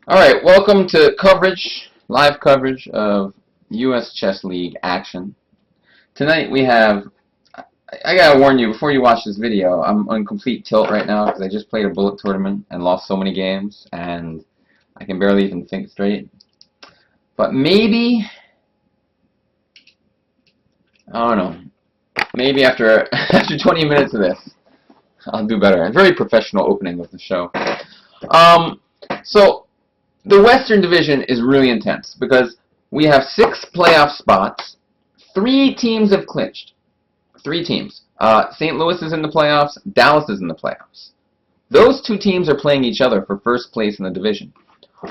Alright, welcome to coverage, live coverage of US Chess League action. Tonight we have, I gotta warn you before you watch this video, I'm on complete tilt right now because I just played a bullet tournament and lost so many games and I can barely even think straight. But maybe, I don't know, maybe after 20 minutes of this, I'll do better. A very professional opening of the show. So the Western Division is really intense because we have 6 playoff spots. 3 teams have clinched. 3 teams. St. Louis is in the playoffs. Dallas is in the playoffs. Those 2 teams are playing each other for first place in the division.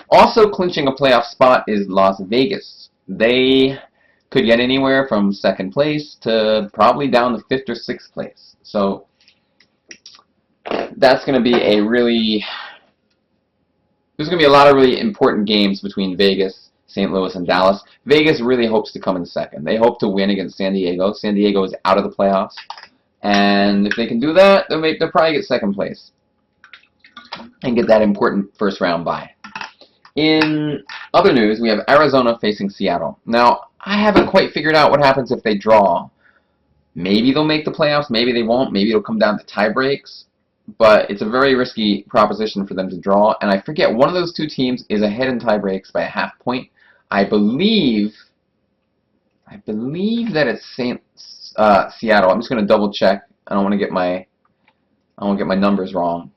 Also clinching a playoff spot is Las Vegas. They could get anywhere from 2nd place to probably down to 5th or 6th place. So that's going to be a really... There's going to be a lot of really important games between Vegas, St. Louis, and Dallas. Vegas really hopes to come in 2nd. They hope to win against San Diego. San Diego is out of the playoffs. And if they can do that, they'll probably get 2nd place and get that important first round bye. In other news, we have Arizona facing Seattle. Now, I haven't quite figured out what happens if they draw. Maybe they'll make the playoffs, maybe they won't, maybe it'll come down to tie breaks. But it's a very risky proposition for them to draw, and I forget, one of those 2 teams is ahead in tie breaks by a half point. I believe that it's Seattle. I'm just going to double check. I don't want to get my numbers wrong.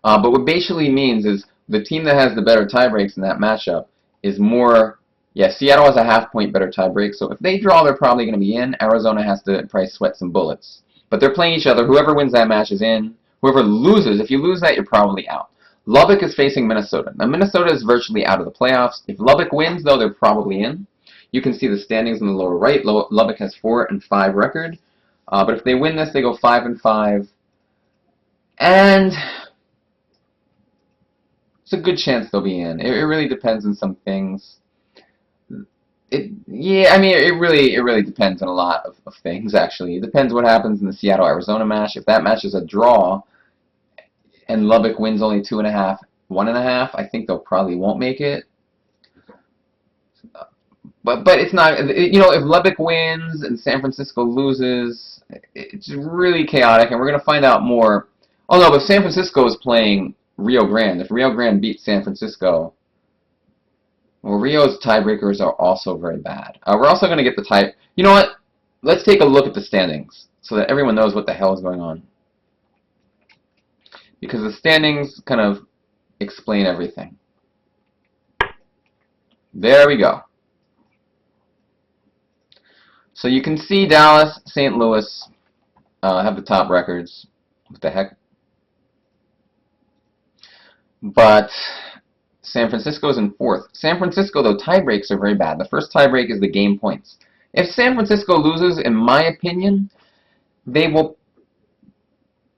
But what basically means is the team that has the better tie breaks in that matchup is more. Yeah, Seattle has a half point better tie break, so if they draw, they're probably going to be in. Arizona has to probably sweat some bullets. But they're playing each other. Whoever wins that match is in. Whoever loses, if you lose that, you're probably out. Lubbock is facing Minnesota. Now, Minnesota is virtually out of the playoffs. If Lubbock wins, though, they're probably in. You can see the standings in the lower right. Lubbock has 4-5 record. But if they win this, they go 5-5. And it's a good chance they'll be in. It really depends on some things. It really depends on a lot of things, actually. It depends what happens in the Seattle-Arizona match. If that match is a draw and Lubbock wins only 2.5, 1.5, I think they'll probably won't make it. But it's not, if Lubbock wins and San Francisco loses, it's really chaotic, and we're going to find out more. Oh no, but San Francisco is playing Rio Grande. If Rio Grande beats San Francisco... Well, Rio's tiebreakers are also very bad. We're also going to get the tie... You know what? Let's take a look at the standings so that everyone knows what the hell is going on. Because the standings kind of explain everything. There we go. So you can see Dallas, St. Louis have the top records. What the heck? But... San Francisco is in 4th. San Francisco, though, tie breaks are very bad. The first tie break is the game points. If San Francisco loses, in my opinion, they will...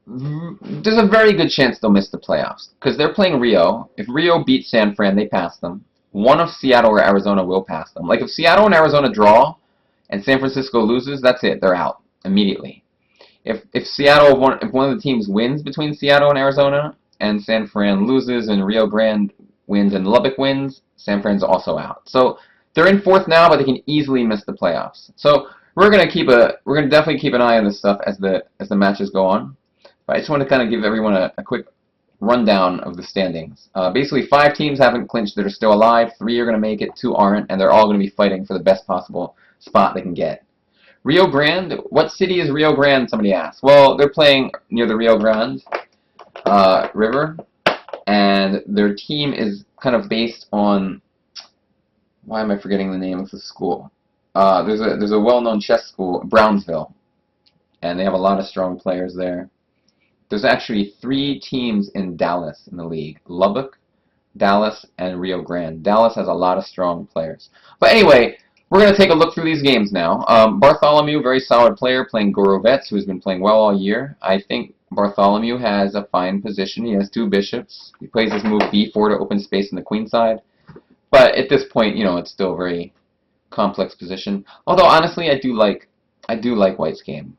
There's a very good chance they'll miss the playoffs. Because they're playing Rio. If Rio beats San Fran, they pass them. One of Seattle or Arizona will pass them. Like, if Seattle and Arizona draw, and San Francisco loses, that's it. They're out immediately. If one of the teams wins between Seattle and Arizona, and San Fran loses, and Rio Grande wins and Lubbock wins, San Fran's also out. So they're in 4th now, but they can easily miss the playoffs. So we're gonna definitely keep an eye on this stuff as the matches go on. But I just want to kind of give everyone a quick rundown of the standings. Basically, 5 teams haven't clinched that are still alive. 3 are gonna make it, 2 aren't, and they're all gonna be fighting for the best possible spot they can get. Rio Grande, what city is Rio Grande? Somebody asked. Well, they're playing near the Rio Grande River. And their team is kind of based on, why am I forgetting the name of the school? There's a well-known chess school, Brownsville, and they have a lot of strong players there. There's actually 3 teams in Dallas in the league: Lubbock, Dallas, and Rio Grande. Dallas has a lot of strong players. But anyway, we're going to take a look through these games now. Bartholomew, very solid player, playing Gorovets, who's been playing well all year. I think Bartholomew has a fine position. He has 2 bishops. He plays his move b4 to open space in the queen side. But at this point, it's still a very complex position. Although honestly, I do like White's game.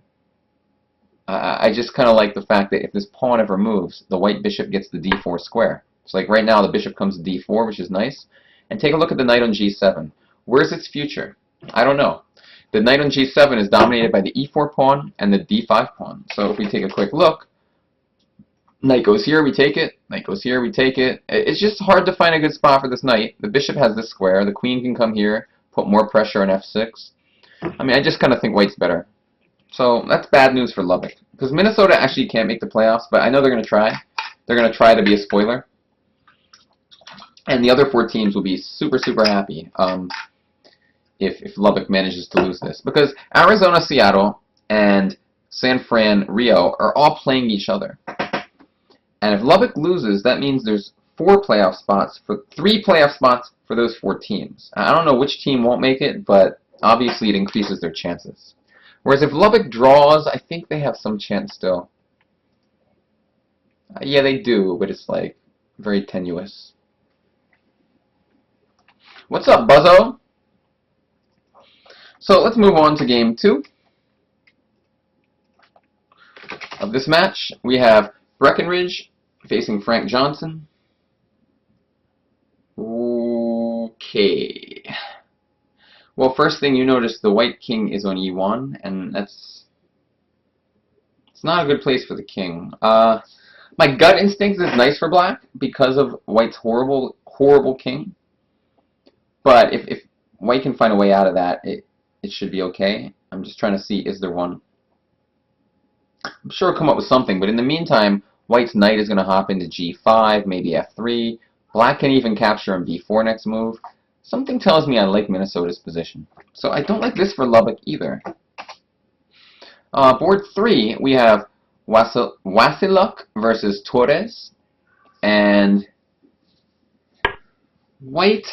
I just kind of like the fact that if this pawn ever moves, the white bishop gets the d4 square. So like right now the bishop comes to d4, which is nice. And take a look at the knight on g7. Where's its future? I don't know. The knight on g7 is dominated by the e4 pawn and the d5 pawn. So if we take a quick look, knight goes here, we take it. Knight goes here, we take it. It's just hard to find a good spot for this knight. The bishop has this square. The queen can come here, put more pressure on f6. I mean, I just kind of think white's better. So that's bad news for Lubbock. Because Minnesota actually can't make the playoffs, but I know they're going to try. They're going to try to be a spoiler. And the other 4 teams will be super, super happy if Lubbock manages to lose this. Because Arizona, Seattle, and San Fran, Rio are all playing each other. And if Lubbock loses, that means there's 3 playoff spots for those 4 teams. I don't know which team won't make it, but obviously it increases their chances. Whereas if Lubbock draws, I think they have some chance still. Yeah, they do, but it's like very tenuous. What's up, Buzzo? So let's move on to game 2 of this match. We have Breckenridge facing Frank Johnson. Okay. Well, first thing you notice, the white king is on e1, and it's not a good place for the king. My gut instinct is nice for black because of white's horrible, horrible king. But if white can find a way out of that, it should be okay. I'm just trying to see, is there one? I'm sure I'll come up with something, but in the meantime, white's knight is going to hop into g5, maybe f3. Black can even capture on b4 next move. Something tells me I like Minnesota's position. So I don't like this for Lubbock either. Board 3, we have Wasiluk versus Torres. And white,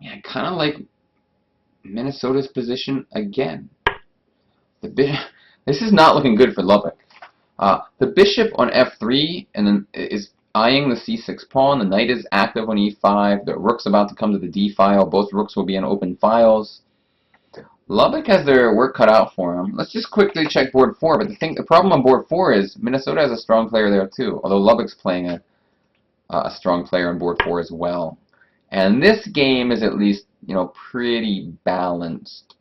I kind of like Minnesota's position again. This is not looking good for Lubbock. The bishop on f3 and then is eyeing the c6 pawn. The knight is active on e5. The rook's about to come to the d file. Both rooks will be in open files. Lubbock has their work cut out for them. Let's just quickly check board 4. But the problem on board 4 is Minnesota has a strong player there too. Although Lubbock's playing a strong player on board 4 as well. And this game is at least, pretty balanced.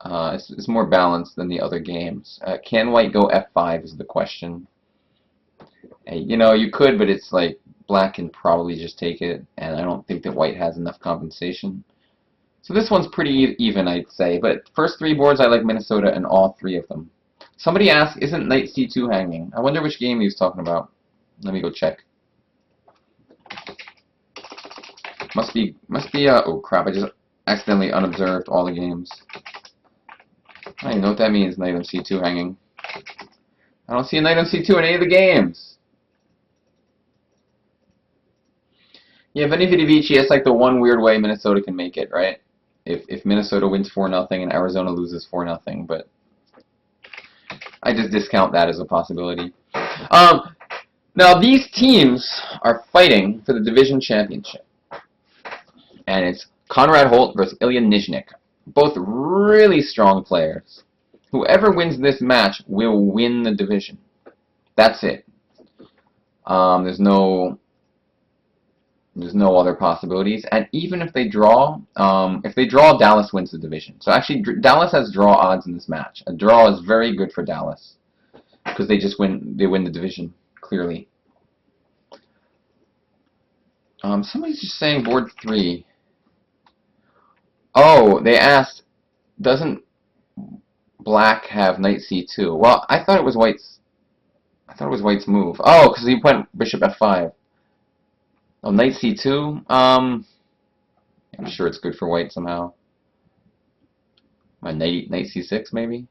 It's more balanced than the other games. Can white go f5 is the question. You could, but it's like black can probably just take it, and I don't think that white has enough compensation. So this one's pretty even, I'd say. But first 3 boards, I like Minnesota in all 3 of them. Somebody asked, isn't knight c2 hanging? I wonder which game he was talking about. Let me go check. Must be, oh crap, I just accidentally unobserved all the games. I don't even know what that means, knight on c2 hanging. I don't see a knight on c2 in any of the games. Yeah, Veni Vidi Vici, it's like the one weird way Minnesota can make it, right? If Minnesota wins 4-0 and Arizona loses 4-0, but I just discount that as a possibility. Now these teams are fighting for the division championship. And it's Conrad Holt versus Ilya Nizhnik. Both really strong players. Whoever wins this match will win the division. That's it. There's no other possibilities. And even if they draw, Dallas wins the division. So actually, Dallas has draw odds in this match. A draw is very good for Dallas because they win the division clearly. Somebody's just saying board 3. Oh, they asked, doesn't black have knight c2? Well, I thought it was white's move. Oh, because he went bishop f5. Oh, knight c2. I'm sure it's good for white somehow. Knight c6 maybe.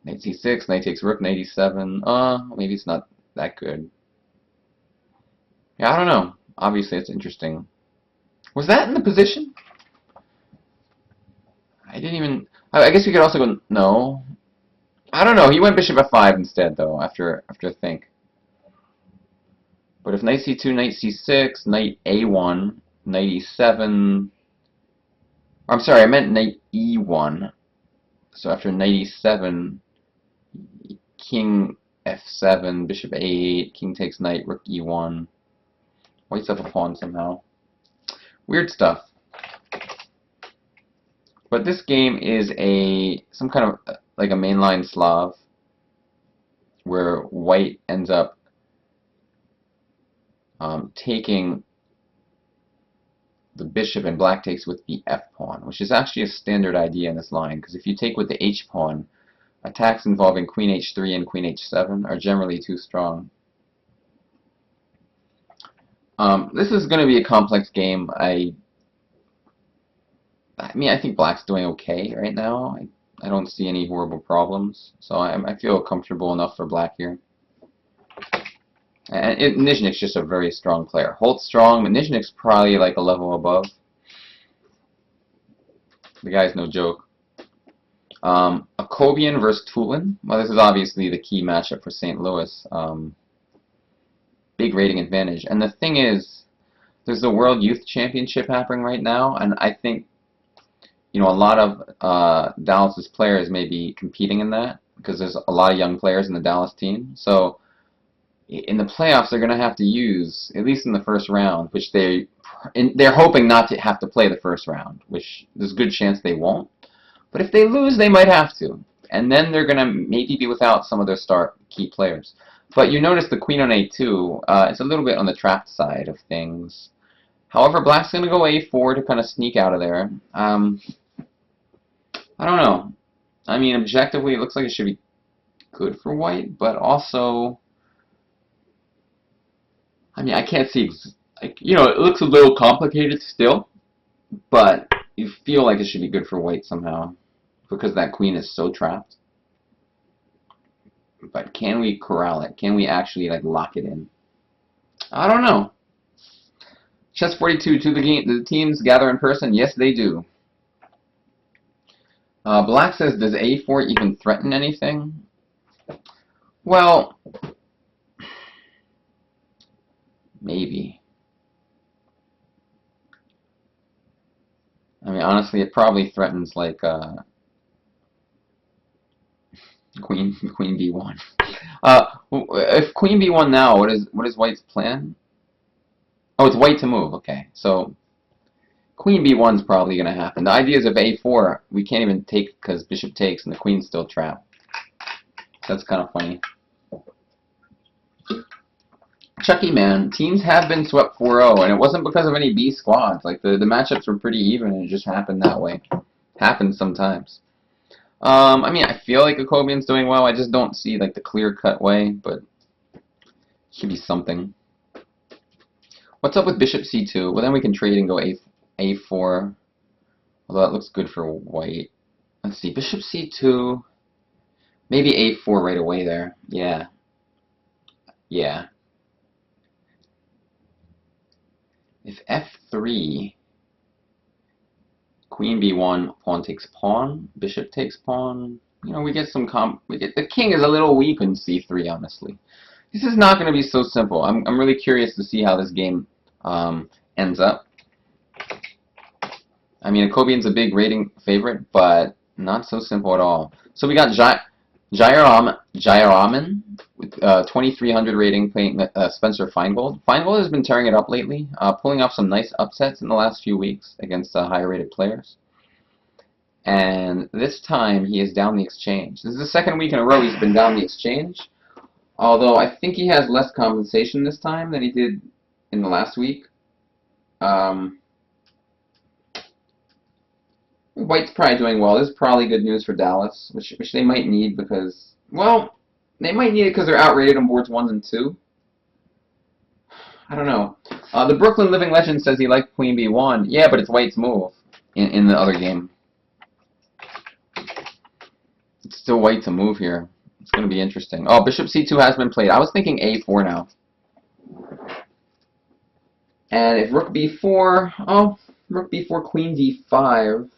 Knight c6. Knight takes rook. Knight e7. Maybe it's not that good. Yeah, I don't know. Obviously, it's interesting. Was that in the position? I didn't even... I guess we could also go... No. I don't know. He went bishop f5 instead, though, after I think. But if knight c2, knight c6, knight a1, knight e7... I'm sorry, I meant knight e1. So after knight e7, King f7, bishop a8, king takes knight, rook e1. White's up a pawn somehow. Weird stuff. But this game is some kind of like a mainline Slav, where white ends up taking the bishop and black takes with the f-pawn, which is actually a standard idea in this line, because if you take with the h-pawn, attacks involving queen h3 and queen h7 are generally too strong. This is going to be a complex game. I mean, I think black's doing okay right now. I don't see any horrible problems, so I feel comfortable enough for black here. And Nizhnik's just a very strong player. Holt's strong, but Nizhnik's probably like a level above. The guy's no joke. Akobian versus Tulin. Well, this is obviously the key matchup for St. Louis. Big rating advantage. And the thing is, there's the World Youth Championship happening right now, and I think, you know, a lot of Dallas's players may be competing in that, because there's a lot of young players in the Dallas team. So in the playoffs, they're going to have to use, at least in the first round, which they're hoping not to have to play the first round, which there's a good chance they won't. But if they lose, they might have to. And then they're going to maybe be without some of their key players. But you notice the queen on a2, it's a little bit on the trapped side of things. However, black's going to go a4 to kind of sneak out of there. I don't know. I mean, objectively, it looks like it should be good for white, but also, I mean, I can't see, like, you know, it looks a little complicated still, but you feel like it should be good for white somehow, because that queen is so trapped. But can we corral it? Can we actually, like, lock it in? I don't know. Chess 42, the teams gather in person? Yes, they do. Black says, does a4 even threaten anything? Well, maybe. I mean, honestly, it probably threatens, like, queen b1. If queen b1 now, what is white's plan? Oh, it's white to move. Okay, so queen b1 is probably going to happen. The idea is if a4, we can't even take because bishop takes and the queen's still trapped. That's kind of funny. Chucky, man, teams have been swept 4-0, and it wasn't because of any B squads. Like, the matchups were pretty even, and it just happened that way. Happens sometimes. I mean, I feel like Akobian's doing well. I just don't see, like, the clear-cut way, but it should be something. What's up with bishop c2? Well, then we can trade and go a4. Although that looks good for white. Let's see, bishop c2. Maybe a4 right away there. Yeah. Yeah. If f3, queen b1, pawn takes pawn, bishop takes pawn, you know, we get some the king is a little weak in c3, honestly. This is not going to be so simple. I'm really curious to see how this game ends up. I mean, Akobian's a big rating favorite, but not so simple at all. So we got Jayaraman with 2,300 rating playing Spencer Feingold. Feingold has been tearing it up lately, pulling off some nice upsets in the last few weeks against higher rated players. And this time he is down the exchange. This is the second week in a row he's been down the exchange. Although I think he has less compensation this time than he did in the last week. White's probably doing well. This is probably good news for Dallas, which they might need because, well, they might need it because they're outrated on boards 1 and 2. I don't know. The Brooklyn Living Legend says he liked queen b1. Yeah, but it's white's move in the other game. It's still white to move here. It's going to be interesting. Oh, bishop c2 has been played. I was thinking a4 now. And if rook b4, oh, rook b4, queen d5.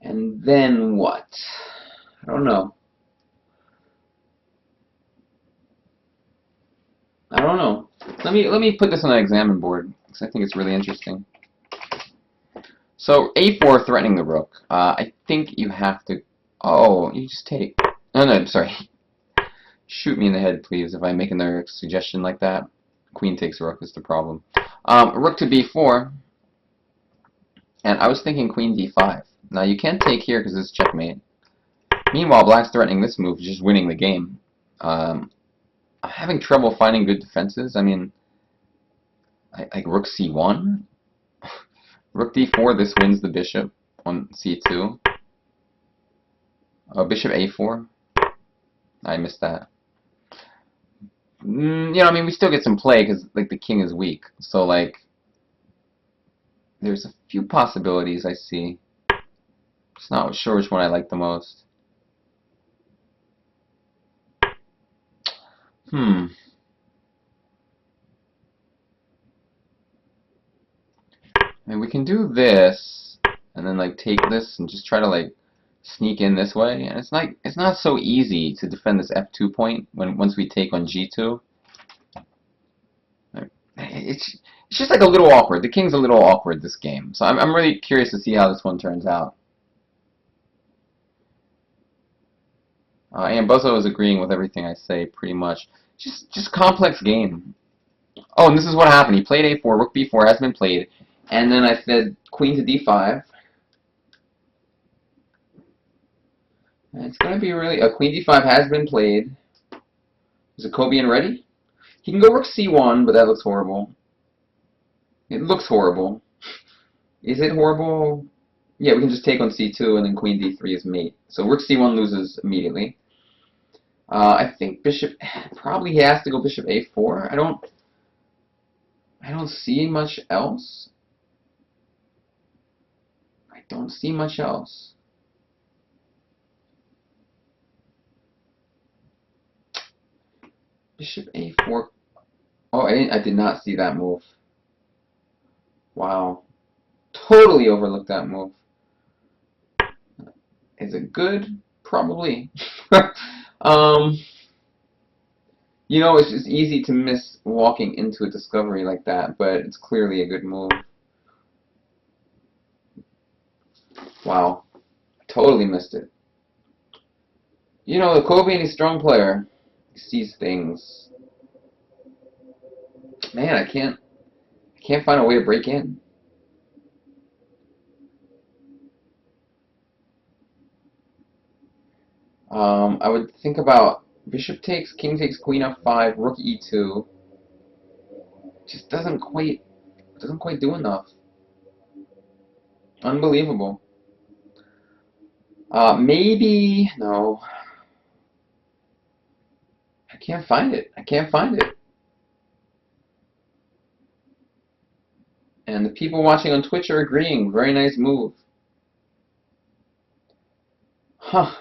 And then what? I don't know. I don't know. Let me put this on an examine board because I think it's really interesting. So a4 threatening the rook. I think you have to Oh, you just take. No, no, sorry. Shoot me in the head, please, if I make another suggestion like that. Queen takes rook is the problem. Rook to b4, and I was thinking queen d5. Now, you can't take here because it's checkmate. Meanwhile, black's threatening this move, just winning the game. I'm having trouble finding good defenses. I mean, like rook c1? Rook d4, this wins the bishop on c2. Bishop a4. I missed that. You know, I mean, we still get some play because, like, the king is weak. So, like, there's a few possibilities I see. Just not sure which one I like the most. I mean, we can do this, and then, like, take this and just try to, like, sneak in this way. And it's not so easy to defend this f2 point once we take on g2. It's just like a little awkward. The king's a little awkward this game. So I'm really curious to see how this one turns out. And Bozo is agreeing with everything I say, pretty much. Just complex game. Oh, and this is what happened. He played a4, rook b4 has been played, and then I said queen to d5. And it's going to be really... queen d5 has been played. Is Jacobian ready? He can go rook c1, but that looks horrible. It looks horrible. Is it horrible? Yeah, we can just take on c2, and then queen d3 is mate. So rook c1 loses immediately. I think bishop... Probably he has to go bishop a4. I don't see much else. I don't see much else. Bishop a4. Oh, I did not see that move. Wow. Totally overlooked that move. Is it good? Probably. You know, it's just easy to miss walking into a discovery like that, but it's clearly a good move. Wow. Totally missed it. You know, the Jacobian is a strong player. He sees things. Man, I can't find a way to break in. I would think about bishop takes, king takes, queen f5, rook e2. Just doesn't quite do enough. Unbelievable. Maybe no. I can't find it. I can't find it. And the people watching on Twitch are agreeing. Very nice move. Huh.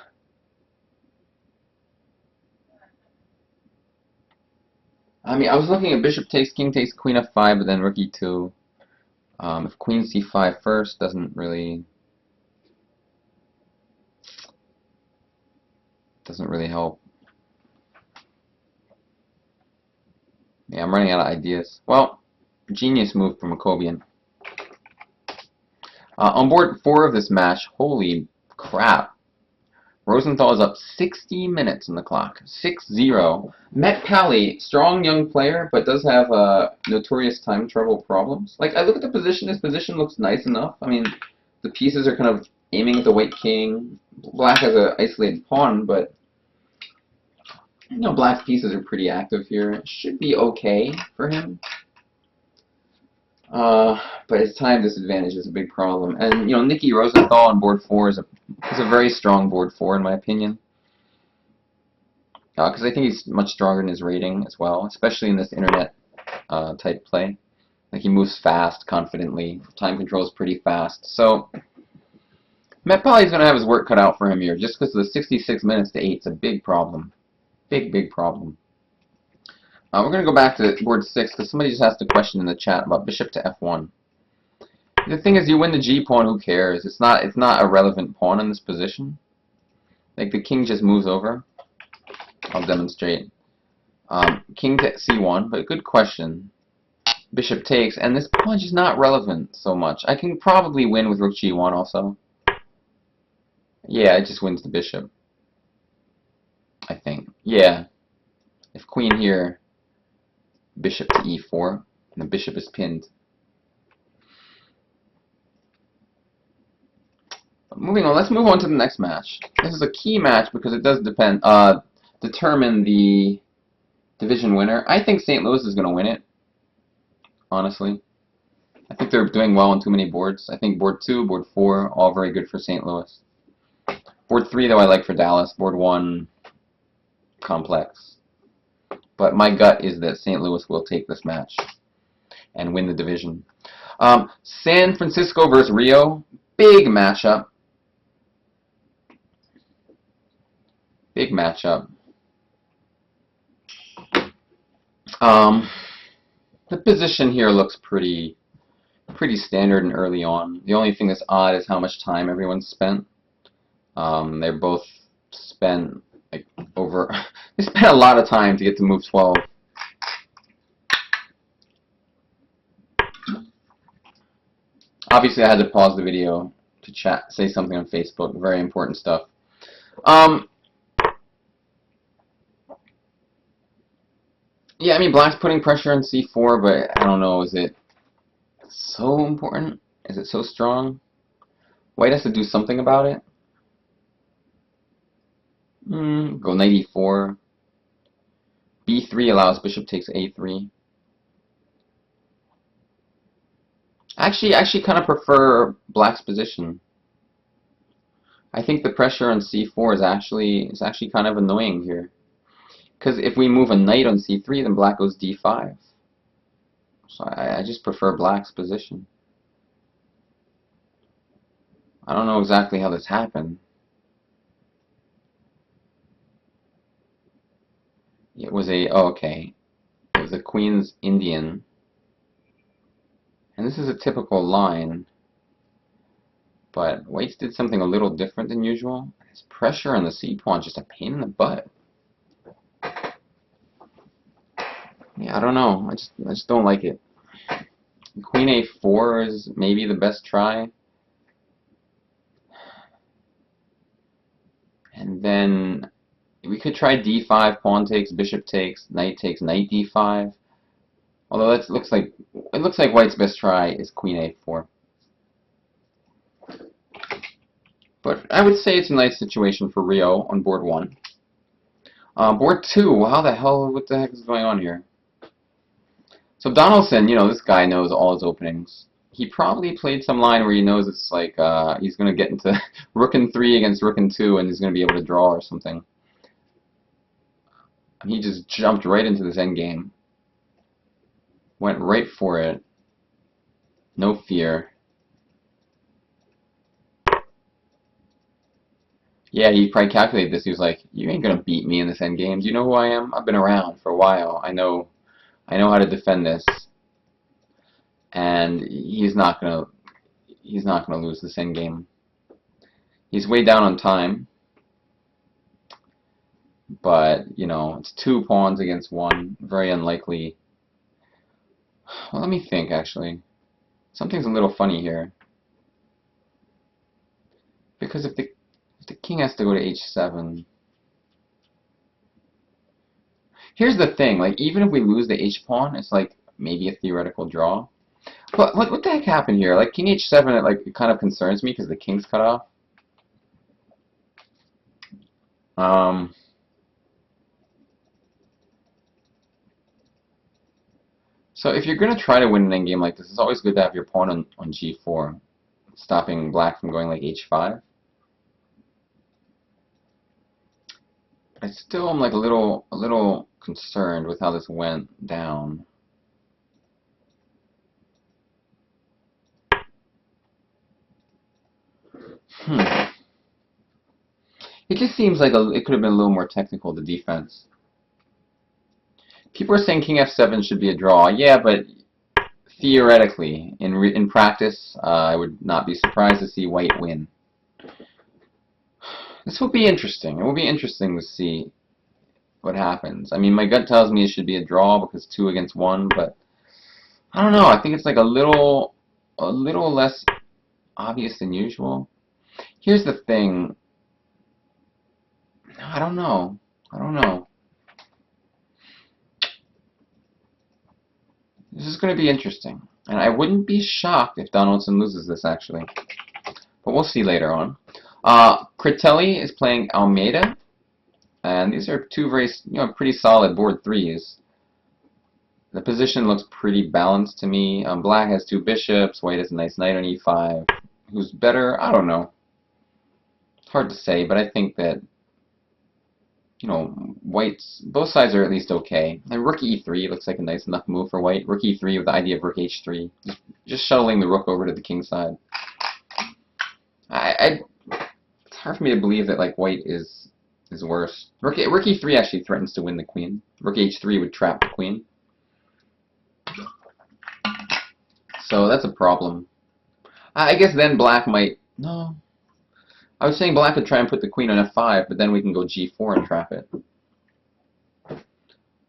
I mean, I was looking at bishop takes, king takes, queen f5, but then rook e2. If queen c5 first, doesn't really help. Yeah, I'm running out of ideas. Well, genius move from Jacobian. On board 4 of this match, holy crap. Rosenthal is up 60 minutes on the clock. 6-0. Met Pally, strong young player, but does have notorious time trouble problems. Like, I look at the position, his position looks nice enough. I mean, the pieces are kind of aiming at the white king. Black has an isolated pawn, but you know, black's pieces are pretty active here. It should be okay for him. But his time disadvantage is a big problem. And, you know, Nicky Rosenthal on board 4 is a very strong board 4, in my opinion. Because I think he's much stronger in his rating as well, especially in this internet type play. Like, he moves fast, confidently. Time control is pretty fast. So, Matt Polly's going to have his work cut out for him here, just because the 66 minutes to 8 is a big problem. Big problem. We're going to go back to board 6 because somebody just asked a question in the chat about bishop to f1. The thing is, you win the g pawn, who cares? It's not a relevant pawn in this position. Like, the king just moves over. I'll demonstrate. King to c1, but good question. Bishop takes, and this pawn is not relevant so much. I can probably win with rook g1 also. Yeah, it just wins the bishop, I think. Yeah, if queen here, bishop to e4, and the bishop is pinned. But moving on, let's move on to the next match. This is a key match because it does determine the division winner. I think St. Louis is going to win it, honestly. I think they're doing well on too many boards. I think board 2, board 4, all very good for St. Louis. Board 3, though, I like for Dallas. Board 1, complex. But my gut is that St. Louis will take this match and win the division. San Francisco versus Rio, big matchup. Big matchup. The position here looks pretty standard and early on. The only thing that's odd is how much time everyone's spent. They're both spent like over. They spent a lot of time to get to move 12. Obviously, I had to pause the video to say something on Facebook. Very important stuff. Yeah, I mean, Black's putting pressure on c4, but I don't know. Is it so important? Is it so strong? White has to do something about it. Go knight e4. b3 allows bishop takes a3. I actually kind of prefer Black's position. I think the pressure on c4 is actually kind of annoying here. Because if we move a knight on c3, then Black goes d5. So I just prefer Black's position. I don't know exactly how this happened. It was a, oh, okay. It was a Queen's Indian. And this is a typical line. But White's did something a little different than usual. His pressure on the c-pawn is just a pain in the butt. Yeah, I don't know. I just don't like it. Queen a4 is maybe the best try. And then we could try d5, pawn takes, bishop takes, knight d5. Although it looks like White's best try is queen a4. But I would say it's a nice situation for Rio on board 1. Board 2, what the heck is going on here? So Donaldson, this guy knows all his openings. He probably played some line where he knows it's like he's going to get into rook and 3 against rook and 2 and he's going to be able to draw or something. He just jumped right into this endgame. Went right for it. No fear. Yeah, he probably calculated this. He was like, you ain't going to beat me in this endgame. Do you know who I am? I've been around for a while. I know how to defend this. And he's not gonna lose this endgame. He's way down on time, but it's 2 pawns against 1. Very unlikely. Well, let me think. Actually, something's a little funny here, because if the king has to go to h7. Here's the thing. Like, even if we lose the h pawn, it's like maybe a theoretical draw. But what the heck happened here? Like king h7, it kind of concerns me because the king's cut off. So if you're going to try to win an endgame like this, it's always good to have your pawn on g4, stopping Black from going like h5. But I still am like a little concerned with how this went down. It just seems like it could have been a little more technical, the defense. People are saying king f7 should be a draw. Yeah, but theoretically, in practice, I would not be surprised to see White win. This will be interesting. It will be interesting to see what happens. I mean, my gut tells me it should be a draw because 2 against 1, but I don't know. I think it's like a little less obvious than usual. Here's the thing. I don't know. I don't know. This is going to be interesting. And I wouldn't be shocked if Donaldson loses this, actually. But we'll see later on. Critelli is playing Almeida. And these are two very, pretty solid board threes. The position looks pretty balanced to me. Black has two bishops. White has a nice knight on e5. Who's better? I don't know. It's hard to say, but I think that, white's, both sides are at least okay. And rook e3 looks like a nice enough move for white. Rook e3 with the idea of rook h3. Just shuttling the rook over to the king side. It's hard for me to believe that, like, white is worse. Rook e3 actually threatens to win the queen. Rook h3 would trap the queen. So that's a problem. I guess then black might... No. I was saying black could try and put the queen on f5, but then we can go g4 and trap it.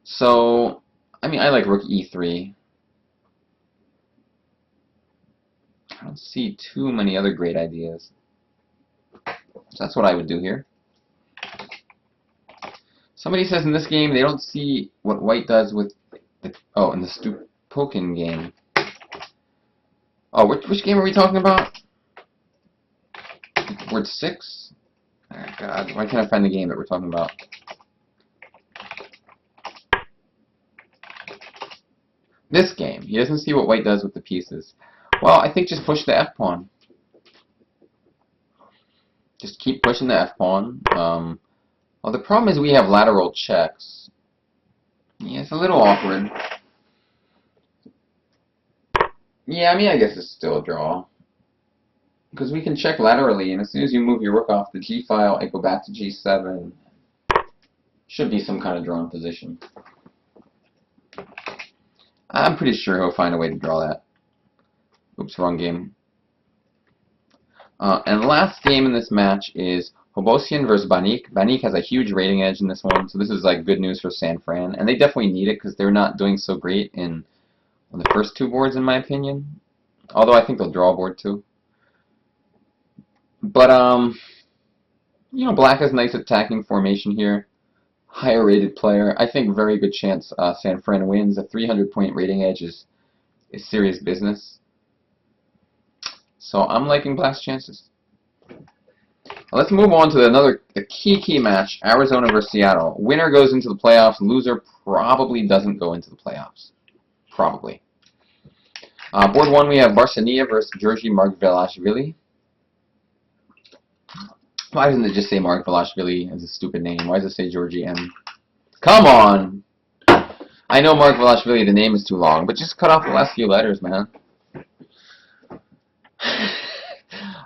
So, I mean, I like rook e3. I don't see too many other great ideas. So that's what I would do here. Somebody says in this game they don't see what white does with the... Oh, in the Stupokin game. Oh, which game are we talking about? Word 6? Oh, God, why can't I find the game that we're talking about? This game. He doesn't see what white does with the pieces. Well, I think just push the f-pawn. Just keep pushing the f-pawn. Well, the problem is we have lateral checks. Yeah, it's a little awkward. Yeah, I mean, I guess it's still a draw. Because we can check laterally, and as soon as you move your rook off the g file, I go back to g7. Should be some kind of drawn position. I'm pretty sure he'll find a way to draw that. Oops, wrong game. And the last game in this match is Hobosian versus Banik. Banik has a huge rating edge in this one, so this is like good news for San Fran. And they definitely need it because they're not doing so great on the first two boards, in my opinion. Although I think they'll draw board 2. But, black has nice attacking formation here. Higher rated player. I think very good chance San Fran wins. A 300-point rating edge is serious business. So I'm liking black's chances. Now let's move on to a key match, Arizona versus Seattle. Winner goes into the playoffs. Loser probably doesn't go into the playoffs. Probably. Board 1, we have Varsania versus Georgi Margvelashvili. Why doesn't it just say Margvelashvili as a stupid name? Why does it say Georgi M? Come on! I know Margvelashvili, the name is too long, but just cut off the last few letters, man.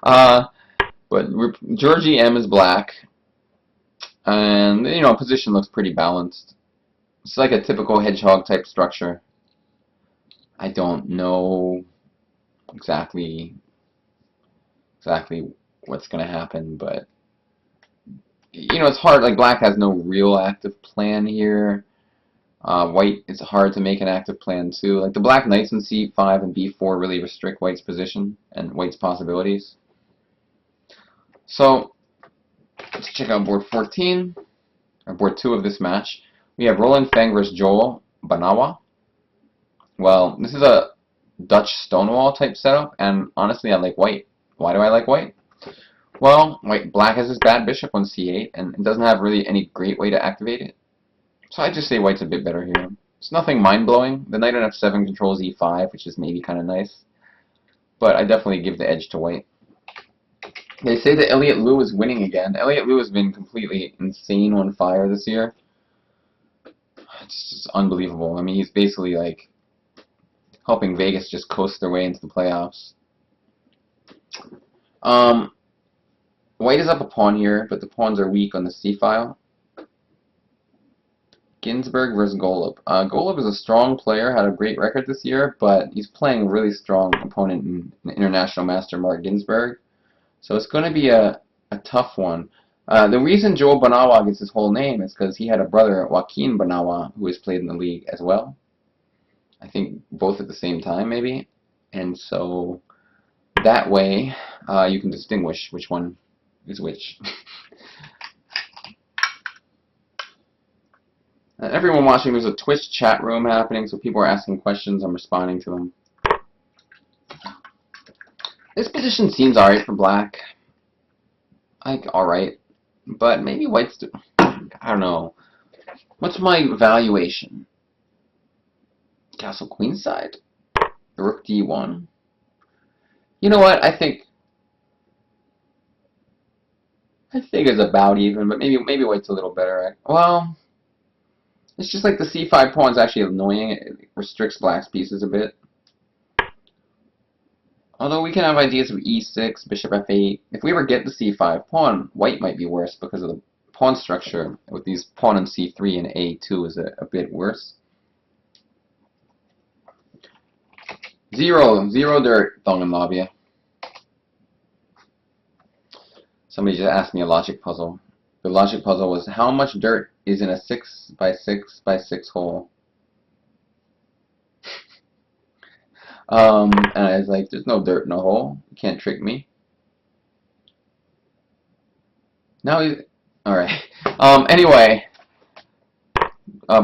But Georgi M is black, and position looks pretty balanced. It's like a typical hedgehog type structure. I don't know exactly what's going to happen, but it's hard. Like black has no real active plan here. White, it's hard to make an active plan too. Like the black knights in c5 and b4 really restrict white's position and white's possibilities. So let's check out board 14, or board 2 of this match. We have Roland Feng versus Joel Banawa. Well, this is a Dutch stonewall type setup, and honestly, I like white. Why do I like white? Well, black has this bad bishop on c8, and it doesn't have really any great way to activate it. So I just say white's a bit better here. It's nothing mind-blowing. The knight on f7 controls e5, which is maybe kind of nice. But I definitely give the edge to white. They say that Elliot Liu is winning again. Elliot Liu has been completely insane on fire this year. It's just unbelievable. I mean, he's basically like helping Vegas just coast their way into the playoffs. White is up a pawn here, but the pawns are weak on the c file. Ginsburg versus Golub. Golub is a strong player, had a great record this year, but he's playing a really strong opponent in International Master Mark Ginsburg. So it's going to be a tough one. The reason Joel Banawa gets his whole name is because he had a brother, Joaquin Banawa, who has played in the league as well. I think both at the same time, maybe. And so that way you can distinguish which one is which. Everyone watching, there's a Twitch chat room happening, so people are asking questions. I'm responding to them. This position seems alright for black. Like, alright. But maybe white's... I don't know. What's my valuation? Castle queenside? Rook d1? You know what? I think it's about even, but maybe white's a little better. Right? Well, it's just like the c5 pawn's actually annoying. It restricts black's pieces a bit. Although we can have ideas of e6, bishop f8. If we ever get the c5 pawn, white might be worse because of the pawn structure with these pawn on c3 and a2 is a bit worse. Zero dirt, Dongenlavia. Somebody just asked me a logic puzzle. The logic puzzle was how much dirt is in a 6x6x6 hole? And I was like, there's no dirt in a hole. You can't trick me. Now he's... Alright. Anyway.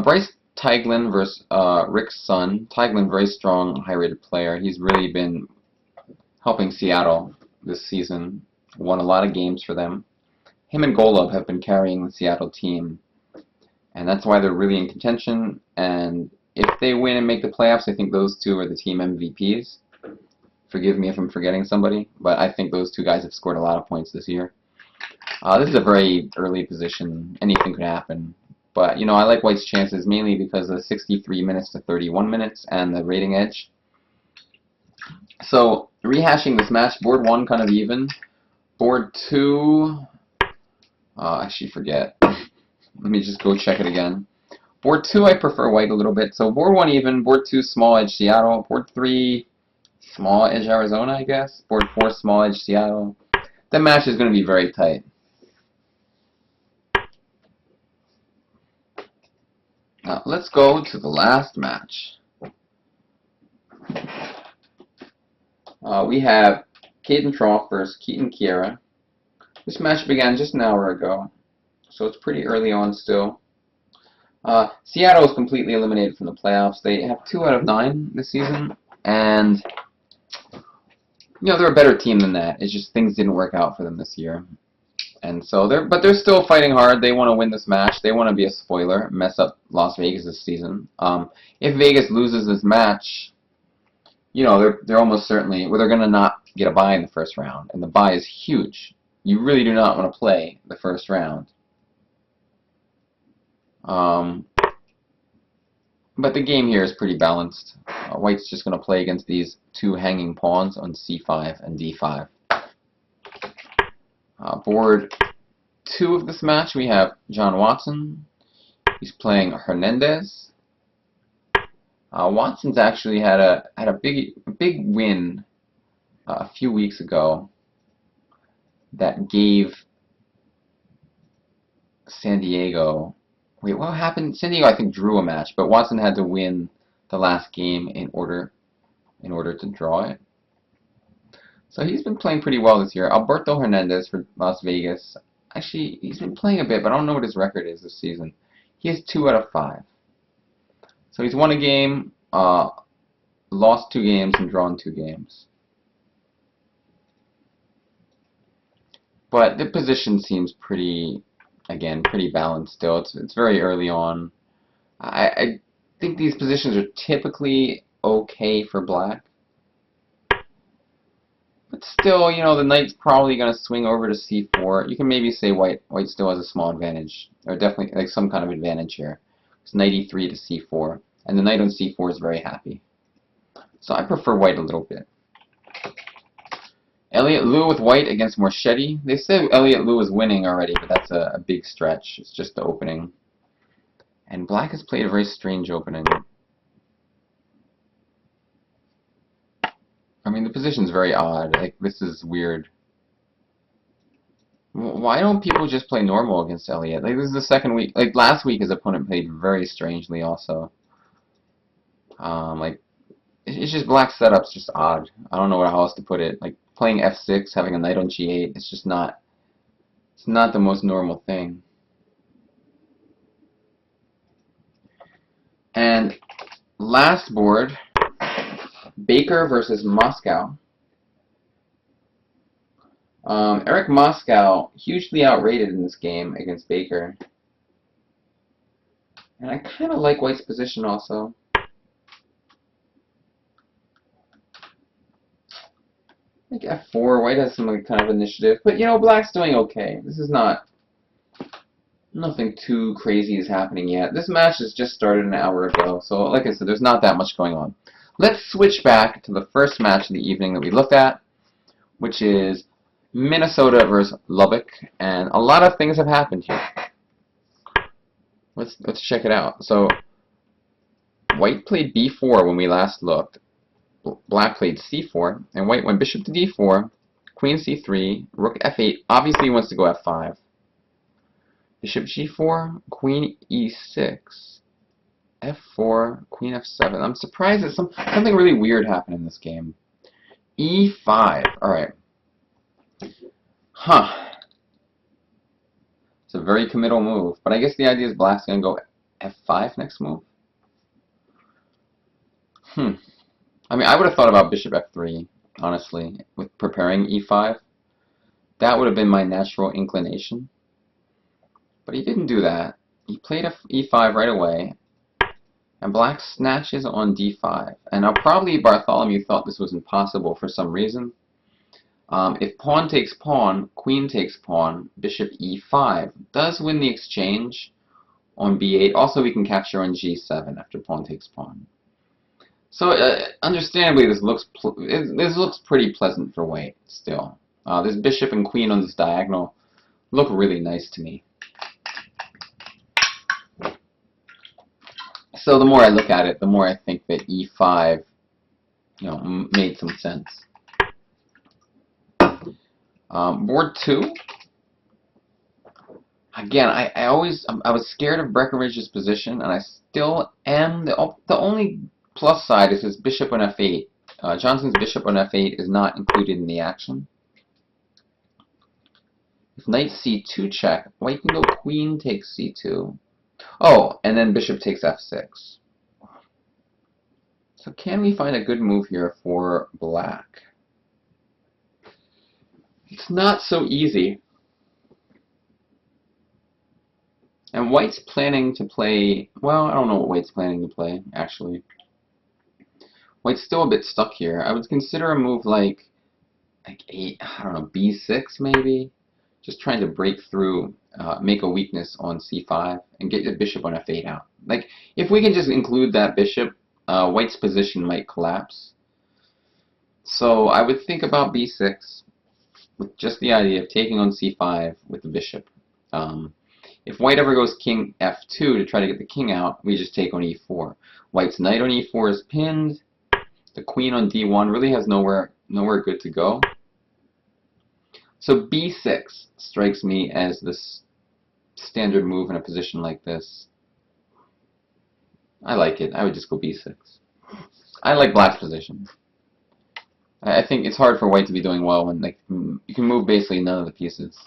Bryce Teiglin versus Rick's son. Teiglin, very strong, high-rated player. He's really been helping Seattle this season. Won a lot of games for them. Him and Golub have been carrying the Seattle team. And that's why they're really in contention. And if they win and make the playoffs, I think those two are the team MVPs. Forgive me if I'm forgetting somebody, but I think those two guys have scored a lot of points this year. This is a very early position. Anything could happen. But, you know, I like White's chances mainly because of the 63 minutes to 31 minutes and the rating edge. So, rehashing this match, board 1 kind of even. Board 2... I actually forget. Let me just go check it again. Board 2, I prefer white a little bit. So board 1 even, board 2 small edge Seattle, board 3 small edge Arizona, I guess. Board 4 small edge Seattle. That match is going to be very tight. Now let's go to the last match. We have Caden Trough versus Keaton Kiera. This match began just an hour ago, so it's pretty early on still. Seattle is completely eliminated from the playoffs. They have 2 out of 9 this season, and you know they're a better team than that. It's just things didn't work out for them this year, and so they're still fighting hard. They want to win this match. They want to be a spoiler, mess up Las Vegas this season. If Vegas loses this match, you know they're almost certainly they're going to not get a bye in the first round, and the bye is huge. You really do not want to play the first round. But the game here is pretty balanced. White's just going to play against these 2 hanging pawns on c5 and d5. Board 2 of this match, we have John Watson. He's playing Hernandez. Watson's actually had a big win a few weeks ago that gave San Diego... Wait, what happened? San Diego, I think, drew a match, but Watson had to win the last game in order to draw it. So he's been playing pretty well this year. Alberto Hernandez for Las Vegas. Actually, he's been playing a bit, but I don't know what his record is this season. He has 2 out of 5. So he's won a game, lost 2 games, and drawn 2 games. But the position seems pretty balanced still. It's very early on. I think these positions are typically okay for black. But still, you know, the knight's probably going to swing over to c4. You can maybe say white still has a small advantage. Or definitely like some kind of advantage here. It's knight e3 to c4. And the knight on c4 is very happy. So I prefer white a little bit. Elliott Liu with white against Morchetti. They said Elliott Liu was winning already, but that's a big stretch. It's just the opening. And black has played a very strange opening. I mean, the position's very odd. Like, this is weird. Why don't people just play normal against Elliott? Like, this is the second week. Like, last week his opponent played very strangely also. Like, it's just black setup's just odd. I don't know how else to put it. Like, playing f6, having a knight on g8, it's just not... It's not the most normal thing. last board, Baker versus Moscow. Eric Moscow, hugely outrated in this game against Baker. And I kind of like White's position also. Like F4, White has some like, kind of initiative. But, you know, Black's doing okay. This is not... Nothing too crazy is happening yet. This match has just started an hour ago. So, like I said, there's not that much going on. Let's switch back to the first match of the evening that we looked at, which is Minnesota versus Lubbock. And a lot of things have happened here. Let's check it out. So, White played B4 when we last looked. Black played C4, and White went bishop to D4, queen C3, rook F8. Obviously, he wants to go F5. Bishop G4, queen E6, F4, queen F7. I'm surprised that something really weird happened in this game. E5. All right. Huh. It's a very committal move, but I guess the idea is Black's going to go F5 next move. I mean, I would have thought about bishop F3, honestly, with preparing E5. That would have been my natural inclination. But he didn't do that. He played E5 right away, and Black snatches on D5. And now probably Bartholomew thought this was impossible for some reason. If pawn takes pawn, queen takes pawn, bishop E5 does win the exchange on B8. Also, we can capture on G7 after pawn takes pawn. So, understandably, this looks pretty pleasant for White still. This bishop and queen on this diagonal look really nice to me. So the more I look at it, the more I think that E5, made some sense. Board 2. Again, I was scared of Breckenridge's position, and I still am. The only plus side is his bishop on F8. Johnson's bishop on F8 is not included in the action. If knight C2 check, White can go queen takes C2. Oh, and then bishop takes F6. So can we find a good move here for Black? It's not so easy. And White's planning to play, well, I don't know what White's planning to play, actually. White's still a bit stuck here. I would consider a move like B6 maybe. Just trying to break through, make a weakness on C5, and get the bishop on F8 out. Like, if we can just include that bishop, White's position might collapse. So I would think about B6 with just the idea of taking on C5 with the bishop. If White ever goes king F2 to try to get the king out, we just take on E4. White's knight on E4 is pinned. The queen on D1 really has nowhere good to go. So B6 strikes me as this standard move in a position like this. I like it. I would just go B6. I like Black's position. I think it's hard for White to be doing well when you can move basically none of the pieces.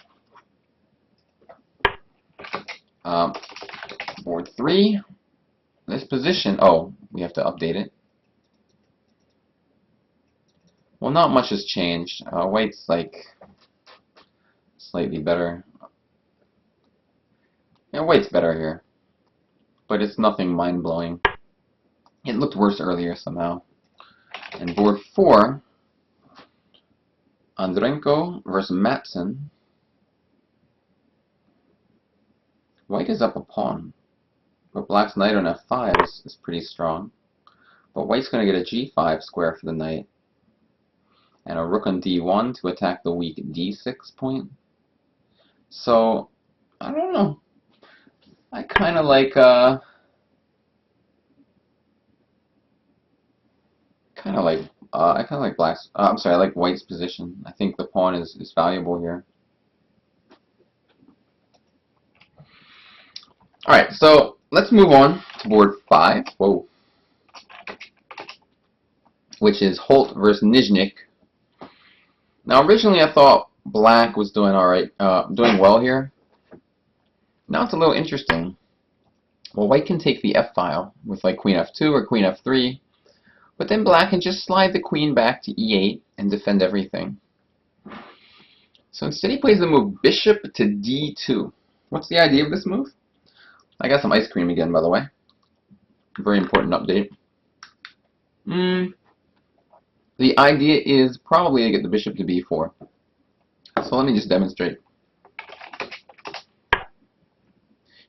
Board 3. This position, oh, we have to update it. Well, not much has changed. White's like slightly better. Yeah, White's better here. But it's nothing mind-blowing. It looked worse earlier somehow. And board 4, Andrenko versus Matson. White is up a pawn. But Black's knight on F5 is pretty strong. But White's going to get a G5 square for the knight. And a rook on D1 to attack the weak D6 point. So, I don't know. I kind of like Black's. I'm sorry, I like White's position. I think the pawn is valuable here. All right, so let's move on to board 5. Whoa, which is Holt versus Nizhnik. Now, originally I thought Black was doing all right, doing well here. Now it's a little interesting. Well, white can take the f-file with like queen f2 or queen f3, but then black can just slide the queen back to e8 and defend everything. So instead he plays the move bishop to d2. What's the idea of this move? I got some ice cream again, by the way. Very important update. The idea is probably to get the bishop to b4. So let me just demonstrate.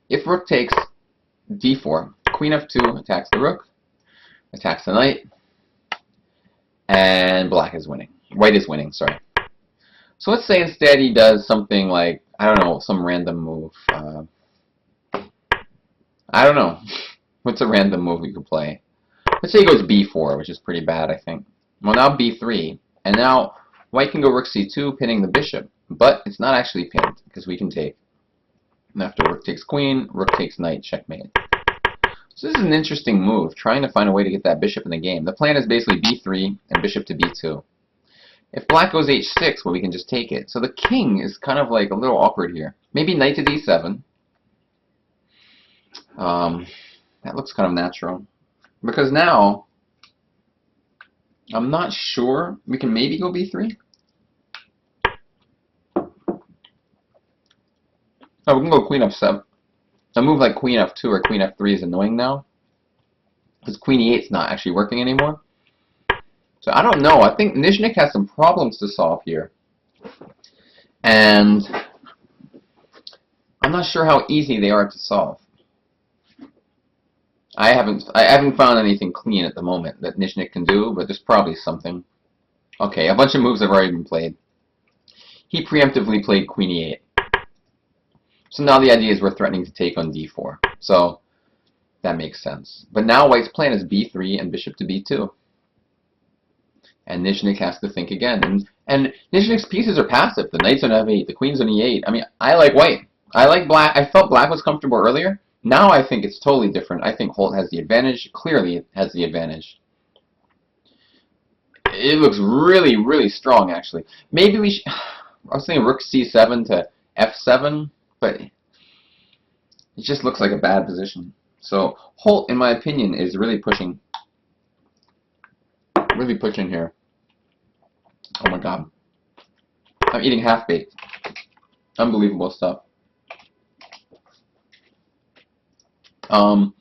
If rook takes d4, queen f2 attacks the rook, attacks the knight, and black is winning. White is winning, sorry. So let's say instead he does something like, I don't know, some random move. I don't know. What's a random move we could play? Let's say he goes b4, which is pretty bad, I think. Well, now b3, and now white can go rook c2, pinning the bishop. But it's not actually pinned, because we can take. And after rook takes queen, rook takes knight, checkmate. So this is an interesting move, trying to find a way to get that bishop in the game. The plan is basically b3 and bishop to b2. If black goes h6, well, we can just take it. So the king is kind of like a little awkward here. Maybe knight to d7. That looks kind of natural. Because now, I'm not sure. We can maybe go b3. Oh, we can go queen f7. A move like queen f2 or queen f3 is annoying now, because queen e8 is not actually working anymore. So I don't know. I think Nizhnik has some problems to solve here. And I'm not sure how easy they are to solve. I haven't found anything clean at the moment that Nizhnik can do, but there's probably something. Okay, a bunch of moves have already been played. He preemptively played queen e8. So now the idea is we're threatening to take on d4. So that makes sense. But now white's plan is b3 and bishop to b2. And Nizhnik has to think again. And Nizhnik's pieces are passive. The knight's on f8, the queen's on e8. I mean, I like white. I like black. I felt black was comfortable earlier. Now I think it's totally different. I think Holt has the advantage. Clearly it has the advantage. It looks really, really strong, actually. Maybe we should... I was thinking rook c7 to f7. But it just looks like a bad position. So Holt, in my opinion, is really pushing here. Oh my god. I'm eating half-baked. Unbelievable stuff. On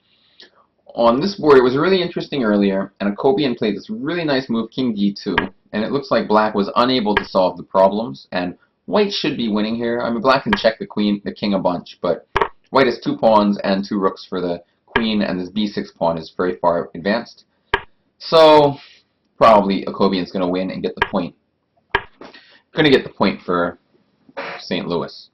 this board, it was really interesting earlier, and Akobian played this really nice move, king d2, and it looks like black was unable to solve the problems, and white should be winning here. I mean, black can check the king a bunch, but white has 2 pawns and 2 rooks for the queen, and this b6 pawn is very far advanced. So probably Akobian's going to win and get the point. Going to get the point for St. Louis.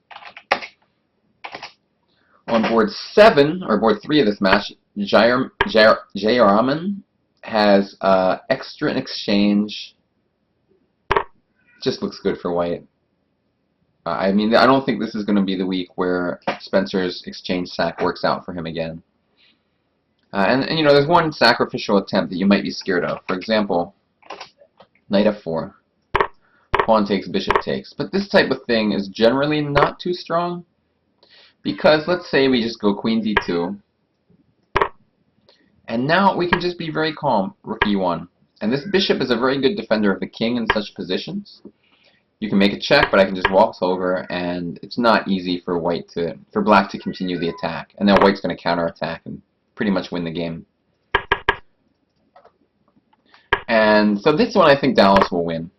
On board 7, or board 3 of this match, Jayaraman has extra in exchange. Just looks good for white. I mean, I don't think this is going to be the week where Spencer's exchange sack works out for him again. And you know, there's one sacrificial attempt that you might be scared of. For example, knight f4. Pawn takes, bishop takes. But this type of thing is generally not too strong. Because let's say we just go queen d2. And now we can just be very calm, rook e1. And this bishop is a very good defender of the king in such positions. You can make a check, but I can just waltz over, and it's not easy for black to continue the attack. And then white's going to counterattack and pretty much win the game. And so this one I think Dallas will win.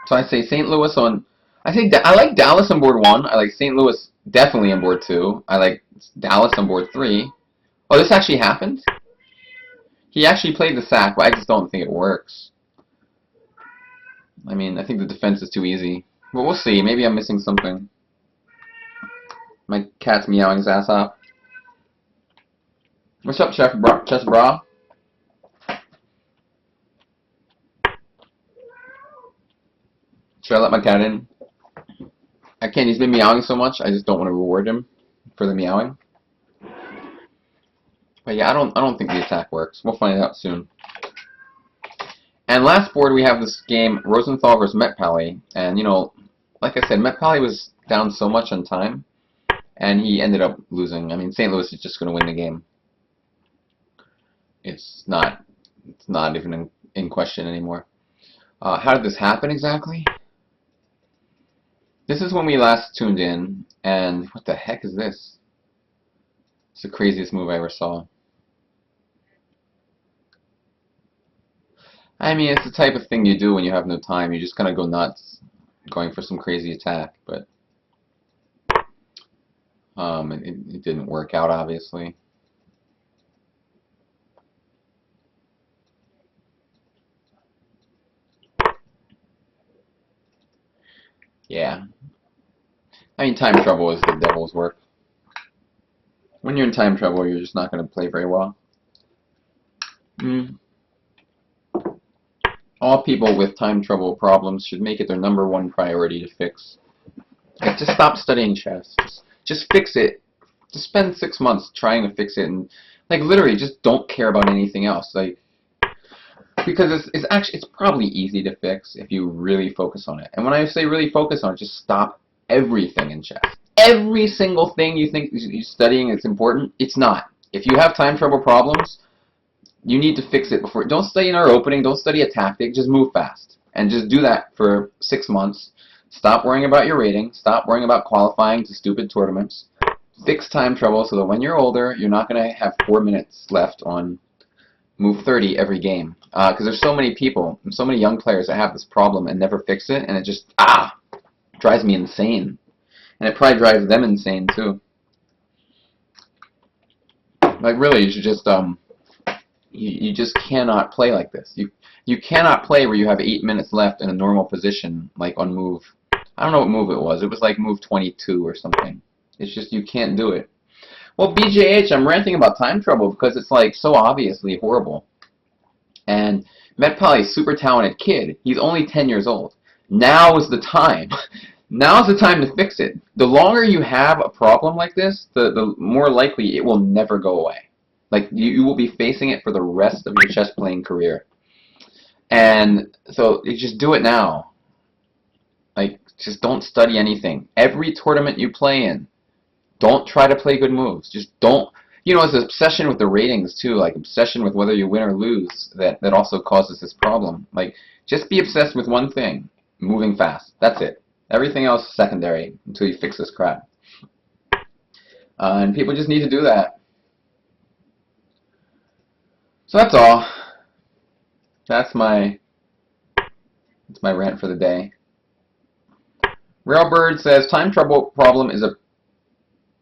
So I say St. Louis on... I like Dallas on board 1. I like St. Louis definitely on board 2. I like Dallas on board 3. Oh, this actually happened? He actually played the sack, but I just don't think it works. I mean, I think the defense is too easy. But we'll see. Maybe I'm missing something. My cat's meowing his ass off. What's up, Chef Bra? Should I let my cat in? I can't. He's been meowing so much. I just don't want to reward him for the meowing. But yeah, I don't think the attack works. We'll find out soon. And last board we have this game Rosenthal versus Met Pally, and you know, like I said, Met Pally was down so much on time and he ended up losing. I mean, St. Louis is just going to win the game. It's not even in question anymore. How did this happen exactly? This is when we last tuned in, and what the heck is this? It's the craziest move I ever saw. I mean, it's the type of thing you do when you have no time. You just kind of go nuts, going for some crazy attack, but it didn't work out, obviously. Yeah. I mean, time trouble is the devil's work. When you're in time trouble, you're just not going to play very well. All people with time trouble problems should make it their #1 priority to fix. Like, just stop studying chess. Just fix it. Just spend 6 months trying to fix it, and like literally just don't care about anything else. Like, because it's probably easy to fix if you really focus on it. And when I say really focus on it, just stop everything in chess. Every single thing you think you're studying is important, it's not. If you have time trouble problems, you need to fix it before. Don't study an opening. Don't study a tactic. Just move fast. And just do that for 6 months. Stop worrying about your rating. Stop worrying about qualifying to stupid tournaments. Fix time trouble so that when you're older, you're not going to have 4 minutes left on move 30 every game. Because there's so many people, so many young players that have this problem and never fix it. And it just, drives me insane. And it probably drives them insane, too. Like, really, you should just, you just cannot play like this. You cannot play where you have 8 minutes left in a normal position, like on move. I don't know what move it was. It was like move 22 or something. It's just you can't do it. Well, BJH, I'm ranting about time trouble because it's like so obviously horrible. And Metpali is a super talented kid. He's only 10 years old. Now is the time. Now is the time to fix it. The longer you have a problem like this, the more likely it will never go away. Like, you will be facing it for the rest of your chess playing career. And so you just do it now. Like, just don't study anything. Every tournament you play in, don't try to play good moves. Just don't. You know, it's an obsession with the ratings, too. Like, obsession with whether you win or lose that also causes this problem. Like, just be obsessed with one thing. Moving fast. That's it. Everything else is secondary until you fix this crap. And people just need to do that. So that's all. That's my rant for the day. Railbird says, time trouble problem is a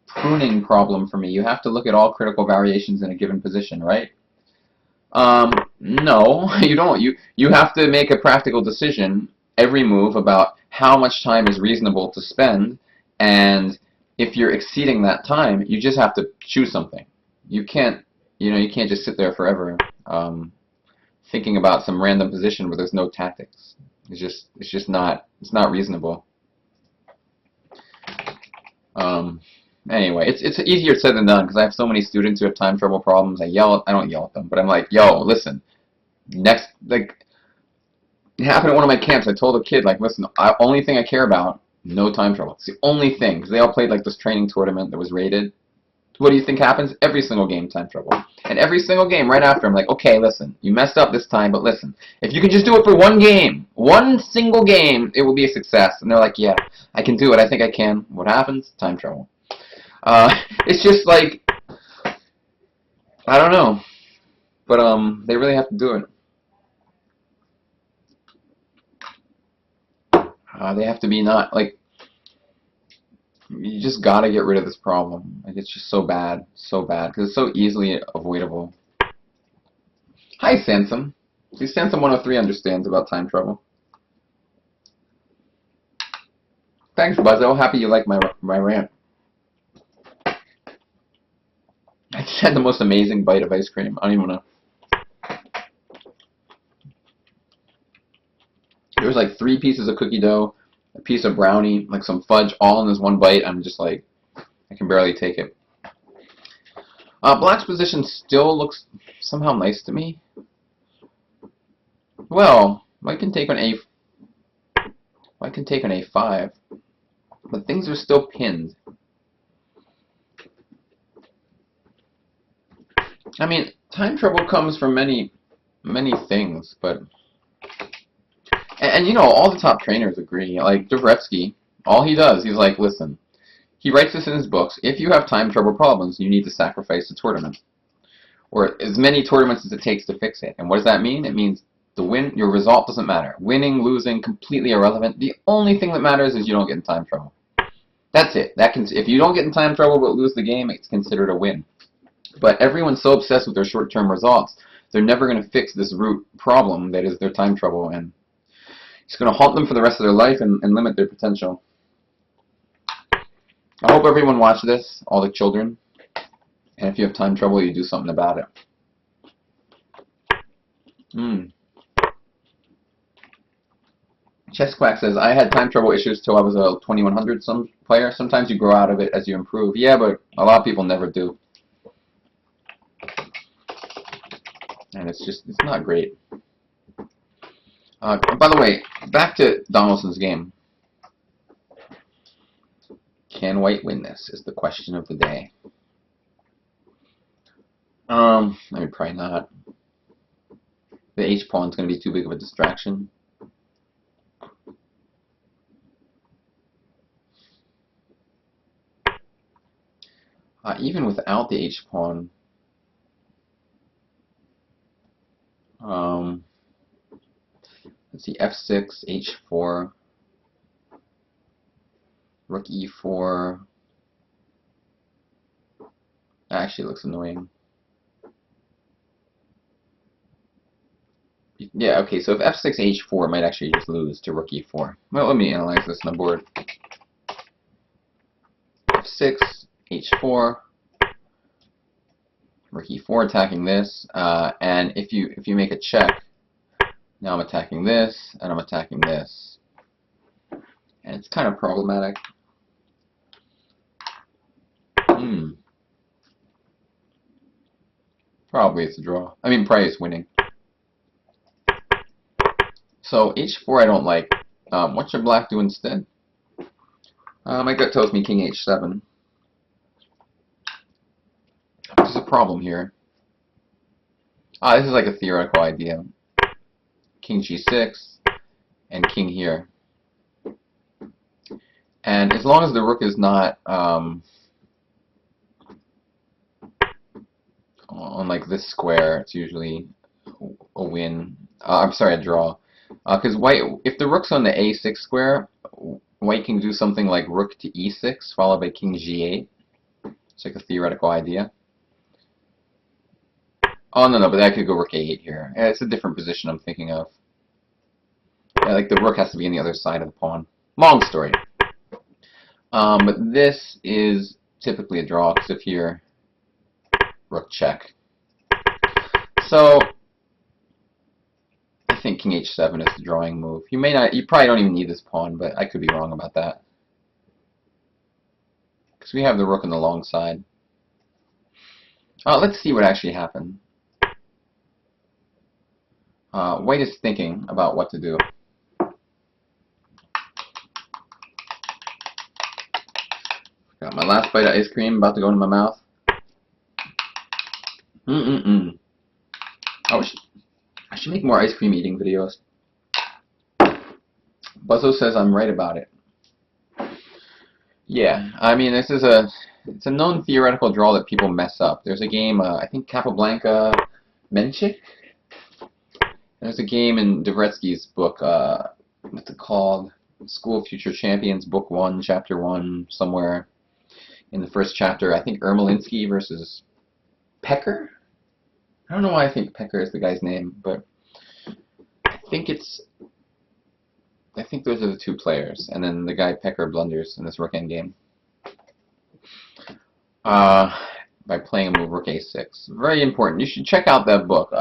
pruning problem for me. You have to look at all critical variations in a given position, right? No, you don't. You have to make a practical decision every move about how much time is reasonable to spend, and if you're exceeding that time, you just have to choose something. You can't just sit there forever thinking about some random position where there's no tactics. It's just not reasonable. Anyway, it's easier said than done because I have so many students who have time trouble problems. I don't yell at them, but I'm like, yo, listen, like, it happened at one of my camps. I told a kid, like, listen, only thing I care about, no time trouble. It's the only thing, because they all played like this training tournament that was rated. What do you think happens? Every single game, time trouble. And every single game right after, I'm like, okay, listen, you messed up this time, but listen, if you can just do it for one game, one single game, it will be a success. And they're like, yeah, I can do it. I think I can. What happens? Time trouble. It's just like, I don't know, but they really have to do it. They have to be not, like, you just gotta get rid of this problem. Like, it's just so bad, because it's so easily avoidable. Hi, Sansom. See, Sansom 103 understands about time trouble. Thanks, Buzzo. Happy you like my rant. I just had the most amazing bite of ice cream. I don't even know. There was like 3 pieces of cookie dough, a piece of brownie, like some fudge, all in this one bite. I'm just like, I can barely take it. Black's position still looks somehow nice to me. Well, white can take on A5, but things are still pinned. I mean, time trouble comes from many things, but and you know, all the top trainers agree. Like Dvoretsky, all he does, he's like, listen, he writes this in his books. If you have time trouble problems, you need to sacrifice the tournament, or as many tournaments as it takes to fix it. And what does that mean? It means your result doesn't matter. Winning, losing, completely irrelevant. The only thing that matters is you don't get in time trouble. That's it. If you don't get in time trouble but lose the game, it's considered a win. But everyone's so obsessed with their short-term results, they're never going to fix this root problem that is their time trouble, and it's going to haunt them for the rest of their life and limit their potential. I hope everyone watched this, all the children, and if you have time trouble, you do something about it. Chess Quack says, I had time trouble issues till I was a 2100 player. Sometimes you grow out of it as you improve. Yeah, but a lot of people never do. And it's not great. By the way, back to Donaldson's game. Can White win this is the question of the day. I mean, probably not. The H-pawn is going to be too big of a distraction. Even without the H-pawn, let's see, F6, H4, Rook E4. That actually looks annoying. Yeah, okay, so if F6, H4 might actually just lose to Rook E4. Well, let me analyze this on the board. F6, H4, Rook E4 attacking this, and if you make a check, now I'm attacking this, and I'm attacking this. And it's kind of problematic. Probably it's a draw. I mean, probably it's winning. So H4 I don't like. What should black do instead? My gut tells me King H7. There's a problem here. This is like a theoretical idea. King G6 and King here. And as long as the rook is not on like this square, it's usually a win. I'm sorry, a draw. Because white, if the rook's on the A6 square, white can do something like rook to E6 followed by King G8. It's like a theoretical idea. Oh no, but I could go rook A8 here. It's a different position I'm thinking of. Yeah, like the rook has to be on the other side of the pawn. Long story. But this is typically a draw because of here, rook check. So I think King H7 is the drawing move. You probably don't even need this pawn, but I could be wrong about that. Because we have the rook on the long side. Let's see what actually happened. White is thinking about what to do. Got my last bite of ice cream about to go into my mouth. I should make more ice cream eating videos. Buzzo says I'm right about it. Yeah, I mean it's a known theoretical draw that people mess up. There's a game, I think Capablanca Menchik. There's a game in Dvoretsky's book, what's it called? School of Future Champions, Book 1, Chapter 1, somewhere in the first chapter. I think Ermolinsky versus Pecker? I don't know why I think Pecker is the guy's name, but I think those are the two players, and then the guy Pecker blunders in this rook endgame. By playing a move rook a6. Very important. You should check out that book.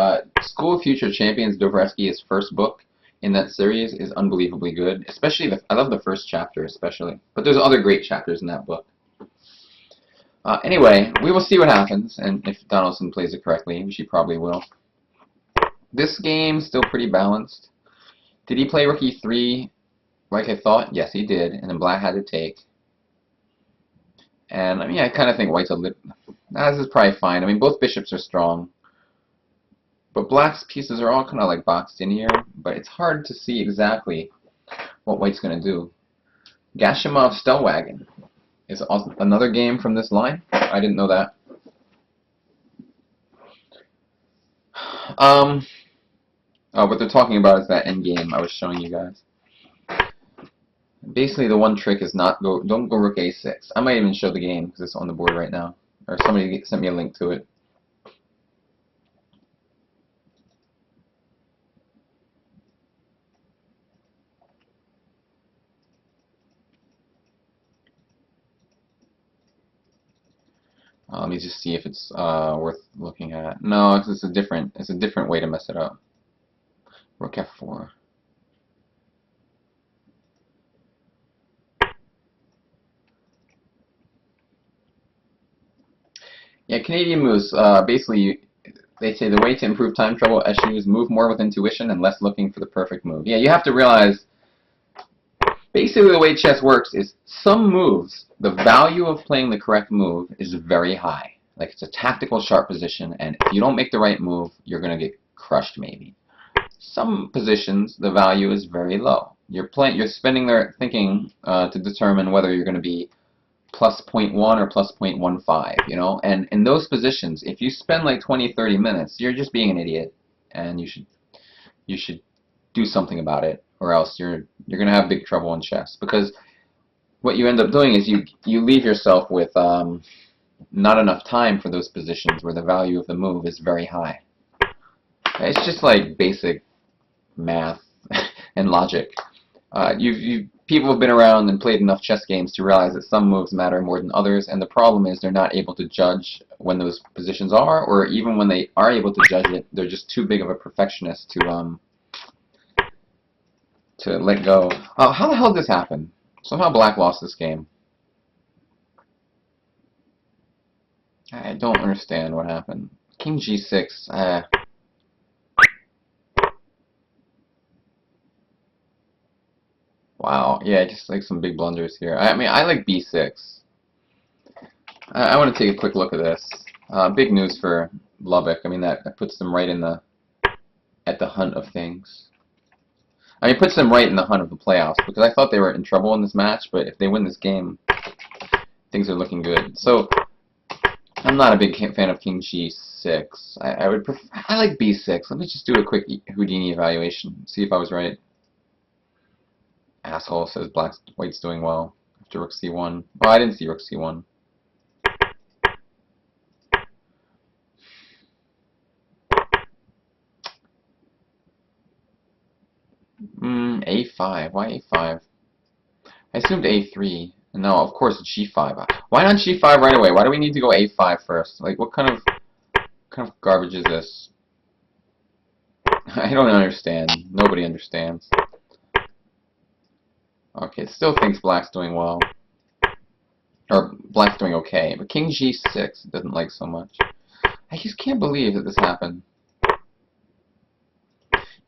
School of Future Champions, Dvoretsky's first book in that series is unbelievably good. Especially, I love the first chapter especially. But there's other great chapters in that book. Anyway, we will see what happens, and if Donaldson plays it correctly, which he probably will. This game's still pretty balanced. Did he play rook e3 like I thought? Yes, he did, and then black had to take. And I mean, I kind of think white's This is probably fine. I mean, both bishops are strong. But black's pieces are all kind of like boxed in here. But it's hard to see exactly what white's going to do. Gashimov Stellwagen is also another game from this line. I didn't know that. Oh, what they're talking about is that endgame I was showing you guys. Basically, the one trick is don't go rook a6. I might even show the game because it's on the board right now. Or somebody sent me a link to it. Let me just see if it's worth looking at. No, it's a different way to mess it up. Rook f4. Yeah, Canadian moves. Basically, they say the way to improve time trouble issues, move more with intuition and less looking for the perfect move. Yeah, you have to realize, basically the way chess works is some moves, the value of playing the correct move is very high. Like it's a tactical sharp position, and if you don't make the right move, you're going to get crushed maybe. Some positions, the value is very low. You're spending their thinking to determine whether you're going to be plus 0.1 or plus 0.15, you know? And in those positions, if you spend like 20, 30 minutes, you're just being an idiot, and you should do something about it, or else you're going to have big trouble in chess. Because what you end up doing is you leave yourself with not enough time for those positions where the value of the move is very high. It's just like basic math and logic. People have been around and played enough chess games to realize that some moves matter more than others, and the problem is they're not able to judge when those positions are, or even when they are able to judge it, they're just too big of a perfectionist to let go. How the hell did this happen? Somehow black lost this game. I don't understand what happened. King g6. Wow, yeah, just like some big blunders here. I mean, I like b6. I want to take a quick look at this. Big news for Lubbock. I mean, that puts them right at the hunt of things. I mean, it puts them right in the hunt of the playoffs, because I thought they were in trouble in this match, but if they win this game, things are looking good. So, I'm not a big fan of King g6. I like b6. Let me just do a quick Houdini evaluation, see if I was right. Asshole says white's doing well after rook c1. Well, I didn't see rook c1. A5. Why A5? I assumed A3. No, of course G5. Why not G5 right away? Why do we need to go A5 first? Like, what kind of garbage is this? I don't understand. Nobody understands. Okay, it still thinks black's doing well. Or black's doing okay. But King G6 doesn't like so much. I just can't believe that this happened.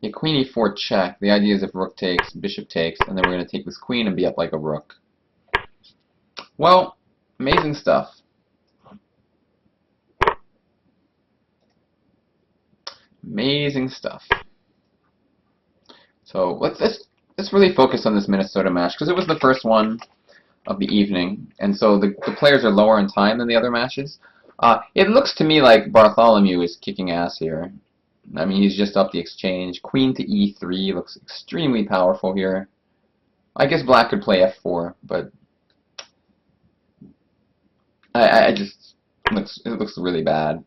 Yeah, Queen E4 check. The idea is if rook takes, bishop takes, and then we're going to take this queen and be up like a rook. Well, amazing stuff. Amazing stuff. So let's really focus on this Minnesota match, because it was the first one of the evening, and so the players are lower in time than the other matches. It looks to me like Bartholomew is kicking ass here. I mean, he's just up the exchange. Queen to e3 looks extremely powerful here. I guess black could play f4, but it looks really bad.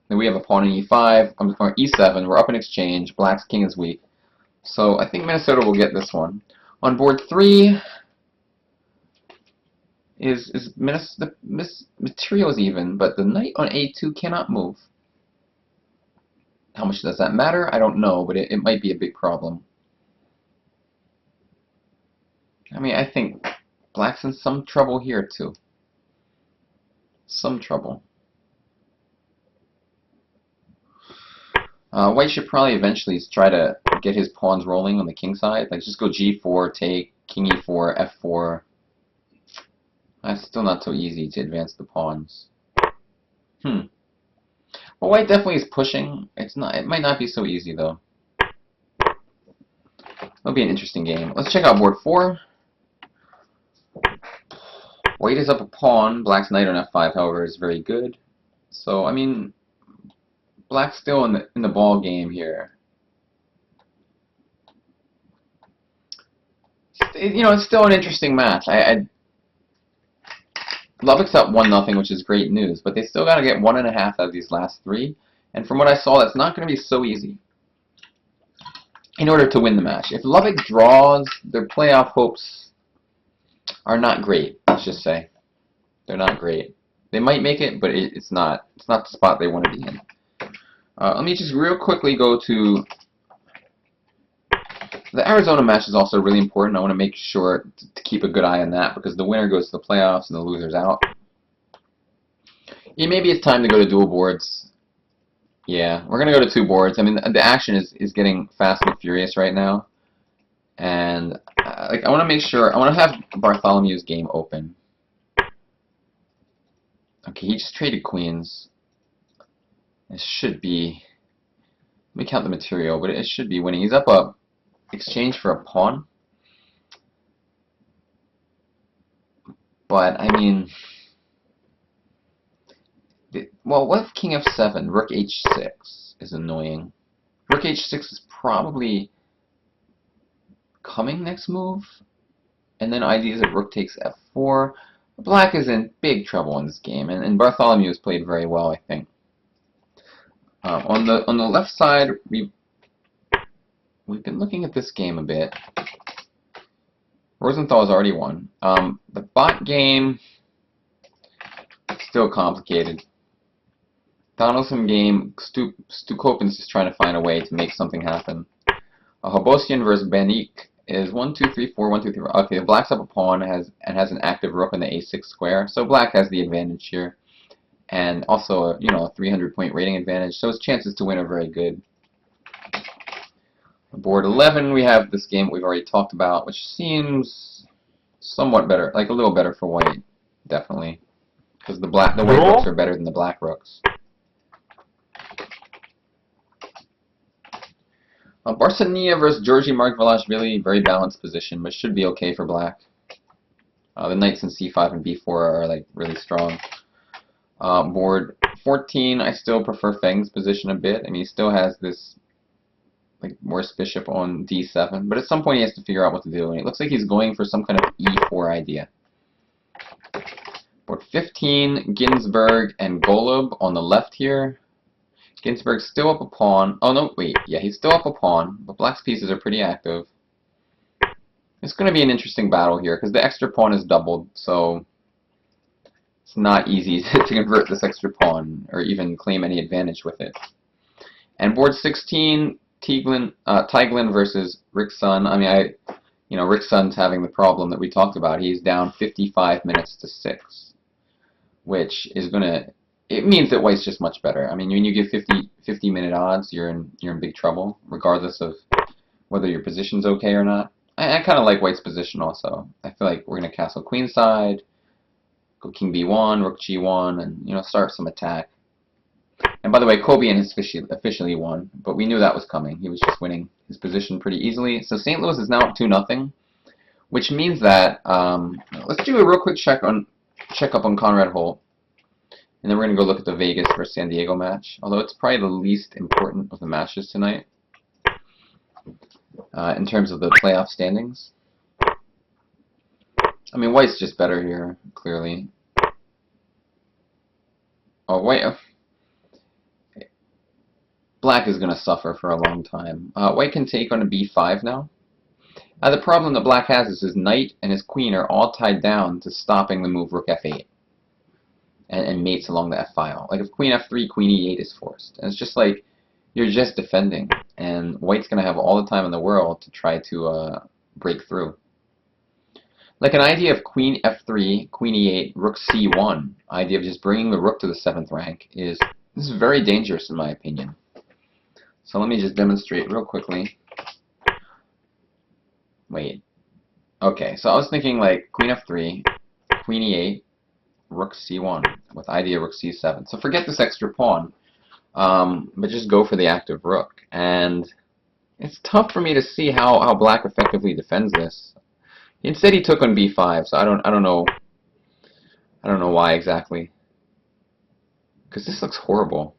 Then we have a pawn in e5, or e7. We're up in exchange. Black's king is weak. So I think Minnesota will get this one. On board 3 the material is even, but the knight on a2 cannot move. How much does that matter? I don't know, but it might be a big problem. I mean, I think black's in some trouble here, too. Some trouble. White should probably eventually try to get his pawns rolling on the king side. Like, just go g4, take, king e4, f4. That's still not so easy to advance the pawns. Well, white definitely is pushing. It's not. It might not be so easy though. It'll be an interesting game. Let's check out board 4. White is up a pawn. Black's knight on f5, however, is very good. So I mean, black's still in the ball game here. You know, it's still an interesting match. Lubbock's up 1-0, which is great news, but they still got to get 1.5 out of these last 3. And from what I saw, that's not going to be so easy in order to win the match. If Lubbock draws, their playoff hopes are not great, let's just say. They're not great. They might make it, but it's not the spot they want to be in. Let me just real quickly go to the Arizona match is also really important. I want to make sure to keep a good eye on that because the winner goes to the playoffs and the loser's out. Yeah, maybe it's time to go to dual boards. Yeah, we're going to go to 2 boards. I mean, the action is getting fast and furious right now. And like I want to make sure, I want to have Bartholomew's game open. Okay, he just traded queens. It should be, let me count the material, but it should be winning. He's up a exchange for a pawn. But, I mean, well, what if king f7, rook h6 is annoying. Rook h6 is probably coming next move. And then ideas of rook takes f4. Black is in big trouble in this game, and Bartholomew has played very well, I think. On the left side, we've been looking at this game a bit. Rosenthal has already won. The bot game, still complicated. Donaldson game, Stukopin's just trying to find a way to make something happen. Hobosian versus Banik is 1, 2, 3, 4, 1, 2, 3, 4. Okay, black's up a pawn has an active rook on the a6 square, so black has the advantage here, and also a 300-point rating advantage. So his chances to win are very good. Board 11, we have this game we've already talked about, which seems somewhat better, like a little better for white, definitely, because the white rooks are better than the black rooks. Barsania versus Georgi Margvelashvili, very balanced position, but should be okay for black. The knights in c5 and b4 are like really strong. Board 14, I still prefer Feng's position a bit. I mean, he still has this like Morse bishop on d7, but at some point he has to figure out what to do, and it looks like he's going for some kind of e4 idea. Board 15, Ginsburg and Golub on the left here. Ginsburg's still up a pawn. Oh no, wait, yeah, he's still up a pawn, but black's pieces are pretty active. It's going to be an interesting battle here, because the extra pawn is doubled, so it's not easy to convert this extra pawn, or even claim any advantage with it. And board 16, Teiglin versus Rick Sun. I mean, Rick Sun's having the problem that we talked about. He's down 55 minutes to 6, which is going to, it means that white's just much better. I mean, when you give 50-minute odds, you're in big trouble, regardless of whether your position's okay or not. I kind of like white's position also. I feel like we're going to castle queenside, go king b1, rook g1, and start some attack. And by the way, Kobian has officially won, but we knew that was coming. He was just winning his position pretty easily. So St. Louis is now up 2-0, which means that let's do a real quick check up on Conrad Holt. And then we're going to go look at the Vegas versus San Diego match, although it's probably the least important of the matches tonight in terms of the playoff standings. I mean, white's just better here, clearly. Oh, wait. Black is going to suffer for a long time. White can take on a b5 now. The problem that black has is his knight and his queen are all tied down to stopping the move rook f8. And mates along the f-file. Like if queen f3, queen e8 is forced. And it's just like, you're just defending. And white's going to have all the time in the world to try to break through. Like an idea of queen f3, queen e8, rook c1, idea of just bringing the rook to the 7th rank this is very dangerous in my opinion. So let me just demonstrate real quickly. Wait. Okay, so I was thinking like queen f3, queen e8, rook c1. with idea rook c7. So forget this extra pawn, but just go for the active rook. And it's tough for me to see how black effectively defends this. Instead, he took on b5, so I don't know why exactly. Because this looks horrible.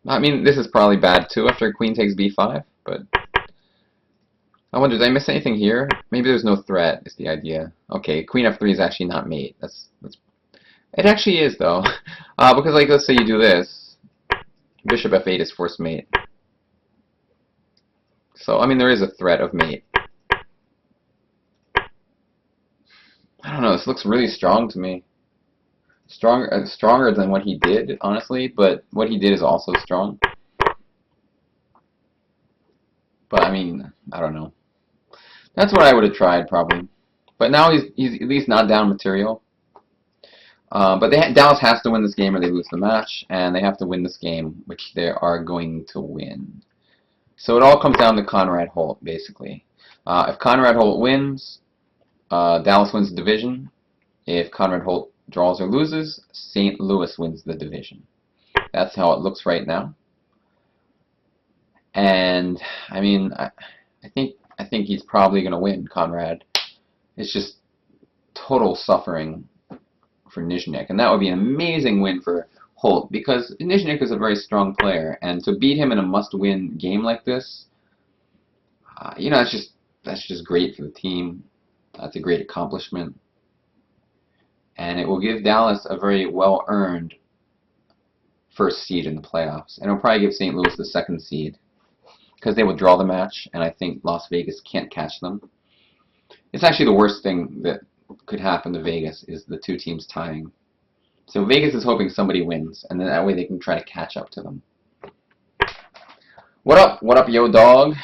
I mean, this is probably bad too after queen takes b5, but I wonder, did I miss anything here? Maybe there's no threat, is the idea. Okay, queen f3 is actually not mate. That's it actually is, though. Because, like, let's say you do this. Bishop f8 is forced mate. So, I mean, there is a threat of mate. I don't know, this looks really strong to me. Stronger than what he did, honestly, but what he did is also strong. But, I mean, I don't know. That's what I would have tried, probably. But now he's at least not down material. But Dallas has to win this game or they lose the match, and they have to win this game, which they are going to win. So it all comes down to Conrad Holt, basically. If Conrad Holt wins, Dallas wins the division. If Conrad Holt draws or loses, St. Louis wins the division. That's how it looks right now. And I mean, I think he's probably going to win, Conrad. It's just total suffering for Nizhnik, and that would be an amazing win for Holt, because Nizhnik is a very strong player, and to beat him in a must-win game like this, you know, that's just great for the team. That's a great accomplishment, and it will give Dallas a very well-earned first seed in the playoffs, and it'll probably give St. Louis the second seed, because they will draw the match, and I think Las Vegas can't catch them. It's actually the worst thing that could happen to Vegas is the two teams tying. So Vegas is hoping somebody wins, and then that way they can try to catch up to them. What up? What up, yo dog?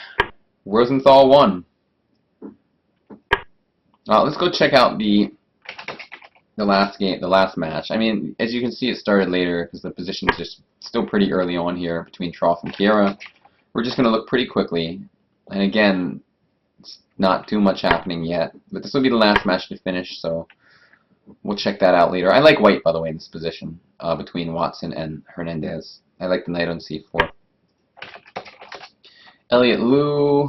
Rosenthal won. Let's go check out the last game, the last match. I mean, as you can see, it started later because the position is just still pretty early on here between Troff and Kiera. We're just going to look pretty quickly, and again, it's not too much happening yet, but this will be the last match to finish, so we'll check that out later. I like white, by the way, in this position between Watson and Hernandez. I like the knight on c4. Elliot Liu.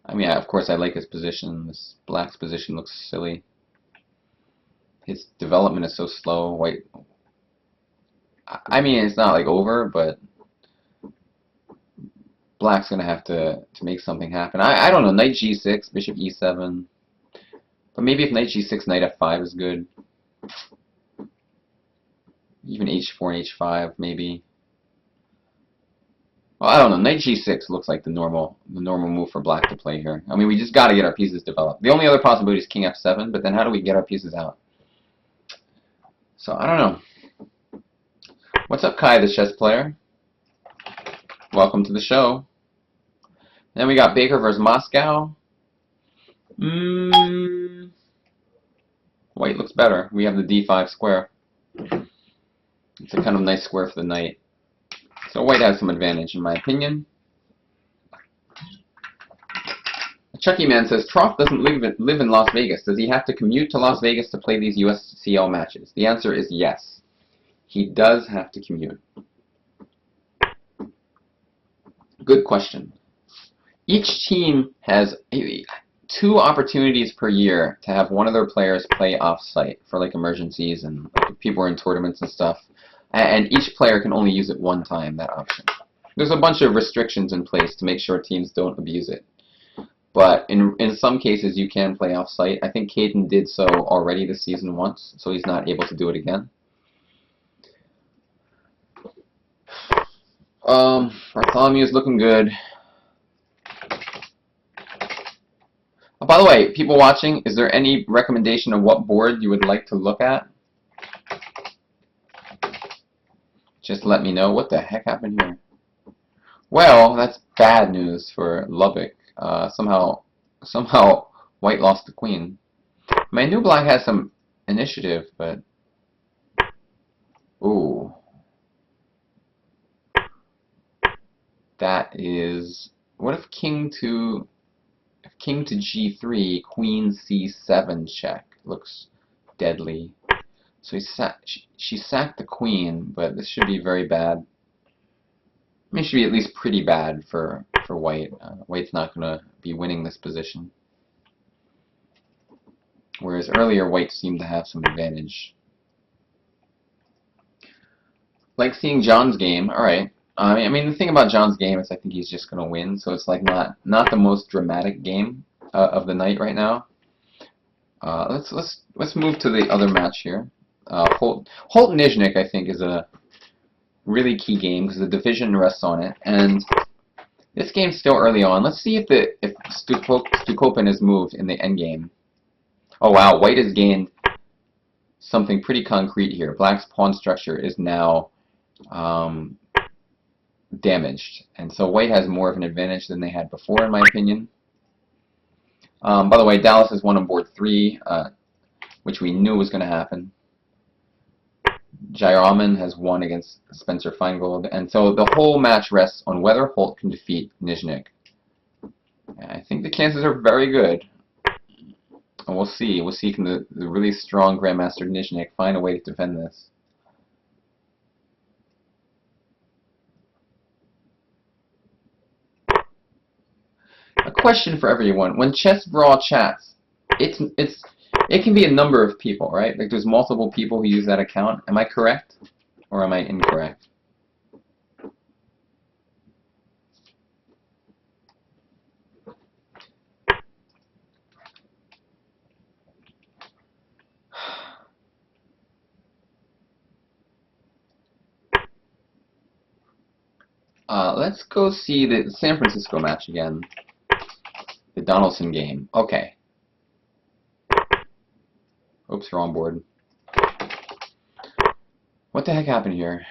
I mean, of course, I like his position. This black's position looks silly. His development is so slow. White. I mean, it's not like over, but black's gonna have to make something happen. I don't know. Knight g6, bishop e7. But maybe if knight g6, knight f5 is good. Even h4 and h5, maybe. Well, I don't know. Knight g6 looks like the normal move for black to play here. I mean, we just got to get our pieces developed. The only other possibility is king f7, but then how do we get our pieces out? So I don't know. What's up, Kai, the chess player? Welcome to the show. Then we got Baker versus Moscow. White looks better. We have the d5 square. It's a kind of nice square for the knight. So white has some advantage, in my opinion. Chucky Man says, Troff doesn't live in Las Vegas. Does he have to commute to Las Vegas to play these USCL matches? The answer is yes. He does have to commute. Good question. Each team has 2 opportunities per year to have one of their players play off-site for like emergencies and if people are in tournaments and stuff. And each player can only use it one time, that option. There's a bunch of restrictions in place to make sure teams don't abuse it. But in some cases, you can play off-site. I think Caden did so already this season once, so he's not able to do it again. Bartholomew is looking good. Oh, by the way, people watching, is there any recommendation of what board you would like to look at? Just let me know. What the heck happened here? Well, that's bad news for Lubbock. Somehow white lost the queen. I mean, I knew black has some initiative, but ooh, that is. What if king to g3, queen c7 check? Looks deadly. So she sacked the queen, but this should be very bad. I mean, it should be at least pretty bad for white. White's not going to be winning this position. Whereas earlier, white seemed to have some advantage. Like seeing John's game. All right. I mean, the thing about John's game is I think he's just going to win. So it's like not the most dramatic game of the night right now. Let's move to the other match here. Holt Nizhnik, I think, is a really key game because the division rests on it. And this game's still early on. Let's see if Stukopin has moved in the endgame. Oh wow, white has gained something pretty concrete here. Black's pawn structure is now damaged, and so white has more of an advantage than they had before, in my opinion. By the way, Dallas has won on board 3, which we knew was going to happen. Jairaman has won against Spencer Feingold, and so the whole match rests on whether Holt can defeat Nizhnik. I think the chances are very good. And we'll see. We'll see, can the really strong Grandmaster Nizhnik find a way to defend this. A question for everyone. When Chess Brawl chats, it can be a number of people, right? Like there's multiple people who use that account. Am I correct? Or am I incorrect? Let's go see the San Francisco match again. The Donaldson game. Okay. Oops, wrong board. What the heck happened here?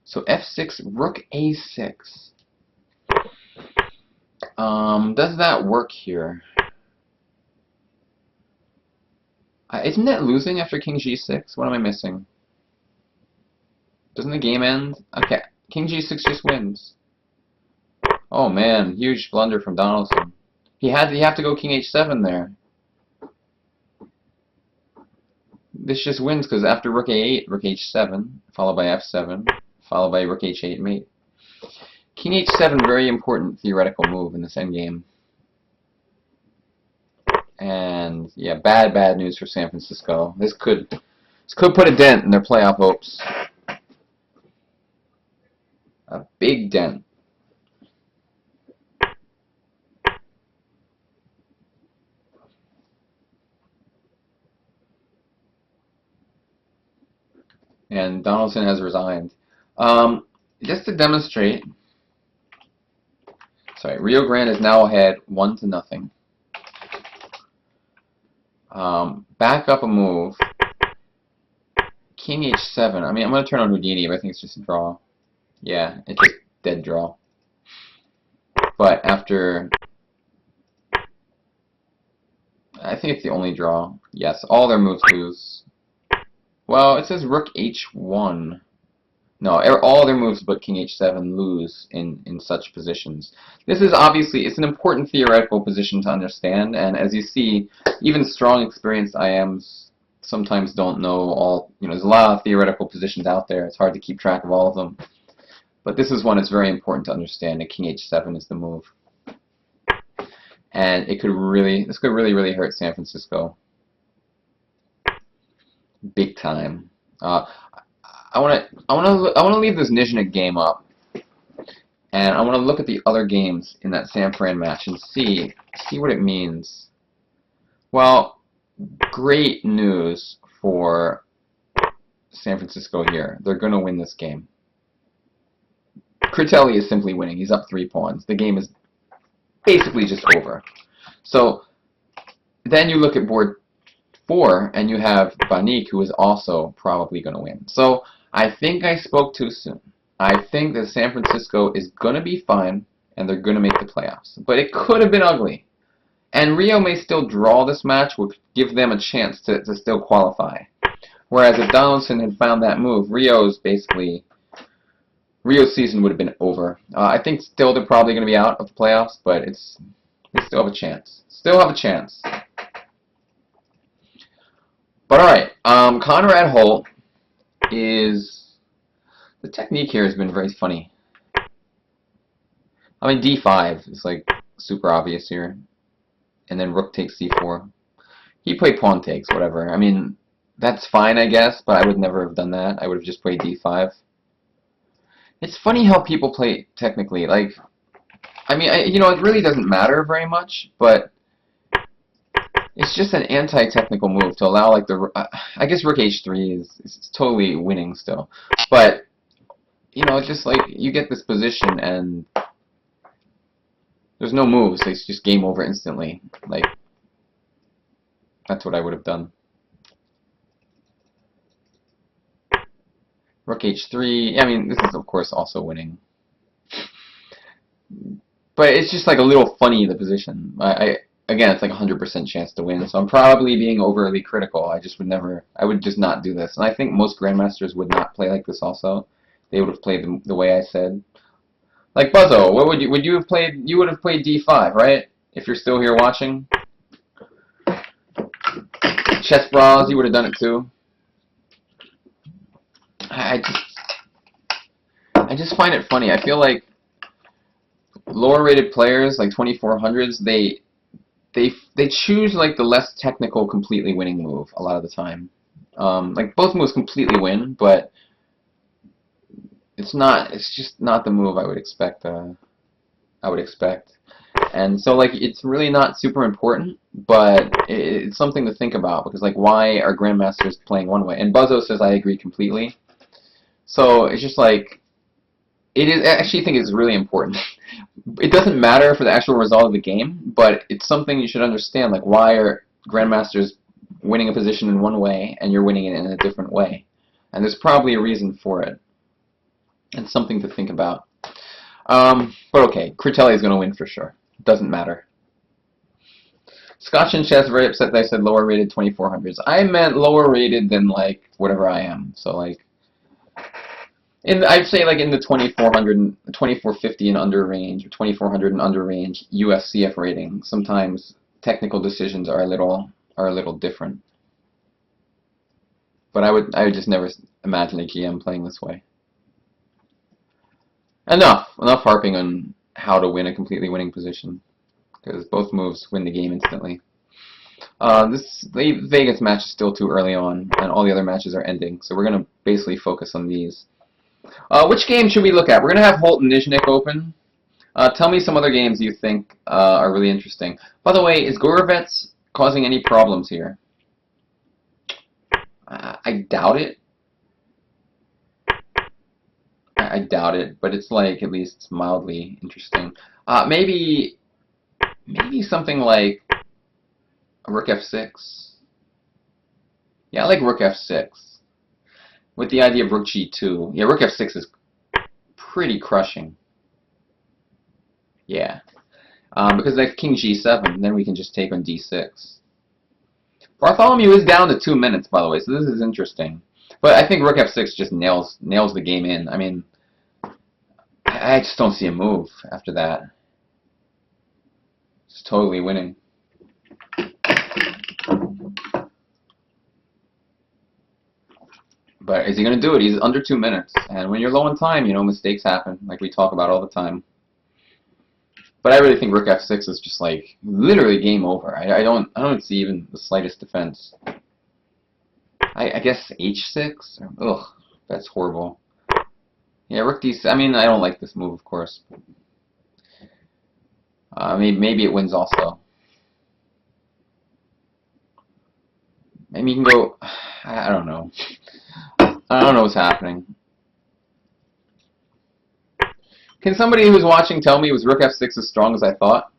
So f6, rook a6. Does that work here? Isn't that losing after king g6? What am I missing? Doesn't the game end? Okay, king g6 just wins. Oh man, huge blunder from Donaldson. You have to go king h7 there. This just wins because after rook a8, rook h7, followed by f7, followed by rook h8 mate. King h7, very important theoretical move in this endgame. And yeah, bad news for San Francisco. This could put a dent in their playoff hopes. A big dent. And Donaldson has resigned. Just to demonstrate, sorry, Rio Grande is now ahead 1-0. Back up a move. King h7. I mean, I'm going to turn on Houdini, but I think it's just a draw. Yeah, it's just dead draw. But after, I think it's the only draw. Yes, all their moves lose. Well, it says rook h1. No, all their moves but king h7 lose in such positions. This is obviously, it's an important theoretical position to understand, and as you see, even strong, experienced IMs sometimes don't know all, there's a lot of theoretical positions out there. It's hard to keep track of all of them. But this is one that's very important to understand, that king h7 is the move. And this could really hurt San Francisco. Big time. I want to leave this Nizhnik game up, and I want to look at the other games in that San Fran match and see what it means. Well, great news for San Francisco here. They're going to win this game. Critelli is simply winning. He's up 3 pawns. The game is basically just over. So then you look at board 4, and you have Banik, who is also probably going to win. So I think I spoke too soon. I think that San Francisco is going to be fine, and they're going to make the playoffs. But it could have been ugly. And Rio may still draw this match, which would give them a chance to still qualify. Whereas if Donaldson had found that move, Rio's season would have been over. I think still they're probably going to be out of the playoffs, but they still have a chance. Still have a chance. But alright, Conrad Holt is... The technique here has been very funny. I mean, d5 is like super obvious here. And then rook takes c4. He played pawn takes, whatever. I mean, that's fine, I guess, but I would never have done that. I would have just played d5. It's funny how people play technically. Like, I mean, you know, it really doesn't matter very much, but it's just an anti-technical move to allow, like, the... I guess rook h3 is totally winning still. But, you know, it's just like, you get this position and there's no moves. It's just game over instantly. Like, that's what I would have done. Rook h3. I mean, this is, of course, also winning. But it's just like a little funny, the position. Again, it's like 100% chance to win, so I'm probably being overly critical. I just would never, I would just not do this. And I think most grandmasters would not play like this also. They would have played the way I said. Like Buzzo, what would you have played? You would have played d5, right? If you're still here watching. Chess Bras, you would have done it too. I just find it funny. I feel like lower rated players, like 2400s, they choose like the less technical, completely winning move a lot of the time. Like both moves completely win, but it's just not the move I would expect. And so like it's really not super important, but it's something to think about because like why are grandmasters playing one way? And Buzzo says I agree completely. So it's just like I actually think it's really important. It doesn't matter for the actual result of the game, but it's something you should understand. Like, why are grandmasters winning a position in one way and you're winning it in a different way? And there's probably a reason for it. And something to think about. But okay, Critelli is going to win for sure. It doesn't matter. Scotch and Chess very upset that I said lower rated 2400s. I meant lower rated than like whatever I am. So like, I'd say like in the 2400, 2450 and under range, or 2400 and under range USCF rating. Sometimes technical decisions are a little different. But I would just never imagine a GM playing this way. Enough harping on how to win a completely winning position, because both moves win the game instantly. This Vegas match is still too early on, and all the other matches are ending, so we're going to basically focus on these. Which game should we look at? We're going to have Holt and Nizhnik open. Tell me some other games you think are really interesting. By the way, is Gorovets causing any problems here? I doubt it. I doubt it, but it's like at least mildly interesting. Maybe something like Rook f6. Yeah, I like Rook f6. With the idea of Rook g2. Yeah, Rook f6 is pretty crushing. Yeah. Because like King g7, then we can just take on d6. Bartholomew is down to 2 minutes, by the way, so this is interesting. But I think Rook f6 just nails the game in. I mean, I just don't see a move after that. It's totally winning. But is he going to do it? He's under 2 minutes. And when you're low on time, you know, mistakes happen, like we talk about all the time. But I really think Rook f6 is just like literally game over. I don't see even the slightest defense. I guess h6? Ugh, that's horrible. Yeah, Rook d6. I mean, I don't like this move, of course. Maybe it wins also. Maybe you can go... I don't know. I don't know what's happening. Can somebody who's watching tell me was Rook f6 as strong as I thought?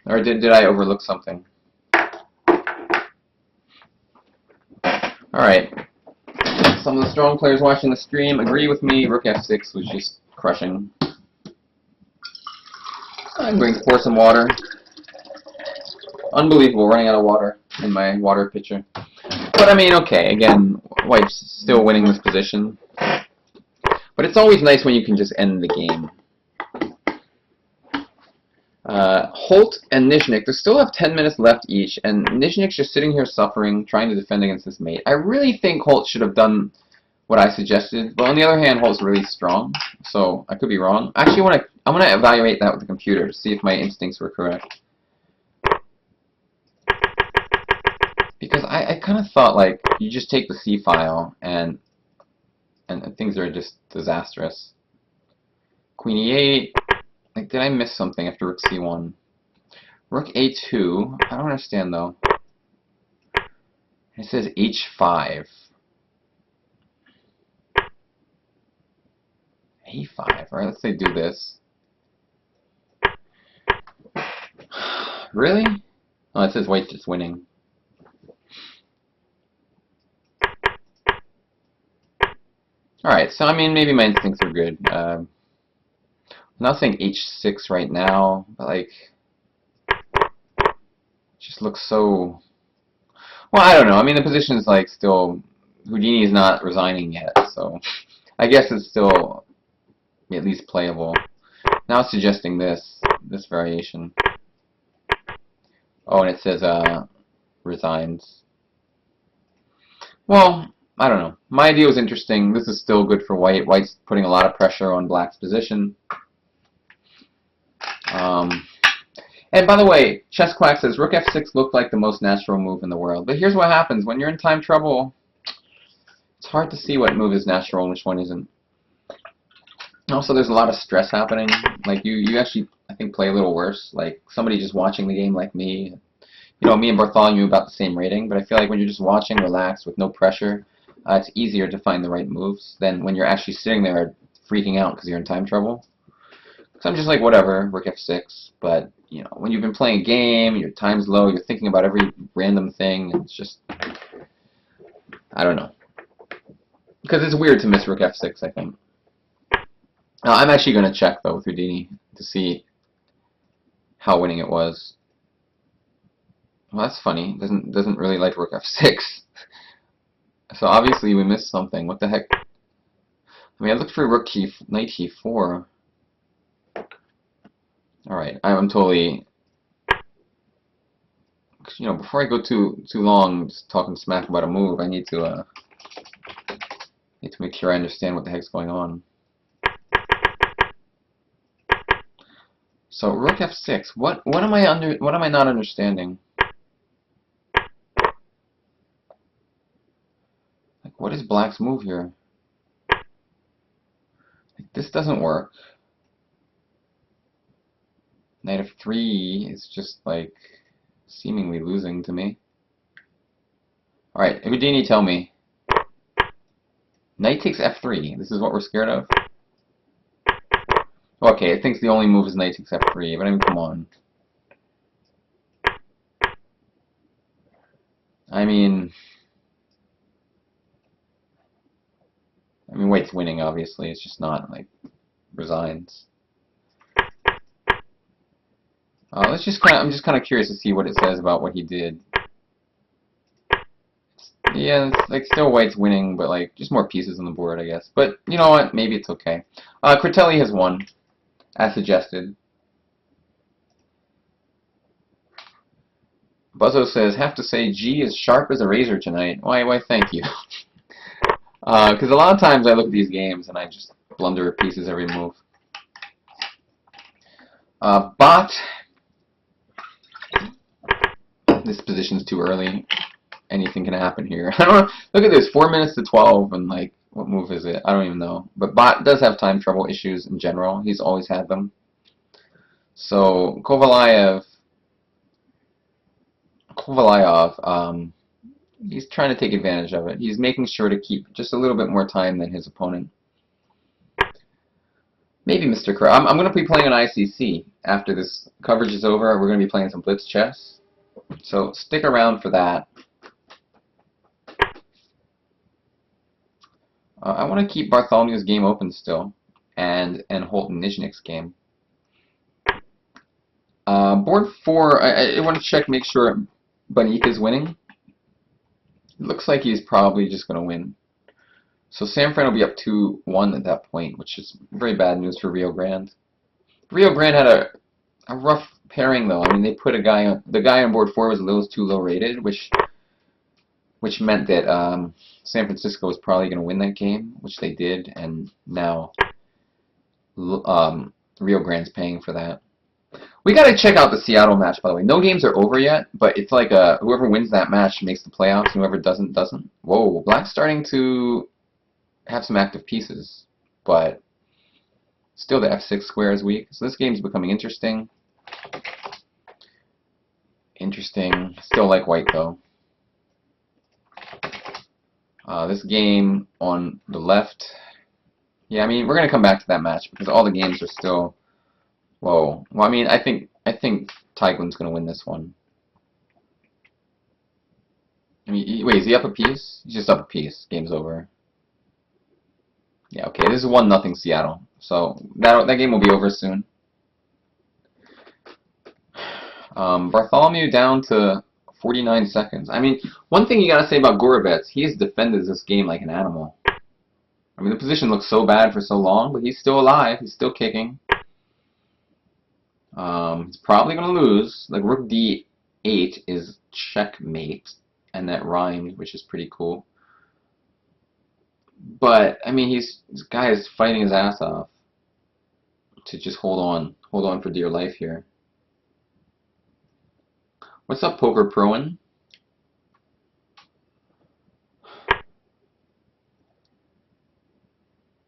Or did I overlook something? Alright. Some of the strong players watching the stream agree with me. Rook f6 was just crushing. I'm going to pour some water. Unbelievable, running out of water in my water pitcher. But I mean, okay, again, White's still winning this position. But it's always nice when you can just end the game. Holt and Nizhnik, they still have 10 minutes left each, and Nizhnik's just sitting here suffering, trying to defend against his mate. I really think Holt should have done what I suggested, but on the other hand, Holt's really strong, so I could be wrong. Actually, I'm gonna evaluate that with the computer to see if my instincts were correct. Because I kind of thought, like, you just take the C file, and things are just disastrous. Queen E8. Like, did I miss something after Rook C1? Rook A2. I don't understand, though. It says H5. A5. Alright, let's say do this. Really? Oh, it says white's just winning. Alright, so I mean, maybe my instincts are good. I'm not saying H6 right now, but like, it just looks so... Well, I don't know. I mean, the position is like still... Houdini is not resigning yet, so I guess it's still at least playable. Now it's suggesting this variation. Oh, and it says resigns. Well, I don't know. My idea was interesting. This is still good for white. White's putting a lot of pressure on black's position. And by the way, Chess Quack says Rook F6 looked like the most natural move in the world. But here's what happens. When you're in time trouble, it's hard to see what move is natural and which one isn't. Also, there's a lot of stress happening. Like, you actually, I think, play a little worse. Like, somebody just watching the game like me. You know, me and Bartholomew about the same rating, but I feel like when you're just watching, relaxed, with no pressure, it's easier to find the right moves than when you're actually sitting there freaking out because you're in time trouble. So I'm just like, whatever, Rook F6, but, you know, when you've been playing a game, your time's low, you're thinking about every random thing, and it's just, I don't know. Because it's weird to miss Rook F6, I think. I'm actually going to check, though, with Houdini to see how winning it was. Well, that's funny. Doesn't really like Rook F6. So obviously we missed something. What the heck? I mean, I looked for Rook key, Knight G4. All right, I'm totally. You know, before I go too long just talking smack about a move, I need to make sure I understand what the heck's going on. So Rook F6. What am I not understanding? Like, what is Black's move here? Like, this doesn't work. Knight F3 is just like seemingly losing to me. All right, Houdini, tell me. Knight takes F3. This is what we're scared of. Okay, it thinks the only move is Knight takes F3, but I mean, come on. I mean, White's winning, obviously. It's just not, like, resigns. I'm just kind of curious to see what it says about what he did. Yeah, it's, like, still White's winning, but, like, just more pieces on the board, I guess. But, you know what? Maybe it's okay. Critelli has won, as suggested. Buzzo says, have to say, G is sharp as a razor tonight. Why, thank you. Because a lot of times I look at these games and I just blunder pieces every move. Bot. This position's too early. Anything can happen here. I don't know. Look at this, 4 minutes to 12, and like, what move is it? I don't even know. But Bot does have time trouble issues in general. He's always had them. So Kovalaev, he's trying to take advantage of it. He's making sure to keep just a little bit more time than his opponent. Maybe Mr. Crow. I'm going to be playing an ICC after this coverage is over. We're going to be playing some blitz chess. So stick around for that. I want to keep Bartholomew's game open still, and Holt and Nizhnik's game. Board 4, I want to check, make sure Banik is winning. It looks like he's probably just going to win. So Sanfran will be up 2-1 at that point, which is very bad news for Rio Grande. Rio Grande had a a rough pairing though. I mean, they put a guy on, the guy on board 4 was a little too low rated, which meant that San Francisco was probably going to win that game, which they did, and now Rio Grande's paying for that. We got to check out the Seattle match, by the way. No games are over yet, but it's like whoever wins that match makes the playoffs, and whoever doesn't, doesn't. Whoa, Black's starting to have some active pieces, but still the F6 square is weak. So this game's becoming interesting. Interesting. Still like white, though. This game on the left, yeah, I mean, we're going to come back to that match because all the games are still, whoa. Well, I mean, I think Taekwon's going to win this one. I mean, wait, is he up a piece? He's just up a piece. Game's over. Yeah, okay, this is 1-0 Seattle. So that game will be over soon. Bartholomew down to 49 seconds. I mean, one thing you gotta say about Gorovets, he has defended this game like an animal. I mean, the position looks so bad for so long, but he's still alive. He's still kicking. He's probably gonna lose. Like Rook D8 is checkmate, and that rhymed, which is pretty cool. But I mean, this guy is fighting his ass off to just hold on for dear life here. What's up, Poker Proin?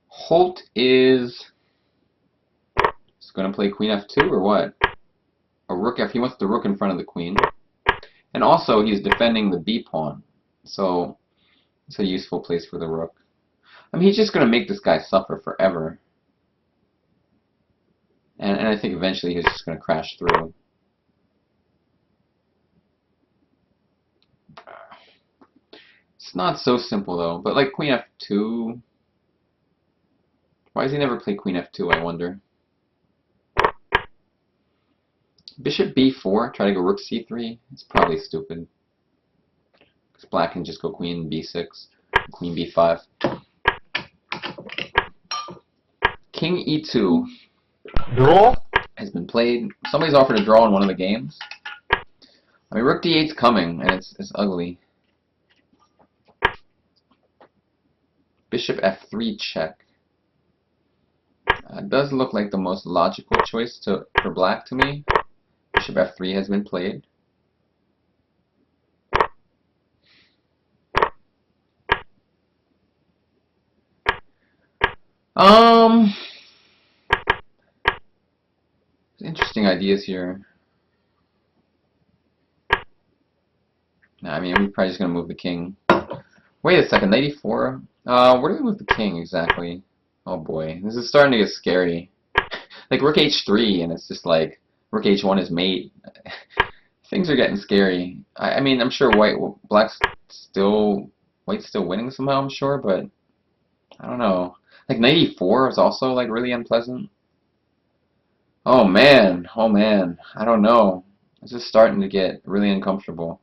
Holt is going to play Queen F2 or what? A Rook F. He wants the Rook in front of the Queen, and also he's defending the B pawn, so it's a useful place for the Rook. I mean, he's just going to make this guy suffer forever, and I think eventually he's just going to crash through. It's not so simple though, but like Queen F2. Why does he never play Queen F2, I wonder? Bishop B4, try to go Rook C3. It's probably stupid. Because Black can just go Queen B6, Queen B5. King E2. Draw? Has been played. Somebody's offered a draw in one of the games. I mean, Rook D8's coming, and it's ugly. Bishop F3 check. Does look like the most logical choice for Black to me. Bishop F3 has been played. Interesting ideas here. Nah, I mean, we're probably just gonna move the king. Wait a second, 94. Where do we move the king exactly? Oh boy, this is starting to get scary. Like Rook H3, and it's just like Rook H1 is mate. Things are getting scary. I mean, I'm sure White's still winning somehow. I'm sure, but I don't know. Like 94 is also like really unpleasant. Oh man, I don't know. It's just starting to get really uncomfortable.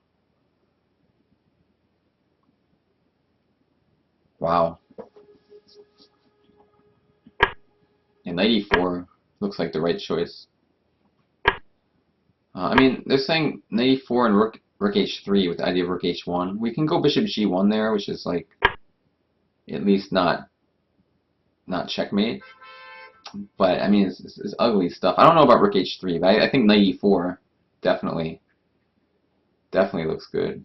Wow. And 94 looks like the right choice. I mean, they're saying 94 and Rook H3 with the idea of Rook H1. We can go Bishop G1 there, which is like at least not checkmate. But I mean, it's ugly stuff. I don't know about Rook H3, but I think 94 definitely looks good.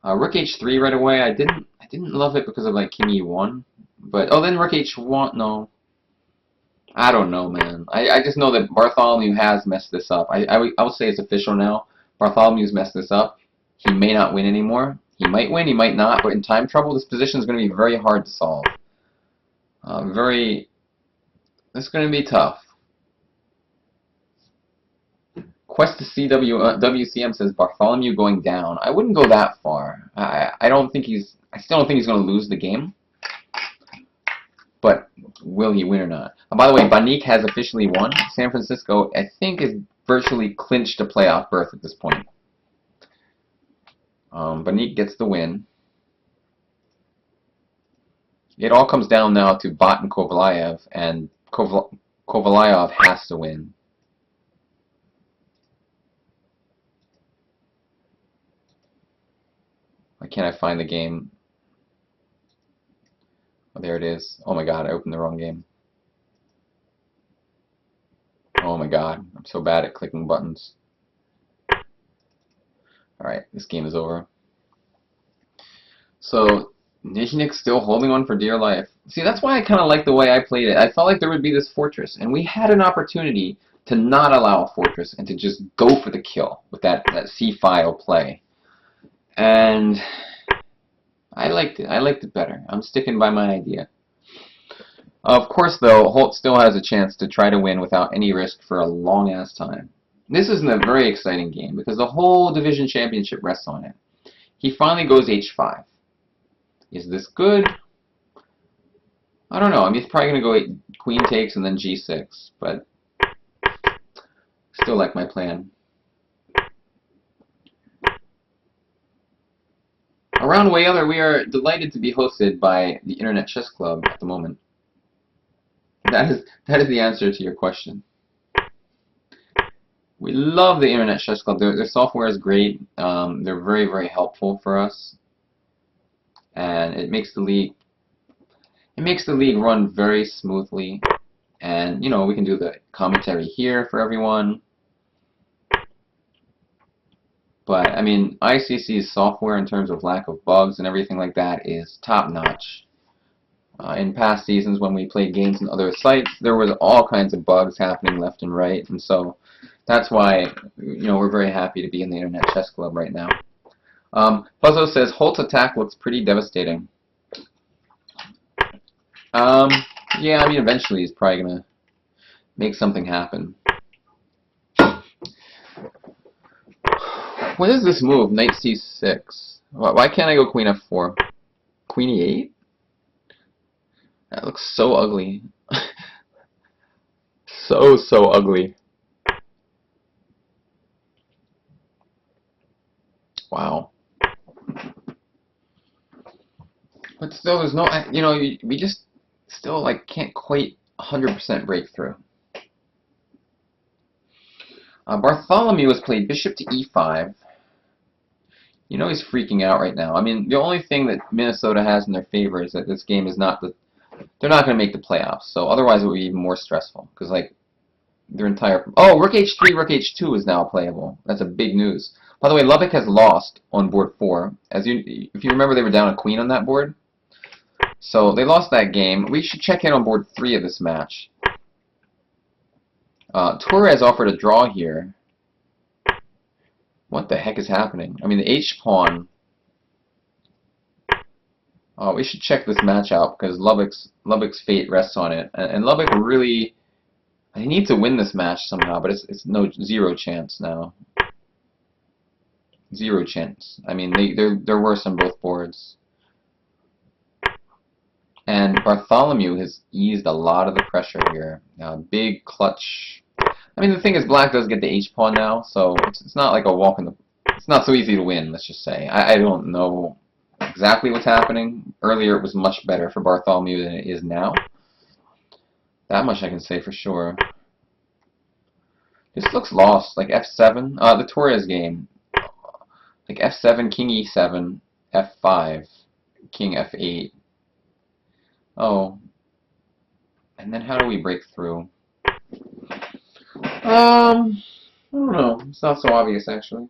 Rook H3 right away. I didn't love it because of like King E1, but oh, then Rook H1. No, I don't know, man. I just know that Bartholomew has messed this up. I would say it's official now. Bartholomew's messed this up. He may not win anymore. He might win, he might not. But in time trouble, this position is going to be very hard to solve. It's going to be tough. Quest to WCM says Bartholomew going down. I wouldn't go that far. I still don't think he's going to lose the game. But will he win or not? By the way, Banik has officially won. San Francisco, I think, is virtually clinched a playoff berth at this point. Banik gets the win. It all comes down now to Bot and Kovalaev, and Kovalaev has to win. Why can't I find the game? Oh, there it is. Oh my god, I opened the wrong game. Oh my god, I'm so bad at clicking buttons. Alright, this game is over. So, Nizhnik's still holding on for dear life. See, that's why I kind of like the way I played it. I felt like there would be this fortress, and we had an opportunity to not allow a fortress and to just go for the kill with that c-file play. And I liked it. I liked it better. I'm sticking by my idea. Of course, though, Holt still has a chance to try to win without any risk for a long-ass time. This isn't a very exciting game because the whole division championship rests on it. He finally goes h5. Is this good? I don't know. I mean, he's probably going to go queen takes and then g6, but still like my plan. Around Way Other, we are delighted to be hosted by the Internet Chess Club at the moment. That is the answer to your question. We love the Internet Chess Club. Their software is great. They're very, very helpful for us, and it makes the league run very smoothly. And you know, we can do the commentary here for everyone. But I mean, ICC's software in terms of lack of bugs and everything like that is top notch. In past seasons, when we played games on other sites, there was all kinds of bugs happening left and right, and so that's why, you know, we're very happy to be in the Internet Chess Club right now. Buzzo says Holt's attack looks pretty devastating. Yeah, I mean, eventually he's probably gonna make something happen. What is this move? Knight c6. Why can't I go queen f4? Queen e8? That looks so ugly. So ugly. Wow. But still, there's no, you know, we just still like can't quite 100% break through. Bartholomew has played bishop to e5. You know he's freaking out right now. I mean, the only thing that Minnesota has in their favor is that this game is not the, they're not going to make the playoffs. So otherwise it would be even more stressful because like their entire, oh, rook h3, rook h2 is now playable. That's a big news. By the way, Lubbock has lost on board 4. If you remember, they were down a queen on that board. So they lost that game. We should check in on board 3 of this match. Torres offered a draw here. What the heck is happening? I mean, the h-pawn. Oh, we should check this match out because Lubbock's fate rests on it. And Lubbock really, they need to win this match somehow, but it's zero chance now. Zero chance. I mean, they're worse on both boards. And Bartholomew has eased a lot of the pressure here. Big clutch. I mean, the thing is, Black does get the h-pawn now, so it's not like a walk in the... It's not so easy to win, let's just say. I don't know exactly what's happening. Earlier it was much better for Bartholomew than it is now. That much I can say for sure. This looks lost, like f7. The Torres game. Like f7, king e7, f5, king f8. Oh. And then how do we break through? I don't know. It's not so obvious, actually.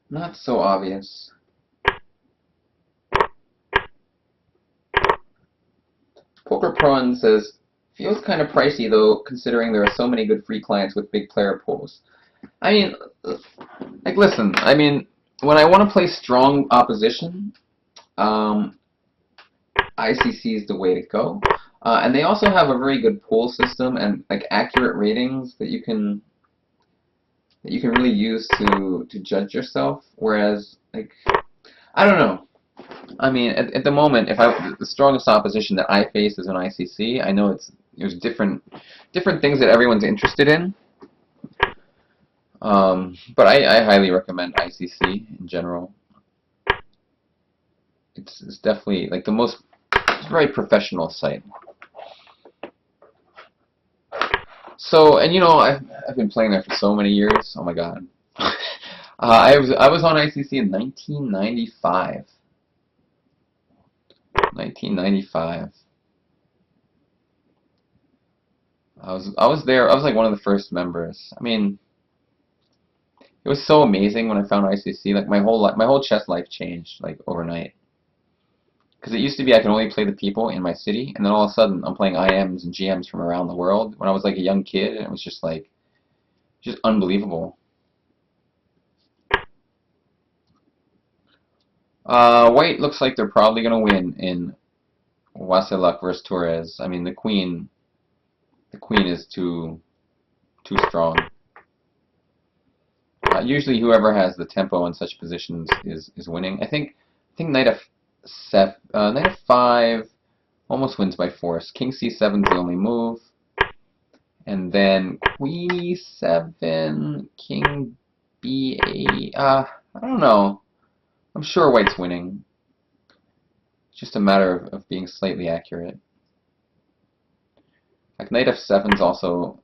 Not so obvious. Poker Prawn says, feels kind of pricey though, considering there are so many good free clients with big player pools. I mean, like, listen, I mean, when I want to play strong opposition, ICC is the way to go. And they also have a very good pool system and like accurate ratings that you can really use to judge yourself. Whereas, like, I don't know. I mean, at the moment, the strongest opposition that I face is an ICC. I know there's different things that everyone's interested in. But I highly recommend ICC in general. It's definitely like it's a very professional site. So, and you know, I've been playing there for so many years. Oh my god. I was on ICC in 1995. 1995. I was there. I was like one of the first members. I mean, it was so amazing when I found ICC. Like my whole chess life changed like overnight. Because it used to be I could only play the people in my city, and then all of a sudden I'm playing IMs and GMs from around the world. When I was like a young kid, and it was just like just unbelievable. White looks like they're probably gonna win in Wasiluk versus Torres. I mean the queen is too strong. Usually whoever has the tempo in such positions is winning. I think knight f5 almost wins by force. King c7 is the only move. And then queen e7, king b8. I don't know. I'm sure white's winning. It's just a matter of being slightly accurate. Like knight f7 is also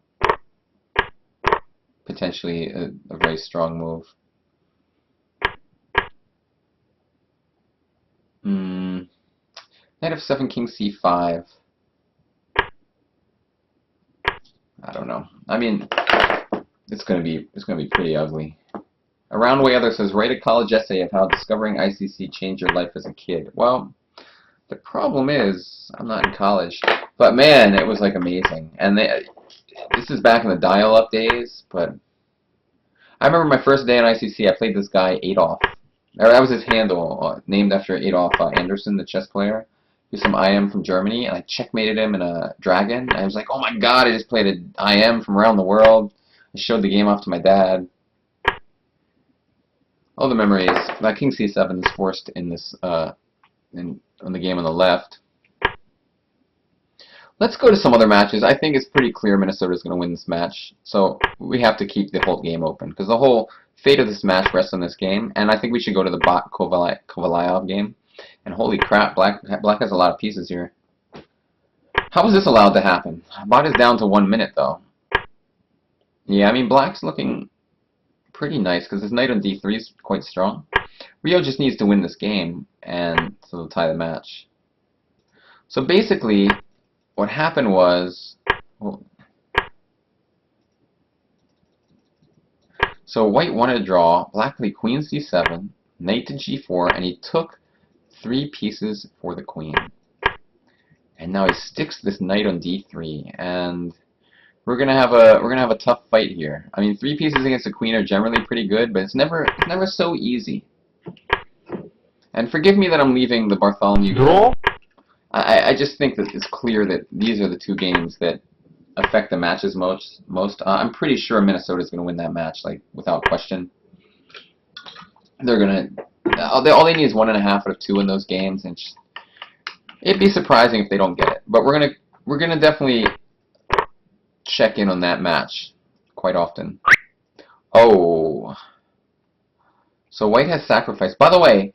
potentially a very strong move. Knight f7, king c5. I don't know. I mean, it's gonna be pretty ugly. A Roundway Other says, write a college essay of how discovering ICC changed your life as a kid. Well, the problem is I'm not in college, but man, it was like amazing. And this is back in the dial-up days, but I remember my first day on ICC. I played this guy Adolf. That was his handle, named after Adolf Anderson, the chess player. He was some IM from Germany, and I checkmated him in a dragon. I was like, oh my god, I just played an IM from around the world. I showed the game off to my dad. All the memories. That king c7 is forced in this on the game on the left. Let's go to some other matches. I think it's pretty clear Minnesota's going to win this match, so we have to keep the whole game open because the whole fate of this match rests on this game. And I think we should go to the Bot Kovalyov game. And holy crap, Black has a lot of pieces here. How is this allowed to happen? Bot is down to 1 minute though. Yeah, I mean Black's looking pretty nice because his knight on d3 is quite strong. Rio just needs to win this game, and so they'll tie the match. So basically, what happened was, so white wanted to draw. Black played queen c7, knight to g4, and he took 3 pieces for the queen. And now he sticks this knight on d3, and we're gonna have a tough fight here. I mean, 3 pieces against a queen are generally pretty good, but it's never so easy. And forgive me that I'm leaving the Bartholomew draw. I just think that it's clear that these are the 2 games that affect the matches most. I'm pretty sure Minnesota's going to win that match, like without question. They're gonna. All they need is 1.5 out of 2 in those games, and it'd be surprising if they don't get it. But we're gonna definitely check in on that match quite often. Oh, so white has sacrificed. By the way.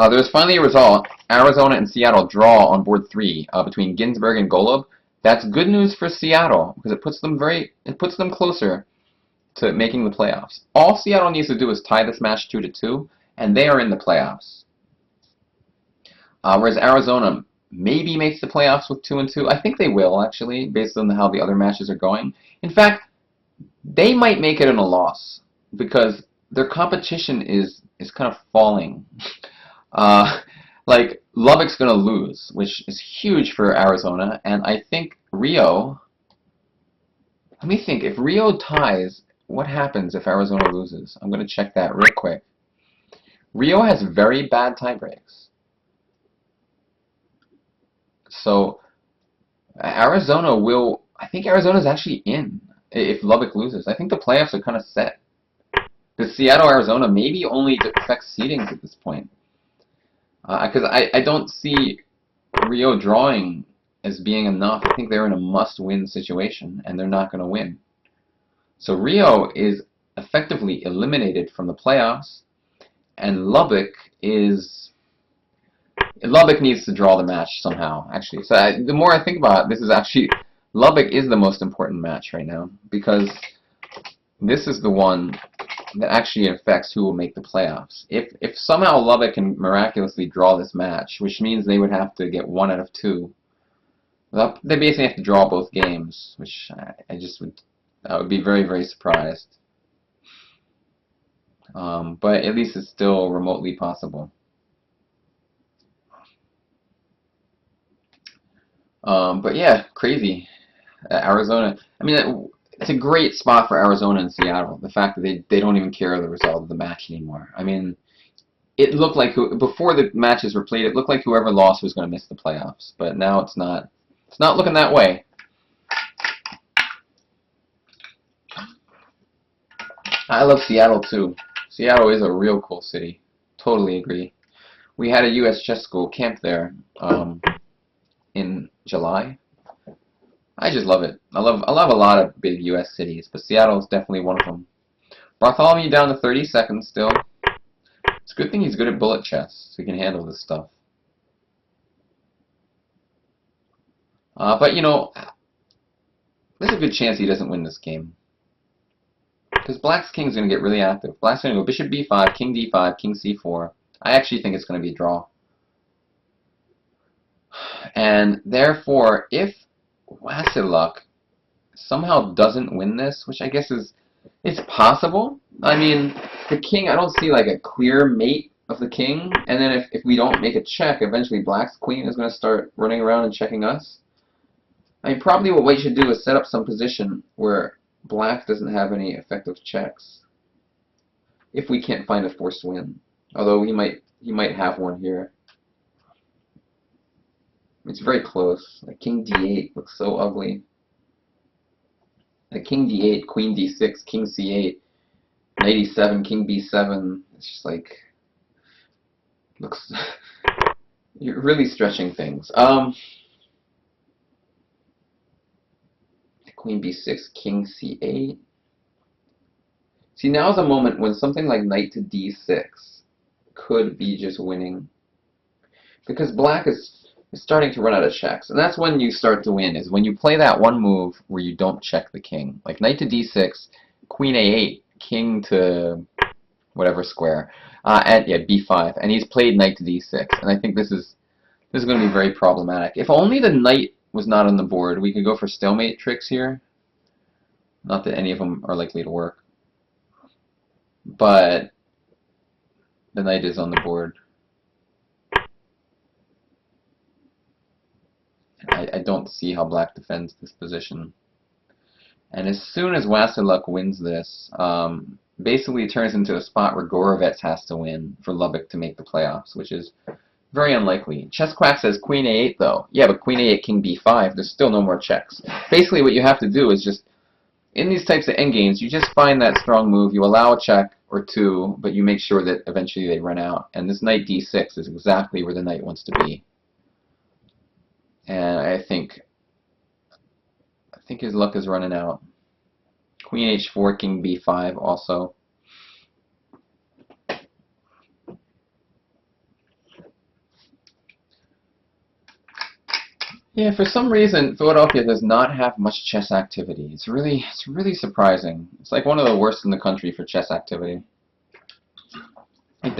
There's finally a result. Arizona and Seattle draw on board 3 between Ginsburg and Golub. That's good news for Seattle because it puts them closer to making the playoffs. All Seattle needs to do is tie this match 2-2, and they are in the playoffs. Whereas Arizona maybe makes the playoffs with 2-2. I think they will actually, based on how the other matches are going. In fact, they might make it in a loss because their competition is kind of falling. Like Lubbock's gonna lose, which is huge for Arizona, and I think Rio. Let me think. If Rio ties, what happens if Arizona loses? I'm gonna check that real quick. Rio has very bad tie breaks, so Arizona will. I think Arizona's actually in if Lubbock loses. I think the playoffs are kind of set. Because Seattle, Arizona maybe only affects seedings at this point. Because I don't see Rio drawing as being enough. I think they're in a must-win situation, and they're not going to win. So Rio is effectively eliminated from the playoffs, and Lubbock needs to draw the match somehow, actually. So the more I think about it, this is actually Lubbock is the most important match right now because this is the one that actually affects who will make the playoffs. If somehow Lubbock can miraculously draw this match, which means they would have to get 1 out of 2, well, they basically have to draw both games, which I just would, I would be very, very surprised. But at least it's still remotely possible. But yeah, crazy. Arizona, I mean, it's a great spot for Arizona and Seattle. The fact that they don't even care the result of the match anymore. I mean, it looked like before the matches were played, it looked like whoever lost was going to miss the playoffs. But now it's not. It's not looking that way. I love Seattle too. Seattle is a real cool city. Totally agree. We had a U.S. chess school camp there in July. I just love it. I love a lot of big U.S. cities, but Seattle is definitely one of them. Bartholomew down to 30 seconds still. It's a good thing he's good at bullet chess, so he can handle this stuff. But you know, there's a good chance he doesn't win this game. Because Black's king's going to get really active. Black's going to go bishop b5, king d5, king c4. I actually think it's going to be a draw. And therefore, if Wasiluk somehow doesn't win this, which I guess is, it's possible. I mean, the king, I don't see like a clear mate of the king. And then if we don't make a check, eventually Black's queen is going to start running around and checking us. I mean, probably what White should do is set up some position where Black doesn't have any effective checks. If we can't find a forced win. Although he might have one here. It's very close. Like king d8 looks so ugly. Like king d8, queen d6, king c8, knight e7, king b7. It's just like looks. You're really stretching things. Queen b6, king c8. See, now's a moment when something like knight to d6 could be just winning. Because Black is starting to run out of checks. And that's when you start to win, is when you play that one move where you don't check the king. Like knight to d6, queen a8, king to whatever square, and yeah, b5. And he's played knight to d6. And I think this is going to be very problematic. If only the knight was not on the board, we could go for stalemate tricks here. Not that any of them are likely to work. But the knight is on the board. I don't see how Black defends this position. And as soon as Wasiluk wins this, basically it turns into a spot where Gorovets has to win for Lubbock to make the playoffs, which is very unlikely. Chess Quack says queen a8 though. Yeah, but queen a8, king b5, there's still no more checks. Basically what you have to do is just, in these types of endgames, you just find that strong move, you allow a check or two, but you make sure that eventually they run out. And this knight d6 is exactly where the knight wants to be. And I think his luck is running out. Queen h4, king b5 also. Yeah, for some reason, Philadelphia does not have much chess activity. It's really surprising. It's like one of the worst in the country for chess activity. Like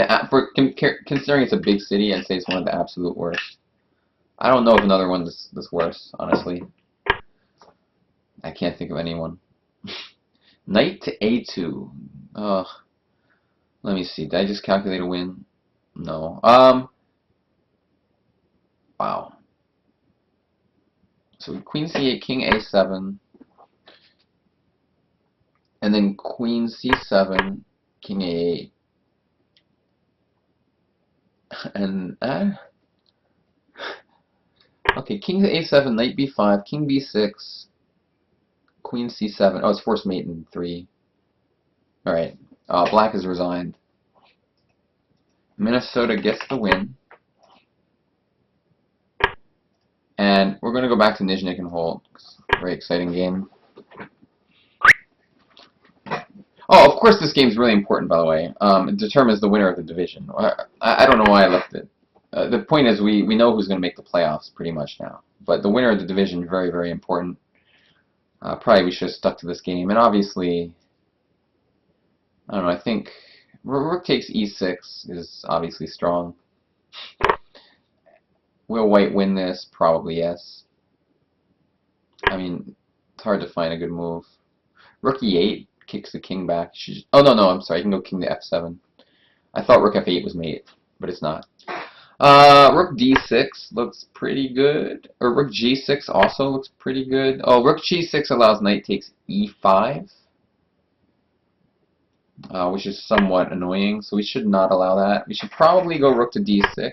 considering it's a big city, I'd say it's one of the absolute worst. I don't know of another one that's worse, honestly. I can't think of anyone. Knight to a2. Ugh. Let me see. Did I just calculate a win? No. Wow. So queen c8, king a7, and then queen c7, king a8, and okay, king a7, knight b5, king b6, queen c7. Oh, it's forced mate in 3. All right, Black is resigned. Minnesota gets the win. And we're going to go back to Nizhnik and Holt. Very exciting game. Oh, of course this game's really important, by the way. It determines the winner of the division. I don't know why I left it. The point is we know who's going to make the playoffs pretty much now. But the winner of the division is very, very important. Probably we should have stuck to this game. And obviously, I don't know, I think rook takes e6 is obviously strong. Will white win this? Probably yes. I mean, it's hard to find a good move. Rook e8 kicks the king back. Oh, no, I'm sorry. I can go king to f7. I thought rook f8 was mate, but it's not. Rook d6 looks pretty good. Or rook g6 also looks pretty good. Oh, rook g6 allows knight takes e5. Which is somewhat annoying, so we should not allow that. We should probably go rook to d6.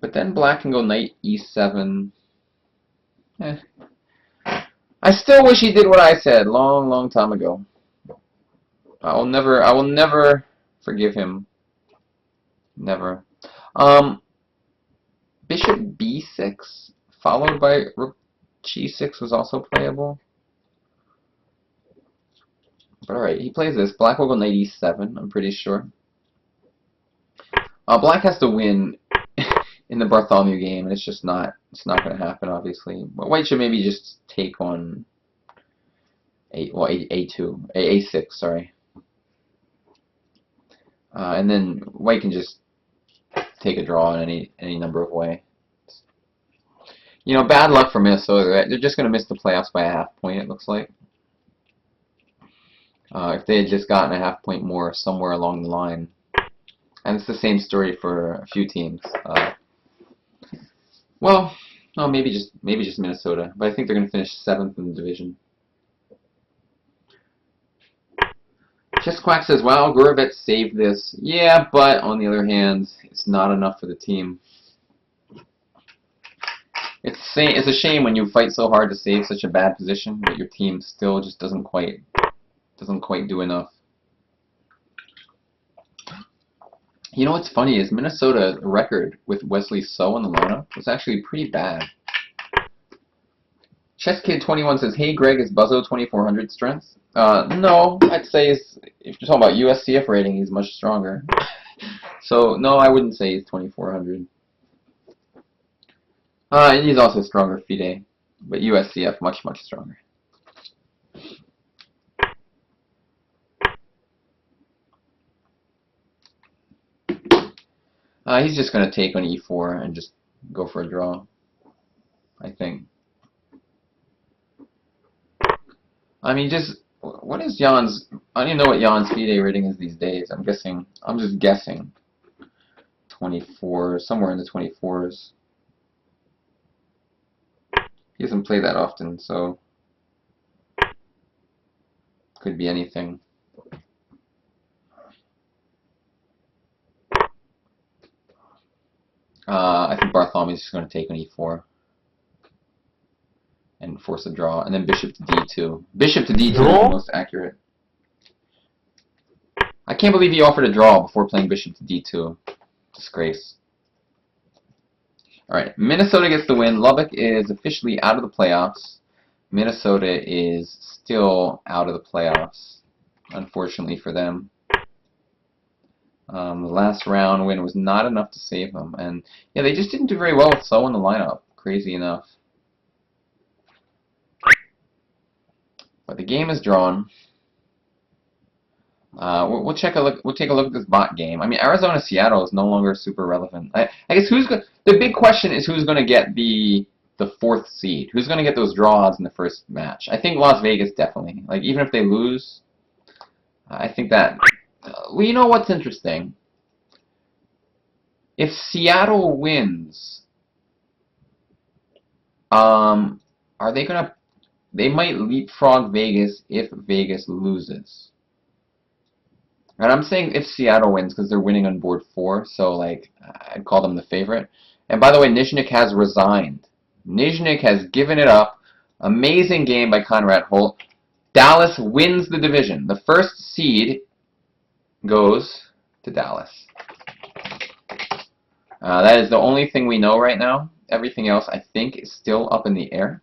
But then black can go knight e7. I still wish he did what I said long time ago. I will never forgive him. Never. Bishop b6 followed by rook g6 was also playable. But alright, he plays this. Black will go knight e7, I'm pretty sure. Black has to win in the Bartholomew game, and it's not going to happen, obviously. But white should maybe just take on a6, sorry. And then white can just take a draw in any number of ways. You know, bad luck for Minnesota. They're just going to miss the playoffs by a half point, it looks like. If they had just gotten a half point more somewhere along the line. And it's the same story for a few teams. Well, no, maybe just Minnesota. But I think they're going to finish 7th in the division. Chess Quack says, wow, Gorovets saved this. Yeah, but on the other hand, it's not enough for the team. It's a shame when you fight so hard to save such a bad position, but your team still just doesn't quite do enough. You know what's funny is Minnesota's record with Wesley So in the lineup was actually pretty bad. ChessKid21 says, hey Greg, is Buzzo 2400 strength? No, I'd say if you're talking about USCF rating, he's much stronger. So no, I wouldn't say he's 2400. And he's also stronger FIDE, but USCF much stronger. He's just going to take on e4 and just go for a draw, I think. I mean, what is Jan's? I don't even know what Jan's FIDE rating is these days. I'm just guessing. 24, somewhere in the 24s. He doesn't play that often, so could be anything. I think Bartholomew's just going to take on e4 and force a draw, and then bishop to d2. Bishop to d2 is the most accurate. I can't believe he offered a draw before playing bishop to d2. Disgrace. Alright, Minnesota gets the win. Lubbock is officially out of the playoffs. Minnesota is still out of the playoffs, unfortunately for them. The last round win was not enough to save them. And yeah, they just didn't do very well with So in the lineup, crazy enough. But the game is drawn. We'll take a look at this bot game. I mean, Arizona Seattle is no longer super relevant. I guess the big question is who's going to get the 4th seed? Who's going to get those draws in the first match? I think Las Vegas definitely. Like even if they lose, I think that. Well, you know what's interesting? If Seattle wins, are they gonna? They might leapfrog Vegas if Vegas loses. And I'm saying if Seattle wins because they're winning on board 4, so like I'd call them the favorite. And by the way, Nizhnik has resigned. Nizhnik has given it up. Amazing game by Conrad Holt. Dallas wins the division. The first seed goes to Dallas. That is the only thing we know right now. Everything else, I think, is still up in the air.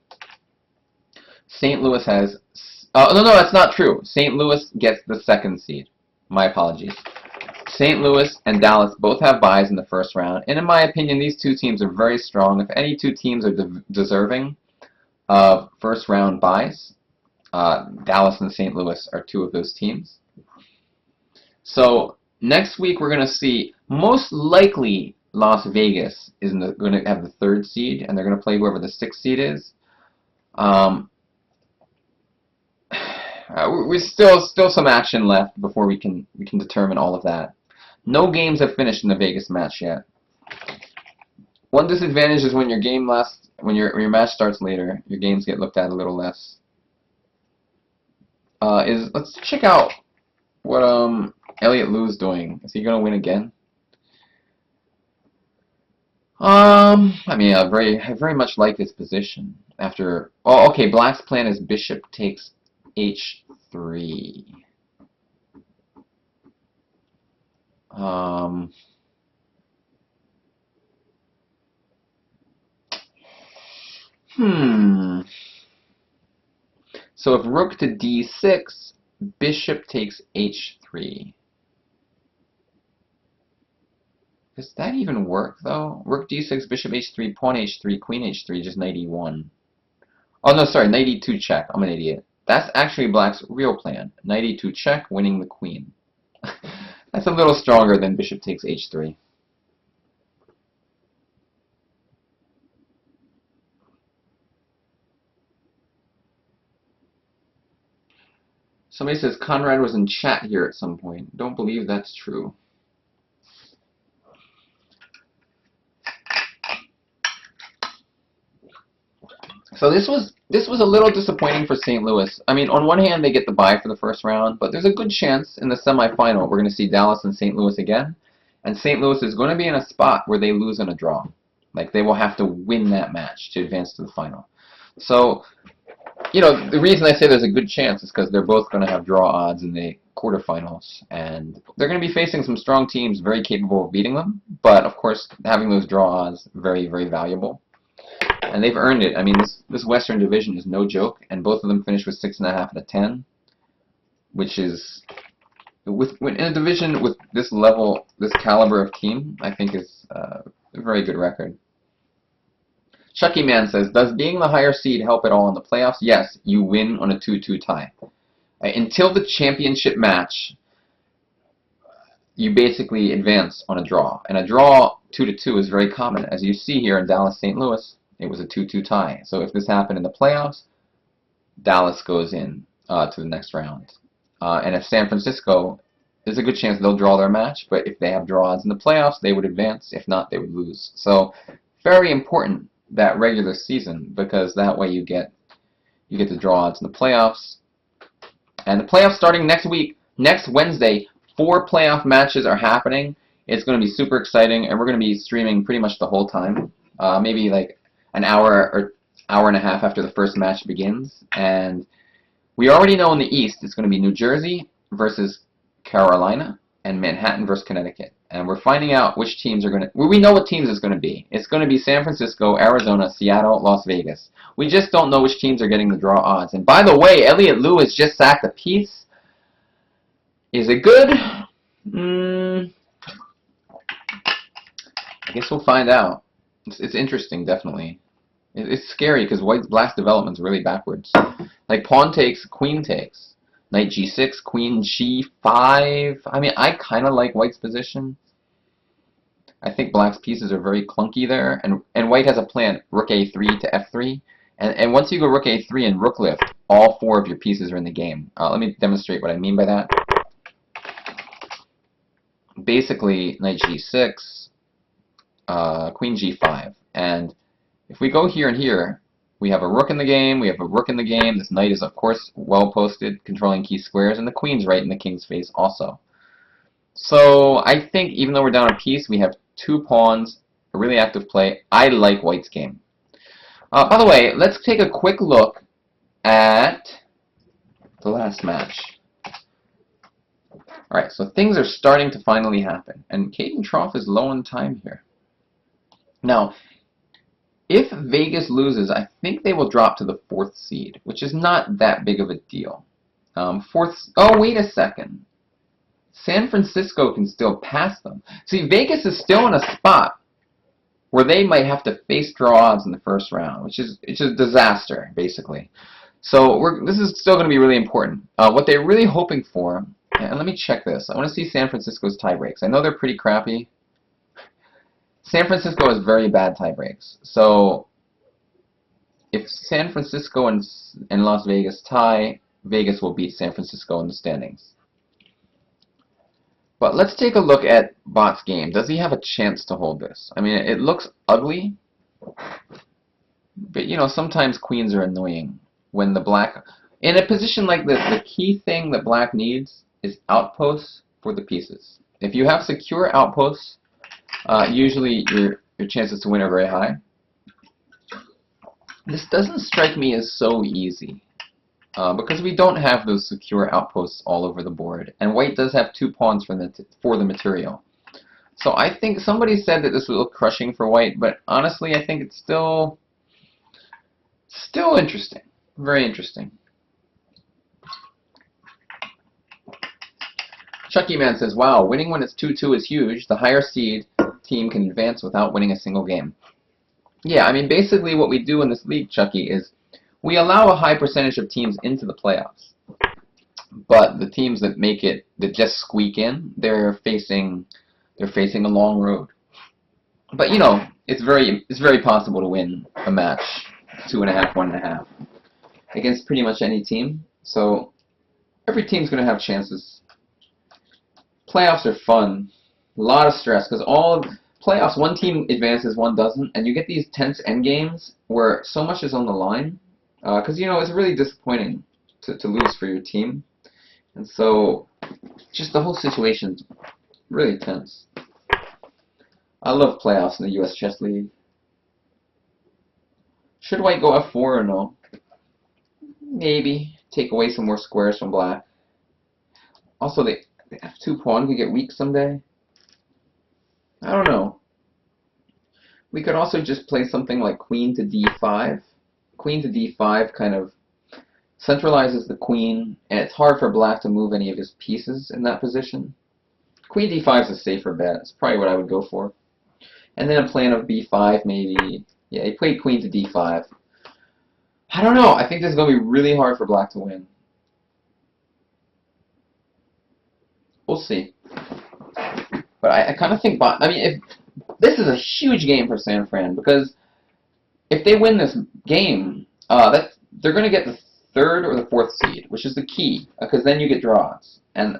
St. Louis has... no, that's not true. St. Louis gets the 2nd seed. My apologies. St. Louis and Dallas both have byes in the first round. And in my opinion, these two teams are very strong. If any two teams are deserving, of first round buys. Dallas and St. Louis are two of those teams. So next week we're going to see most likely Las Vegas is going to have the 3rd seed, and they're going to play whoever the 6th seed is. We're still some action left before we can determine all of that. No games have finished in the Vegas match yet. One disadvantage is when when your match starts later, your games get looked at a little less. Let's check out what Elliot Liu's doing. Is he gonna win again? I mean, I very much like his position after. Oh, okay. Black's plan is bishop takes h3. So if rook to d6, bishop takes h3. Does that even work, though? Rook d6, bishop h3, pawn h3, queen h3, just knight e1. Oh, no, sorry, knight e2 check. I'm an idiot. That's actually Black's real plan. Knight e2 check, winning the queen. That's a little stronger than bishop takes h3. Somebody says Conrad was in chat here at some point. Don't believe that's true. So this was a little disappointing for St. Louis. I mean, on one hand, they get the bye for the first round, but there's a good chance in the semifinal we're going to see Dallas and St. Louis again, and St. Louis is going to be in a spot where they lose in a draw. Like, they will have to win that match to advance to the final. So, you know, the reason I say there's a good chance is because they're both going to have draw odds in the quarterfinals, and they're going to be facing some strong teams very capable of beating them, but of course, having those draw odds very, very valuable. And they've earned it. I mean, this Western Division is no joke, and both of them finished with 6.5 out of 10, which is, in a division with this level, this caliber of team, I think is a very good record. Chucky Man says, does being the higher seed help at all in the playoffs? Yes, you win on a 2-2 tie. Until the championship match, you basically advance on a draw. And a draw 2-2 is very common. As you see here in Dallas St. Louis, it was a 2-2 tie. So if this happened in the playoffs, Dallas goes in to the next round. And if San Francisco, there's a good chance they'll draw their match, but if they have draw odds in the playoffs, they would advance. If not, they would lose. So very important, that regular season, because that way you get the draw odds in the playoffs. And the playoffs starting next week, next Wednesday, 4 playoff matches are happening. It's going to be super exciting, and we're going to be streaming pretty much the whole time. Maybe like an hour or hour and a half after the first match begins. And we already know in the East it's going to be New Jersey versus Carolina and Manhattan versus Connecticut. And we're finding out which teams are going to... We know what teams it's going to be. It's going to be San Francisco, Arizona, Seattle, Las Vegas. We just don't know which teams are getting the draw odds. And by the way, Elliot Liu has just sacked a piece. Is it good? I guess we'll find out. It's interesting, definitely. It's scary because Black's development's really backwards. Like pawn takes, queen takes. Knight g6, queen g5. I mean, I kind of like White's position. I think Black's pieces are very clunky there. And White has a plan, rook a3 to f3. And once you go rook a3 and rook lift, all 4 of your pieces are in the game. Let me demonstrate what I mean by that. Basically, knight g6, queen g5. And if we go here and here, we have a rook in the game, we have a rook in the game. This knight is, of course, well posted, controlling key squares, and the queen's right in the king's face also. So I think even though we're down a piece, we have 2 pawns, a really active play. I like White's game. By the way, let's take a quick look at the last match. Alright, so things are starting to finally happen, and Caden Trough is low on time here. Now, if Vegas loses, I think they will drop to the 4th seed, which is not that big of a deal. Oh, wait a second. San Francisco can still pass them. See, Vegas is still in a spot where they might have to face draw odds in the first round, which is a disaster, basically. So this is still going to be really important. What they're really hoping for, and let me check this. I want to see San Francisco's tie breaks. I know they're pretty crappy. San Francisco has very bad tie breaks. So if San Francisco and Las Vegas tie, Vegas will beat San Francisco in the standings. But let's take a look at Bot's game. Does he have a chance to hold this? I mean, it looks ugly, but you know, sometimes queens are annoying. When the black, in a position like this, the key thing that black needs is outposts for the pieces. If you have secure outposts, usually your chances to win are very high. This doesn't strike me as so easy. Because we don't have those secure outposts all over the board, and white does have 2 pawns for the material. So I think somebody said that this would look crushing for white, but honestly I think it's still interesting. Very interesting. Chucky Man says, wow, winning when it's 2-2 is huge. The higher seed team can advance without winning a single game. Yeah, I mean, basically what we do in this league, Chucky, is we allow a high percentage of teams into the playoffs. But the teams that make it, that just squeak in, they're facing a long road. But you know, it's very possible to win a match 2.5, 1.5 against pretty much any team. So every team's going to have chances. Playoffs are fun. A lot of stress because all of playoffs, one team advances, one doesn't, and you get these tense end games where so much is on the line. Because you know, it's really disappointing to lose for your team, and so just the whole situation's really tense. I love playoffs in the U.S. Chess League. Should white go f4 or no? Maybe take away some more squares from black. Also, the f2 pawn could get weak someday. I don't know. We could also just play something like queen to d5. Queen to d5 kind of centralizes the queen, and it's hard for black to move any of his pieces in that position. Queen d5 is a safer bet. It's probably what I would go for. And then a plan of b5 maybe. Yeah, he played queen to d5. I don't know. I think this is going to be really hard for black to win. We'll see. But I kind of think I mean, this is a huge game for San Fran, because if they win this game, they're going to get the 3rd or the 4th seed, which is the key, because then you get draws, and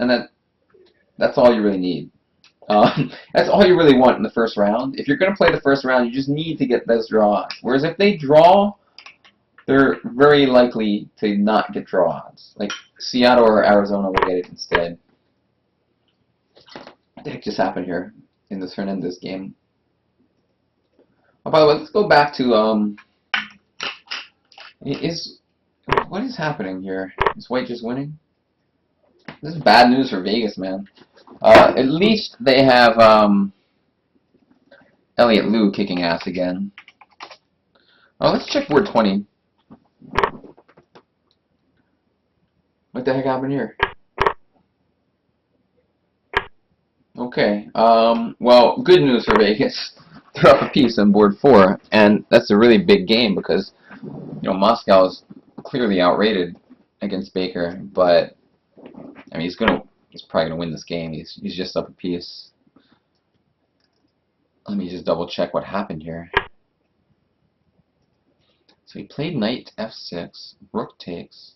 that's all you really need. That's all you really want in the first round. If you're going to play the first round, you just need to get those draws. Whereas if they draw, they're very likely to not get draws. Like Seattle or Arizona will get it instead. What the heck just happened here in this Hernandez game? Oh, by the way, let's go back to what is happening here? Is white just winning? This is bad news for Vegas, man. At least they have Elliott Liu kicking ass again. Oh, let's check board 20. What the heck happened here? Okay. Well, good news for Vegas. They're up a piece on board 4, and that's a really big game because, you know, Moscow is clearly outrated against Baker, but I mean, he's probably gonna win this game. He's just up a piece. Let me just double check what happened here. So he played knight f6, rook takes.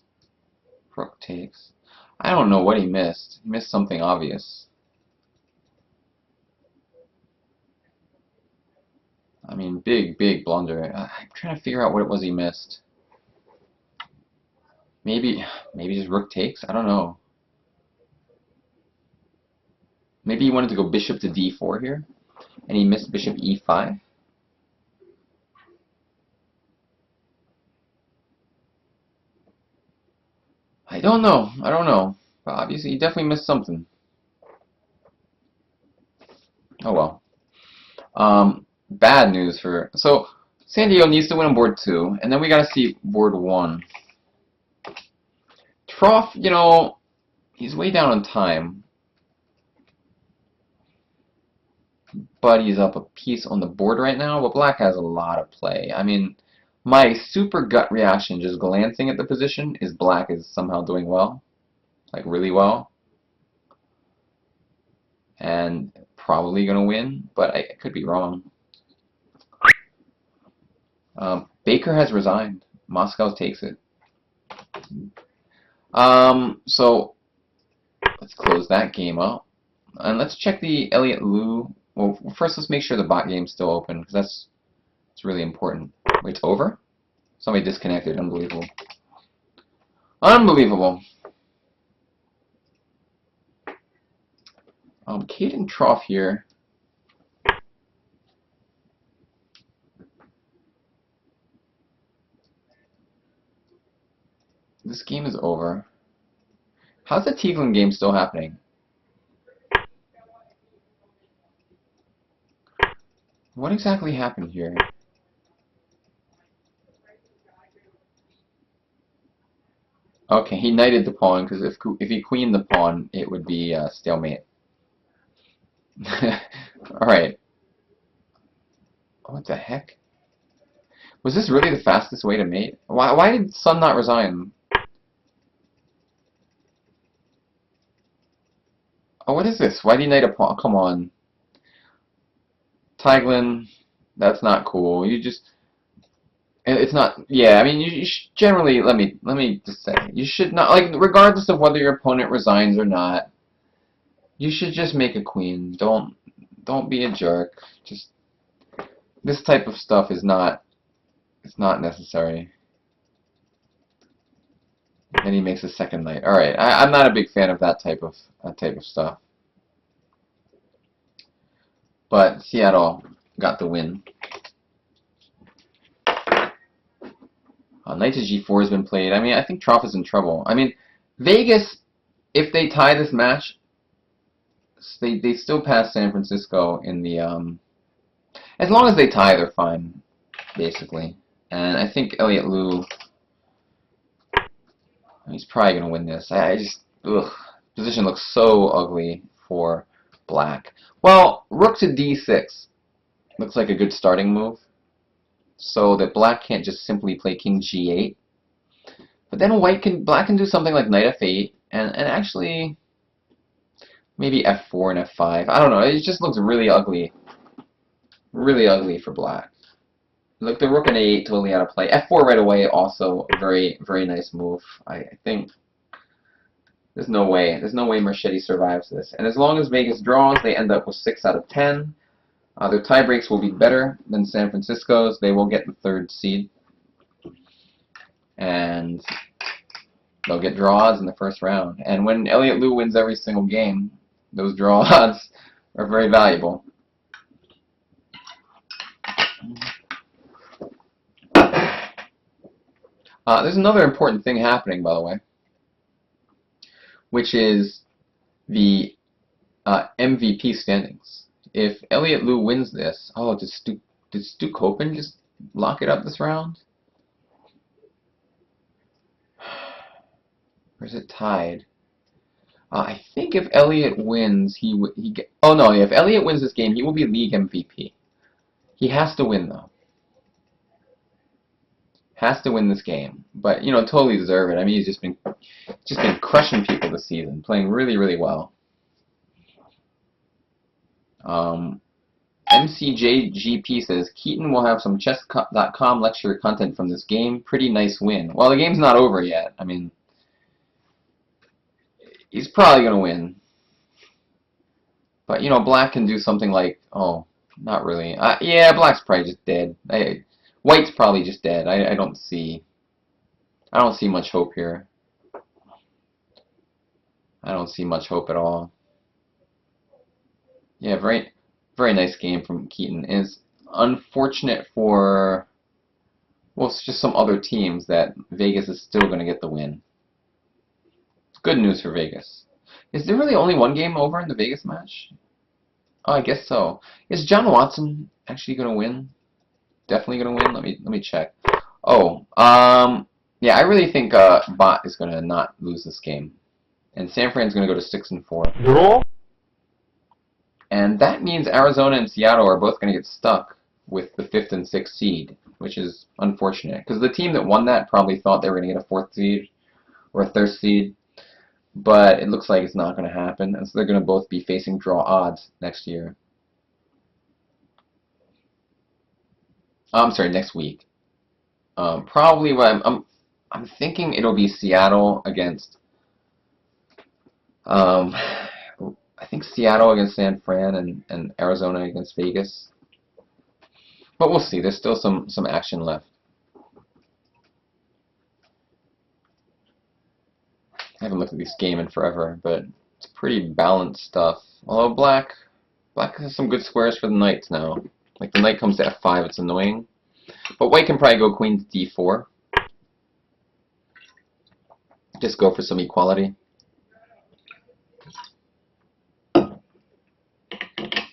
I don't know what he missed. He missed something obvious. I mean, big blunder. I'm trying to figure out what it was he missed. Maybe just rook takes? I don't know. Maybe he wanted to go bishop to d4 here, and he missed bishop e5. I don't know. But obviously, he definitely missed something. Oh well. Bad news for... So, San Diego needs to win on board 2, and then we gotta see board 1. Trough, you know, he's way down on time. but he's up a piece on the board right now. But black has a lot of play. I mean, my super gut reaction, just glancing at the position, is black is somehow doing well, like really well, and probably gonna win. But I could be wrong. Baker has resigned. Moscow takes it. So let's close that game up. And let's check the Elliott Liu. Well, first let's make sure the bot game's still open, because that's really important. Wait, it's over? Somebody disconnected. Unbelievable. Unbelievable. Caden Trough here. This game is over. How's the Tiefling game still happening? What exactly happened here? Okay, he knighted the pawn, because if he queened the pawn, it would be stalemate. Alright. What the heck? Was this really the fastest way to mate? Why did Sun not resign? Oh, what is this? Why do you knight a pawn? Come on. Tiglin, that's not cool. You just... It's not... Yeah, I mean, you generally... Let me just say. You should not... Like, regardless of whether your opponent resigns or not, you should just make a queen. Don't be a jerk. Just... This type of stuff is not... It's not necessary. Then he makes a second knight. Alright, I'm not a big fan of that type of stuff. But Seattle got the win. Knight to g4 has been played. I mean, I think Trough is in trouble. I mean, Vegas, if they tie this match, they still pass San Francisco in the... as long as they tie, they're fine, basically. And I think Elliott Liu... He's probably going to win this. I just... Ugh. Position looks so ugly for black. Well, rook to d6 looks like a good starting move, so that black can't just simply play king g8. But then black can do something like knight f8, and actually maybe f4 and f5. I don't know. It just looks really ugly. Really ugly for black. Look, the rook and a8 totally out of play. f4 right away, also a very, very nice move. I think there's no way Marchetti survives this. And as long as Vegas draws, they end up with 6 out of 10. Their tie breaks will be better than San Francisco's. They will get the 3rd seed. And they'll get draws in the first round. And when Elliott Liu wins every single game, those draws are very valuable. There's another important thing happening, by the way, which is the MVP standings. If Elliott Liu wins this, oh, did Stu Kopen just lock it up this round? Or is it tied? I think if Elliott wins, oh no, if Elliott wins this game, he will be league MVP. He has to win though. Has to win this game, but you know, totally deserve it. I mean, he's just been crushing people this season, playing really, really well. MCJGP says Keaton will have some chess.com lecture content from this game. Pretty nice win. Well, the game's not over yet. I mean, he's probably gonna win, but you know, black can do something like, oh, not really. Yeah, black's probably just dead. White's probably just dead. I don't see much hope here. I don't see much hope at all. Yeah, very, very nice game from Keaton. It's unfortunate for, well, it's just some other teams that Vegas is still going to get the win. It's good news for Vegas. Is there really only one game over in the Vegas match? Oh, I guess so. Is John Watson actually going to win? Definitely going to win? Let me check. Oh, yeah, I really think Bot is going to not lose this game. And San Fran's going to go to 6-4. Draw? And that means Arizona and Seattle are both going to get stuck with the 5th and 6th seed, which is unfortunate. Because the team that won that probably thought they were going to get a 4th seed or a 3rd seed. But it looks like it's not going to happen. And so they're going to both be facing draw odds next year. I'm sorry, next week. Probably what I'm thinking it'll be Seattle against I think Seattle against San Fran and Arizona against Vegas. But we'll see. There's still some action left. I haven't looked at this game in forever, but it's pretty balanced stuff. Although Black has some good squares for the knights now. Like the knight comes to f5, it's annoying. But White can probably go queen to d4. Just go for some equality.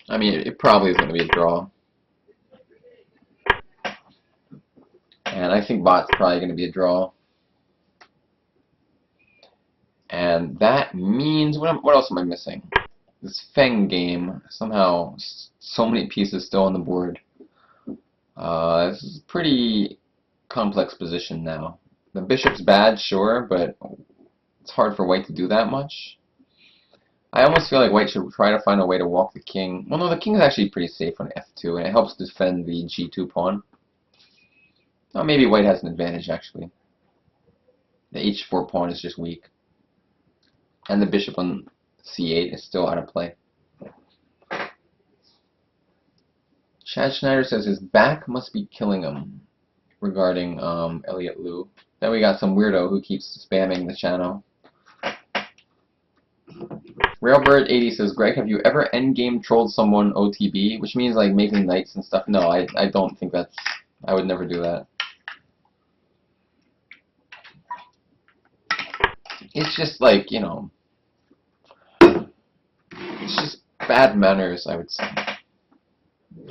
I mean, it probably is going to be a draw. And I think Bot's probably going to be a draw. And that means, what else am I missing? This Feng game, somehow so many pieces still on the board. This is a pretty complex position now. The bishop's bad, sure, but it's hard for White to do that much. I almost feel like White should try to find a way to walk the king. Well, no, the king is actually pretty safe on f2, and it helps defend the g2 pawn. Oh, maybe White has an advantage, actually. The h4 pawn is just weak. And the bishop on c8 is still out of play. Chad Schneider says his back must be killing him, regarding Elliot Liu. Then we got some weirdo who keeps spamming the channel. Railbird80 says, Greg, have you ever endgame trolled someone OTB? Which means like making knights and stuff. No, I don't think that's... I would never do that. It's just like, you know... It's just bad manners, I would say.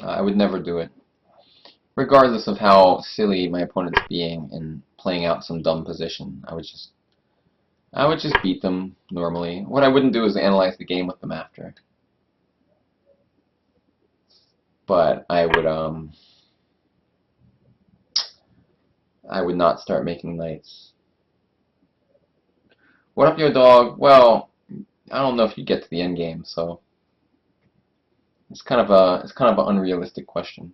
I would never do it. Regardless of how silly my opponent's being and playing out some dumb position, I would just beat them normally. What I wouldn't do is analyze the game with them after. But I would not start making knights. What up, yo dog? Well, I don't know if you get to the end game, so it's kind of an unrealistic question.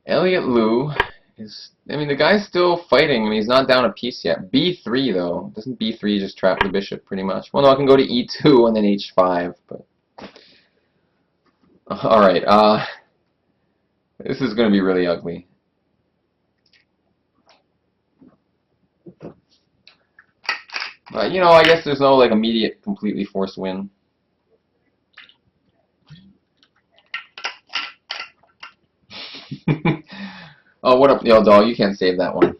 Elliot Liu is, I mean, the guy's still fighting. I mean, he's not down a piece yet. B3 though, doesn't B3 just trap the bishop pretty much? Well, no, I can go to E2 and then H5, but all right. This is going to be really ugly. But, you know, I guess there's no, like, immediate, completely forced win. Oh, what up, yo, dog? You can't save that one.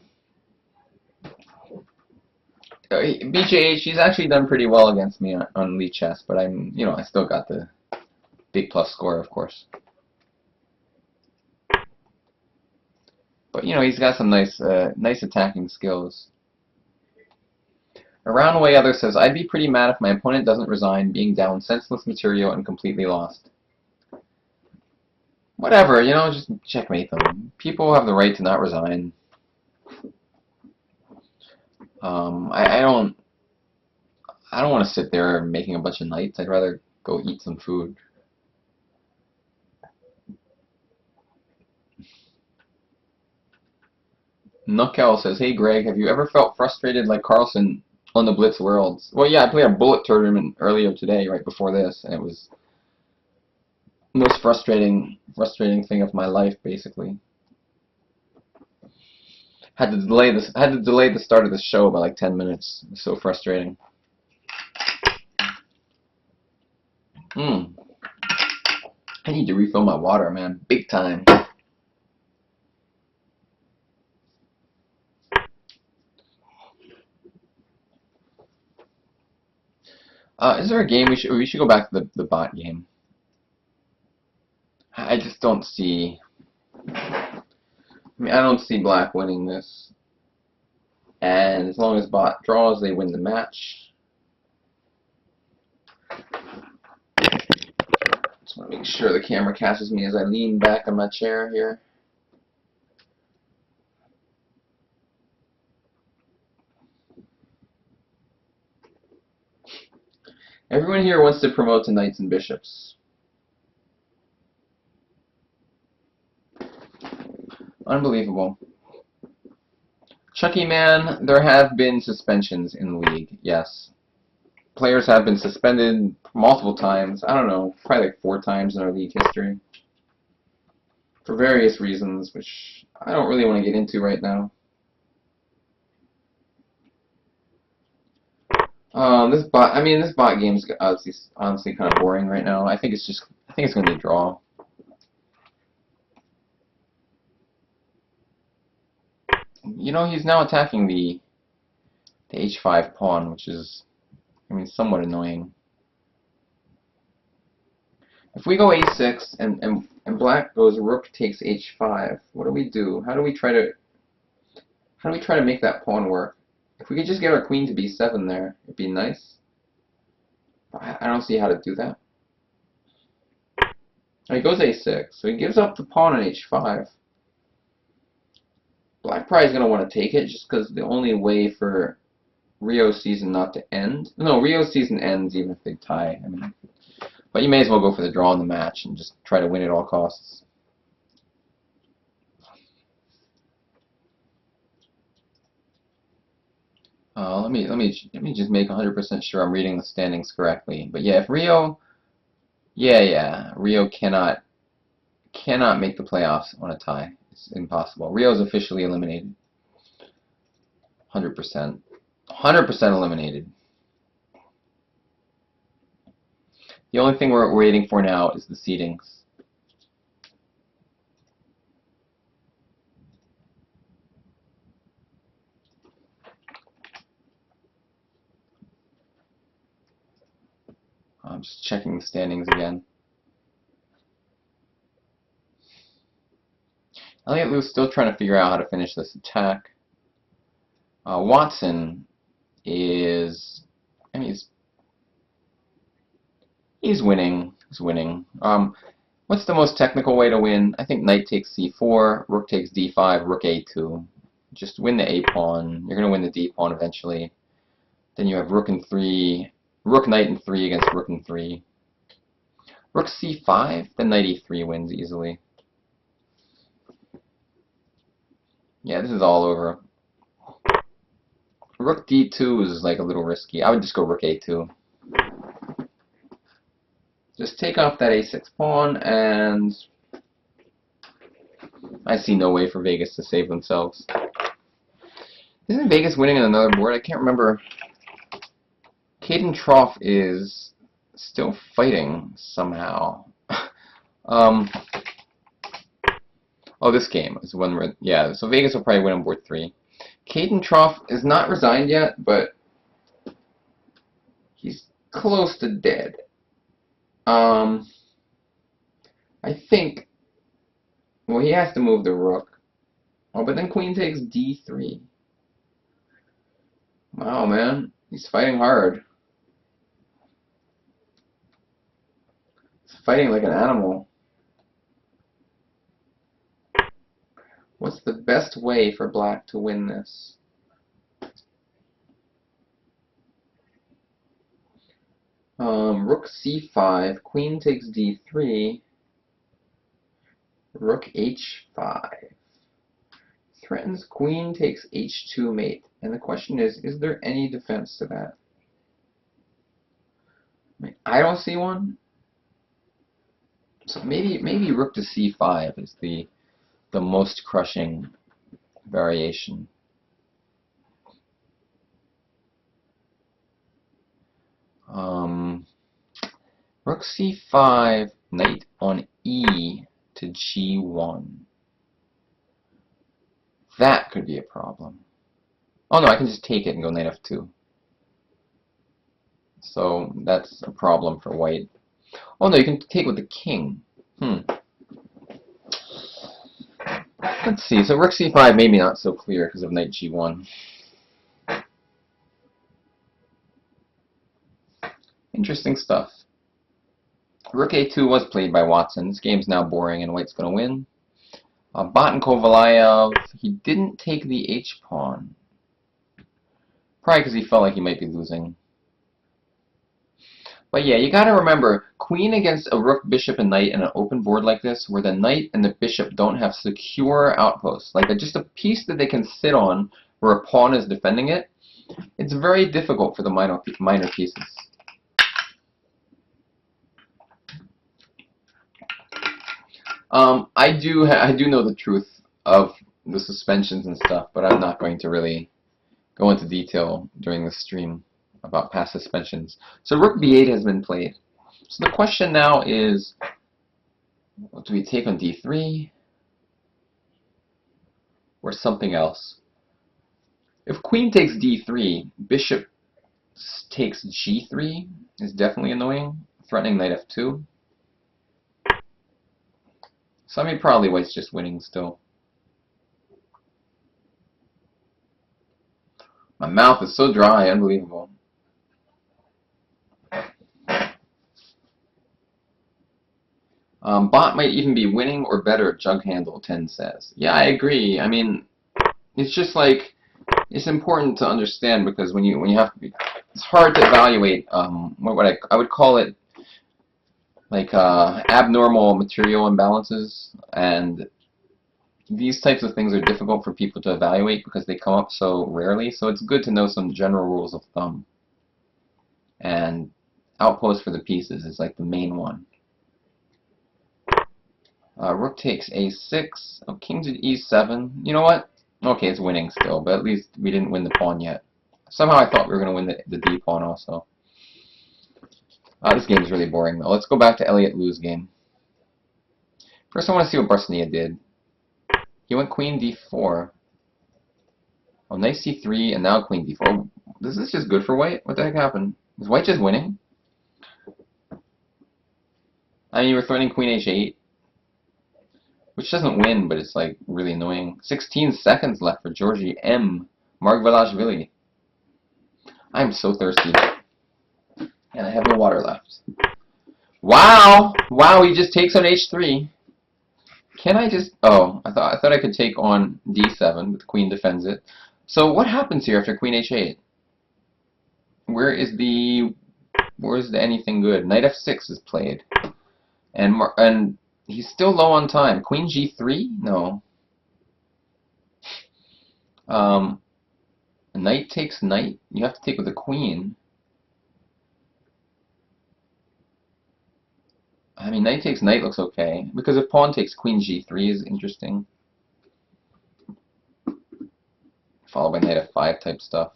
BJH, she's actually done pretty well against me on Lee Chess, but you know, I still got the big plus score, of course. But, you know, he's got some nice attacking skills. Around Way Other says, I'd be pretty mad if my opponent doesn't resign, being down senseless material and completely lost. Whatever, you know, just checkmate them. People have the right to not resign. I don't want to sit there making a bunch of knights. I'd rather go eat some food. Nuckel says, hey Greg, have you ever felt frustrated like Carlson on the Blitz Worlds? Well, yeah, I played a bullet tournament earlier today, right before this, and it was the most frustrating thing of my life, basically. Had to delay the start of the show by like 10 minutes. It was so frustrating. I need to refill my water, man, big time. Is there a game we should go back to the bot game? I just don't see. I mean, I don't see black winning this. And as long as bot draws, they win the match. Just want to make sure the camera catches me as I lean back on my chair here. Everyone here wants to promote to knights and bishops. Unbelievable. Chucky Man, there have been suspensions in the league, yes. Players have been suspended multiple times. I don't know, probably like 4 times in our league history. For various reasons, which I don't really want to get into right now. This bot game's honestly kind of boring right now. I think it's going to be a draw. You know, he's now attacking the h5 pawn, which is, somewhat annoying. If we go a6 and black goes rook takes h5, what do we do? How do we try to make that pawn work? If we could just get our queen to b7 there, it'd be nice. I don't see how to do that. Oh, he goes a6, so he gives up the pawn on h5. Black probably is going to want to take it just because the only way for Rio's season not to end. No, Rio's season ends even if they tie. But you may as well go for the draw in the match and just try to win at all costs. Let me just make 100% sure I'm reading the standings correctly. But yeah, if Rio, Rio cannot make the playoffs on a tie. It's impossible. Rio's officially eliminated. 100%. 100% eliminated. The only thing we're waiting for now is the seedings. I'm just checking the standings again. Elliot Lou's still trying to figure out how to finish this attack. Watson is, he's winning. He's winning. What's the most technical way to win? I think knight takes c4, rook takes d5, rook a2. Just win the a pawn. You're going to win the d pawn eventually. Then you have rook and 3, rook knight and 3 against rook and 3. Rook c5, then knight e3 wins easily. Yeah, this is all over. Rook d2 is like a little risky. I would just go rook a2. Just take off that a6 pawn, and I see no way for Vegas to save themselves. Isn't Vegas winning on another board? I can't remember. Caden Trough is still fighting somehow. Oh, this game is one where, yeah, so Vegas will probably win on board 3. Caden Trough is not resigned yet, but he's close to dead. I think, well, he has to move the rook. Oh, but then queen takes d3. Wow, man, he's fighting hard. He's fighting like an animal. What's the best way for black to win this? Rook c5, queen takes d3, rook h5. Threatens queen takes h2 mate. And the question is there any defense to that? I don't see one. So maybe rook to c5 is the most crushing variation. Rook c5, knight on e to g1. That could be a problem. Oh no, I can just take it and go knight f2. So that's a problem for white. Oh no, you can take with the king. Let's see, so rook c5 maybe not so clear because of knight g1. Interesting stuff. Rook A2 was played by Watson. This game's now boring and White's going to win. Bot and Kovalaev, he didn't take the H-pawn. Probably because he felt like he might be losing. But yeah, you gotta remember, queen against a rook, bishop, and knight in an open board like this, where the knight and the bishop don't have secure outposts, like just a piece that they can sit on where a pawn is defending it, it's very difficult for the minor pieces. I do know the truth of the suspensions and stuff, but I'm not going to really go into detail during this stream about past suspensions. So rook b8 has been played. So the question now is, what do we take on d3 or something else? If queen takes d3, bishop takes g3 is definitely annoying, threatening knight f2. So I mean, probably white's just winning still. My mouth is so dry, unbelievable. Bot might even be winning or better, Jug Handle 10 says. Yeah, I agree. I mean, it's just like, it's important to understand because when you have to be, it's hard to evaluate, what would I would call it, like abnormal material imbalances, and these types of things are difficult for people to evaluate because they come up so rarely, so it's good to know some general rules of thumb. And outpost for the pieces is like the main one. Rook takes a6, oh, king to e7. You know what? Okay, it's winning still, but at least we didn't win the pawn yet. Somehow I thought we were going to win the d pawn also. This game's really boring though. Let's go back to Elliott Liu's game. First I want to see what Bosnia did. He went queen d4. Oh, nice c3, and now queen d4. Oh, this is just good for white? What the heck happened? Is white just winning? I mean, you were threatening queen h8. Which doesn't win, but it's like really annoying. 16 seconds left for Georgie M. Margvelashvili. I'm so thirsty. And I have no water left. Wow! Wow, he just takes on h3. Can I just... Oh, I thought I could take on d7, but the queen defends it. So what happens here after queen h8? Where's the anything good? Knight f6 is played. And he's still low on time. Queen g3? No. Knight takes knight. You have to take with the queen. I mean, knight takes knight looks okay. Because if pawn takes queen g3 is interesting. Followed by knight f5 type stuff.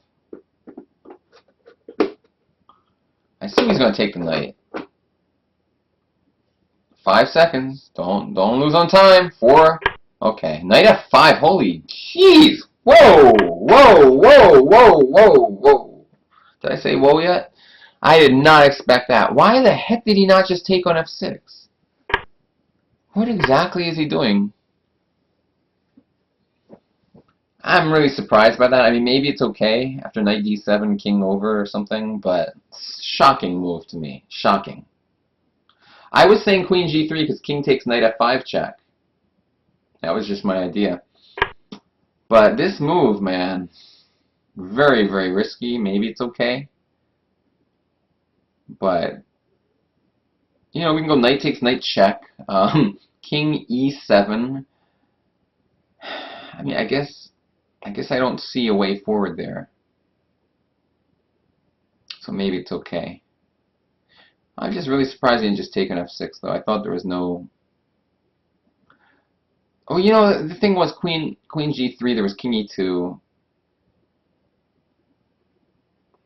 I assume he's going to take the knight. 5 seconds. Don't lose on time. 4. Okay. Knight f5. Holy jeez. Whoa. Whoa. Whoa. Whoa. Whoa. Whoa. Did I say whoa yet? I did not expect that. Why the heck did he not just take on f6? What exactly is he doing? I'm really surprised by that. I mean, maybe it's okay after knight d7, king over or something, but shocking move to me. Shocking. I was saying queen g3 because king takes knight f5 check. That was just my idea. But this move, man, very, very risky. Maybe it's okay. But, you know, we can go knight takes knight check. King e7. I mean, I guess I don't see a way forward there. So maybe it's okay. I'm just really surprised he didn't just take an f6, though. I thought there was no... Oh, you know, the thing was queen g3, there was king e2.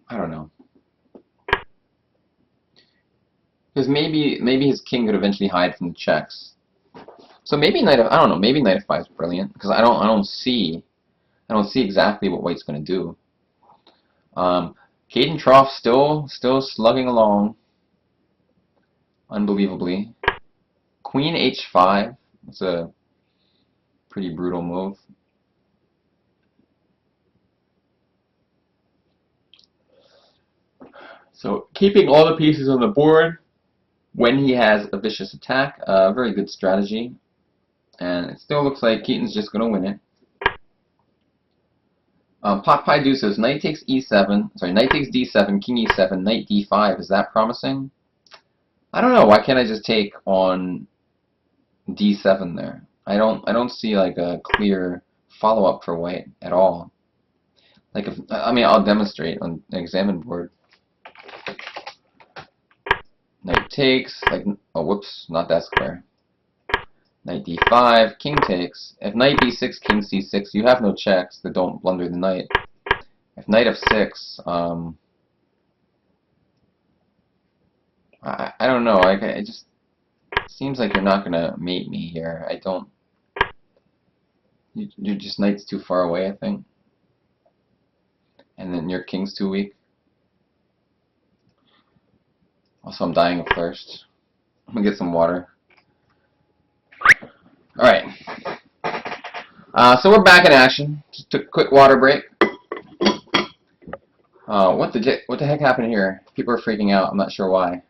I don't know. Because maybe his king could eventually hide from the checks. So maybe I don't know, maybe knight f5 is brilliant, because I don't see exactly what white's going to do. Caden Trough still slugging along, unbelievably. Queen h5. It's a pretty brutal move. So keeping all the pieces on the board. when he has a vicious attack. Very good strategy. And it still looks like Keaton's just going to win it. Pot Pie Do says knight takes e7. Sorry, knight takes d7, king e7, knight d5. Is that promising? I don't know. Why can't I just take on d7 there? I don't see like a clear follow-up for white at all. Like if I mean I'll demonstrate on an examine board. Knight takes, like, oh whoops, not that square. Knight d5, king takes. If knight b6, king c6, you have no checks that don't blunder the knight. If knight f6, I don't know. It just seems like you're not gonna mate me here. I don't. You're just knight's too far away, I think. And then your king's too weak. Also, I'm dying of thirst. I'm gonna get some water. Alright. So we're back in action. Just took a quick water break. What the heck happened here? People are freaking out. I'm not sure why.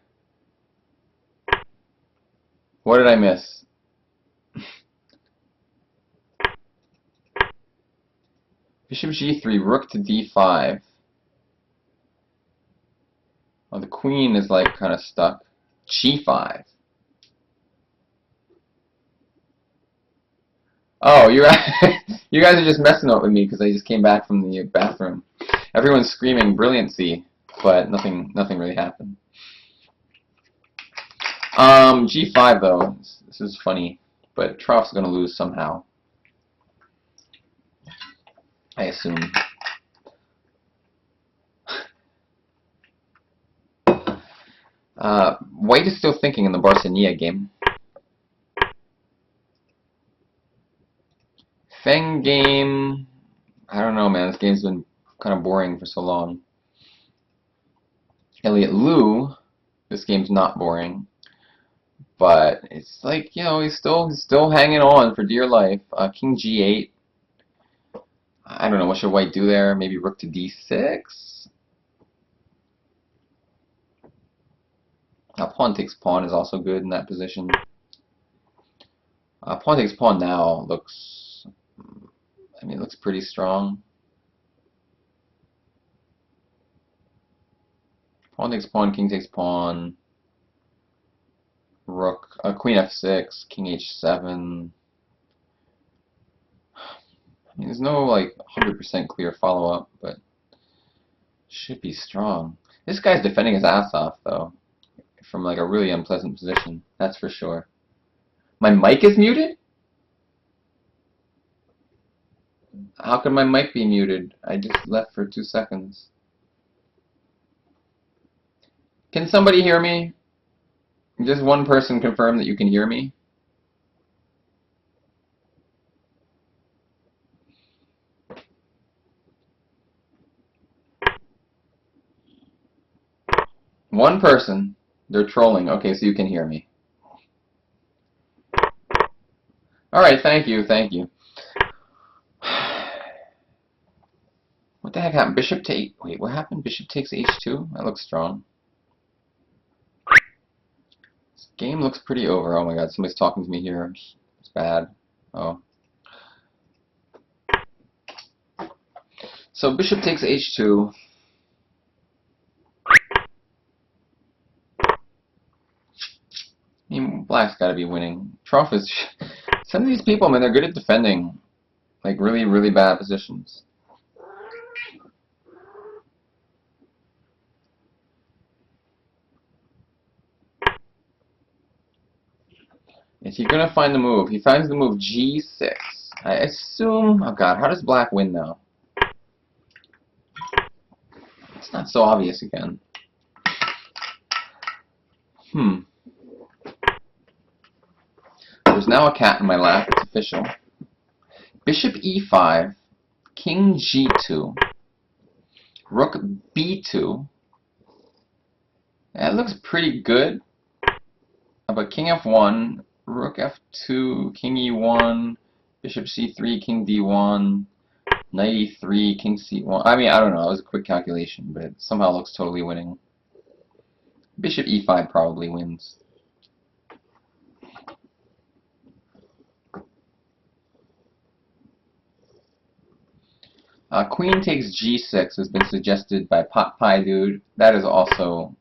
What did I miss? Bishop g3, rook to d5. Oh, the queen is like kind of stuck. g5. Oh, you guys are just messing up with me because I just came back from the bathroom. Everyone's screaming brilliancy, but nothing really happened. G5 though. This is funny, but Troff's gonna lose somehow. I assume. White is still thinking in the Barcelona game. Feng game. I don't know, man. This game's been kind of boring for so long. Elliot Liu. This game's not boring, but it's like, you know, he's still hanging on for dear life. King g8. I don't know, what should white do there? Maybe rook to d6? Pawn takes pawn is also good in that position. Pawn takes pawn now looks, I mean, it looks pretty strong. Pawn takes pawn, king takes pawn, rook, queen f6, king h7. I mean, there's no like 100% clear follow-up, but should be strong. This guy's defending his ass off though, from like a really unpleasant position. That's for sure. My mic is muted? How could my mic be muted? I just left for 2 seconds. Can somebody hear me? Just one person confirm that you can hear me. One person. They're trolling. Okay, so you can hear me. Alright, thank you, thank you. What the heck happened? Bishop take... Wait, what happened? Bishop takes h2? That looks strong. This game looks pretty over. Oh my god, somebody's talking to me here. It's bad. Oh. So bishop takes h2. I mean, black's got to be winning. Troff is... Some of these people, man, they're good at defending. Like, really, really bad positions. Is he going to find the move? He finds the move g6. I assume... Oh god, how does black win now? It's not so obvious again. There's now a cat in my lap. It's official. Bishop e5. King g2. Rook b2. That looks pretty good. But king f1. Rook f2. King e1. Bishop c3. King d1. Knight e3. King c1. I mean, I don't know. It was a quick calculation, but it somehow looks totally winning. Bishop e5 probably wins. Queen takes g6 has been suggested by Pot Pie Dude. That is also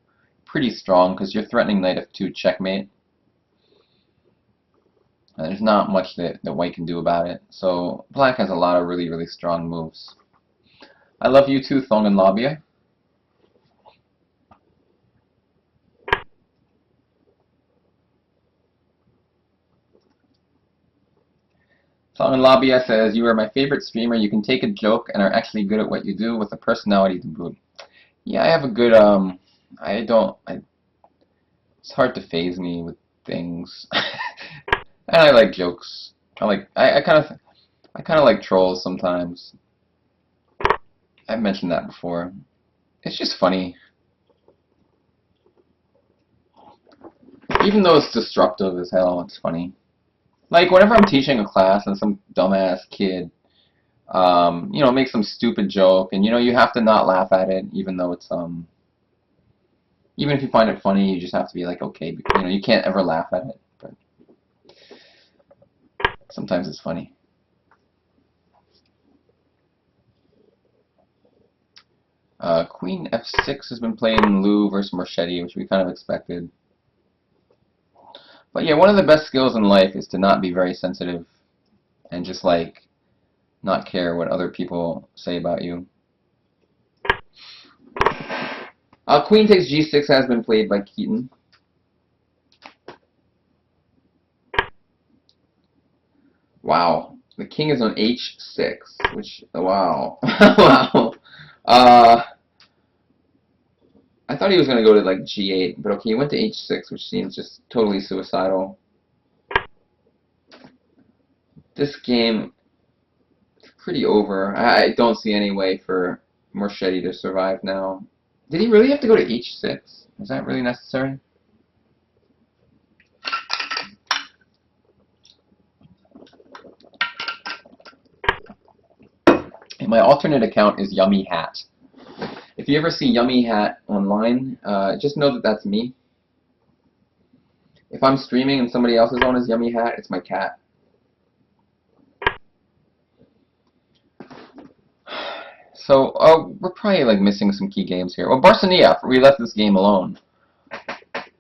pretty strong because you're threatening knight f2 checkmate. And there's not much that white can do about it. So black has a lot of really, really strong moves. I love you too, Thong and Labia. Thong and Labia says, you are my favorite streamer. You can take a joke and are actually good at what you do with a personality to boot. Yeah, I have a good, it's hard to phase me with things. And I like jokes. I kind of like trolls sometimes. I've mentioned that before. It's just funny. Even though it's destructive as hell, it's funny. Like, whenever I'm teaching a class and some dumbass kid, makes some stupid joke, and, you have to not laugh at it, even though it's, even if you find it funny, you just have to be like, okay, you can't ever laugh at it, but sometimes it's funny. Queen f6 has been played in Lou versus Marchetti, which we kind of expected. But yeah, one of the best skills in life is to not be very sensitive and just like not care what other people say about you. Queen takes g6 has been played by Keaton. Wow, the king is on h6, which, wow. Wow. I thought he was going to go to like g8, but okay, he went to h6, which seems just totally suicidal. This game is pretty over. I don't see any way for Marchetti to survive now. Did he really have to go to h6? Is that really necessary? And my alternate account is Yummy Hat. If you ever see Yummy Hat online, just know that that's me. If I'm streaming and somebody else is on as Yummy Hat, it's my cat. So we're probably like missing some key games here. Well, Barsonia, we left this game alone,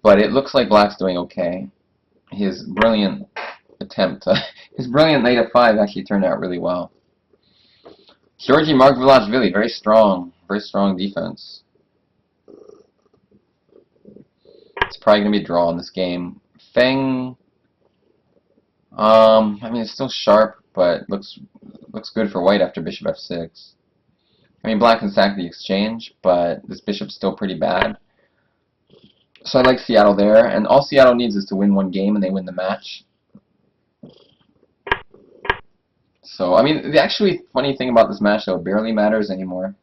but it looks like Black's doing okay. His brilliant attempt, his brilliant knight f5 actually turned out really well. Georgi Margvelashvili, very strong defense. It's probably going to be a draw in this game. Feng, I mean, it's still sharp, but looks good for white after bishop f6. I mean, black can sack the exchange, but this bishop's still pretty bad. So I like Seattle there, and all Seattle needs is to win one game, and they win the match. So, I mean, the actually funny thing about this match, though, it barely matters anymore.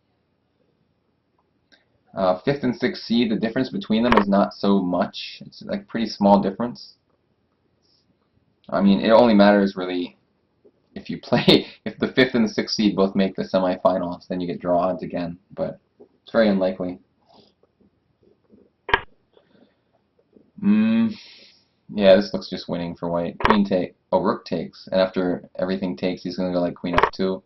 5th and 6th seed, the difference between them is not so much. It's like a pretty small difference. I mean, it only matters really if you play, if the 5th and the 6th seed both make the semifinals, then you get draw odds again, but it's very unlikely. Yeah, this looks just winning for white. Queen take, oh, rook takes, and after everything takes, he's going to go like queen f2.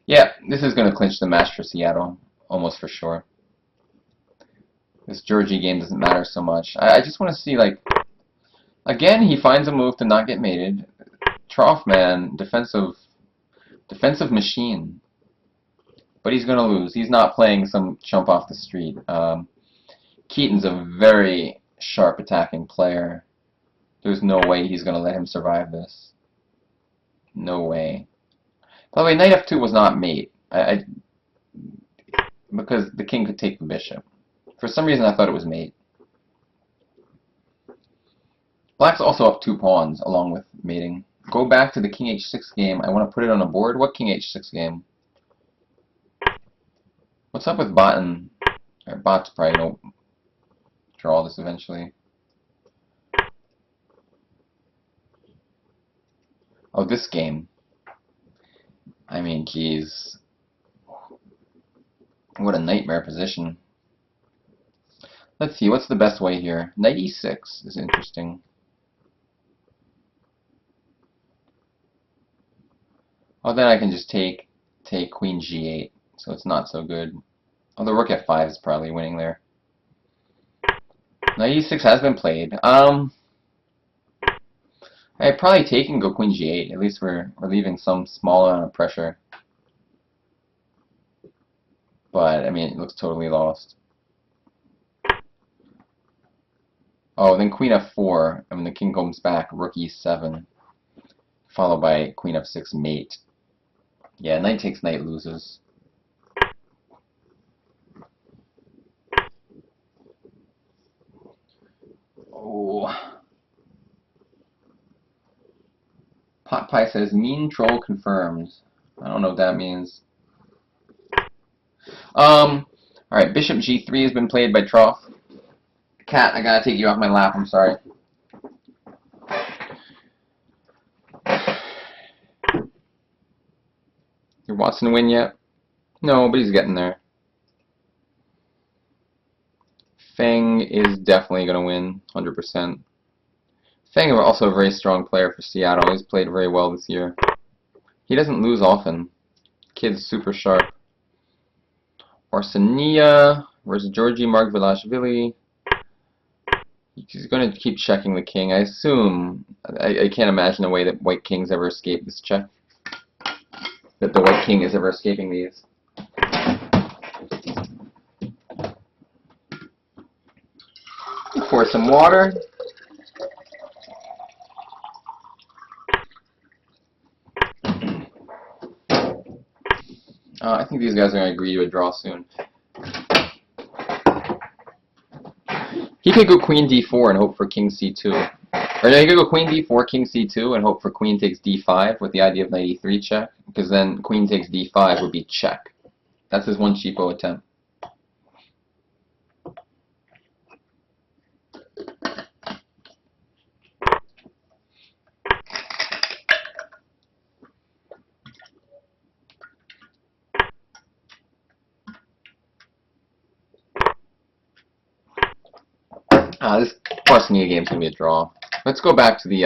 Yeah, this is going to clinch the match for Seattle, almost for sure. This Georgie game doesn't matter so much. I just want to see, like, again, he finds a move to not get mated. Trough-man, defensive machine. But he's going to lose. He's not playing some chump off the street. Keaton's a very sharp attacking player. There's no way he's going to let him survive this. No way. By the way, knight f2 was not mate. Because the king could take the bishop. For some reason, I thought it was mate. Black's also up 2 pawns along with mating. Go back to the king h6 game. I want to put it on a board. What king h6 game? What's up with bot and... Bot's probably going to draw this eventually. Oh, this game. I mean, geez. What a nightmare position. Let's see, what's the best way here? Knight e6 is interesting. Oh, then I can just take queen g8. so it's not so good. Although rook f5 is probably winning there. Knight e6 has been played. I'd probably take and go queen g8. At least we're relieving some small amount of pressure. But I mean, it looks totally lost. Oh, then queen f4. I mean, the king comes back. Rook e7, followed by queen f6 mate. Yeah, knight takes knight loses. Oh. Pot Pie says, mean troll confirmed. I don't know what that means. Alright, bishop g3 has been played by Trough. Cat, I gotta take you off my lap, I'm sorry. Did Watson win yet? No, but he's getting there. Feng is definitely gonna win, 100%. Feng is also a very strong player for Seattle. He's played very well this year. He doesn't lose often. Kid's super sharp. Arsenia versus Georgi Margvelashvili. He's going to keep checking the king. I assume, I can't imagine a way that white kings ever escape this check. That the white king is ever escaping these. Pour some water. I think these guys are going to agree to a draw soon. He could go queen d4 and hope for king c2. Or no, he could go queen d4, king c2, and hope for queen takes d5 with the idea of knight e3 check. Because then queen takes d5 would be check. That's his one cheapo attempt. This Parsenia game is going to be a draw. Let's go back to the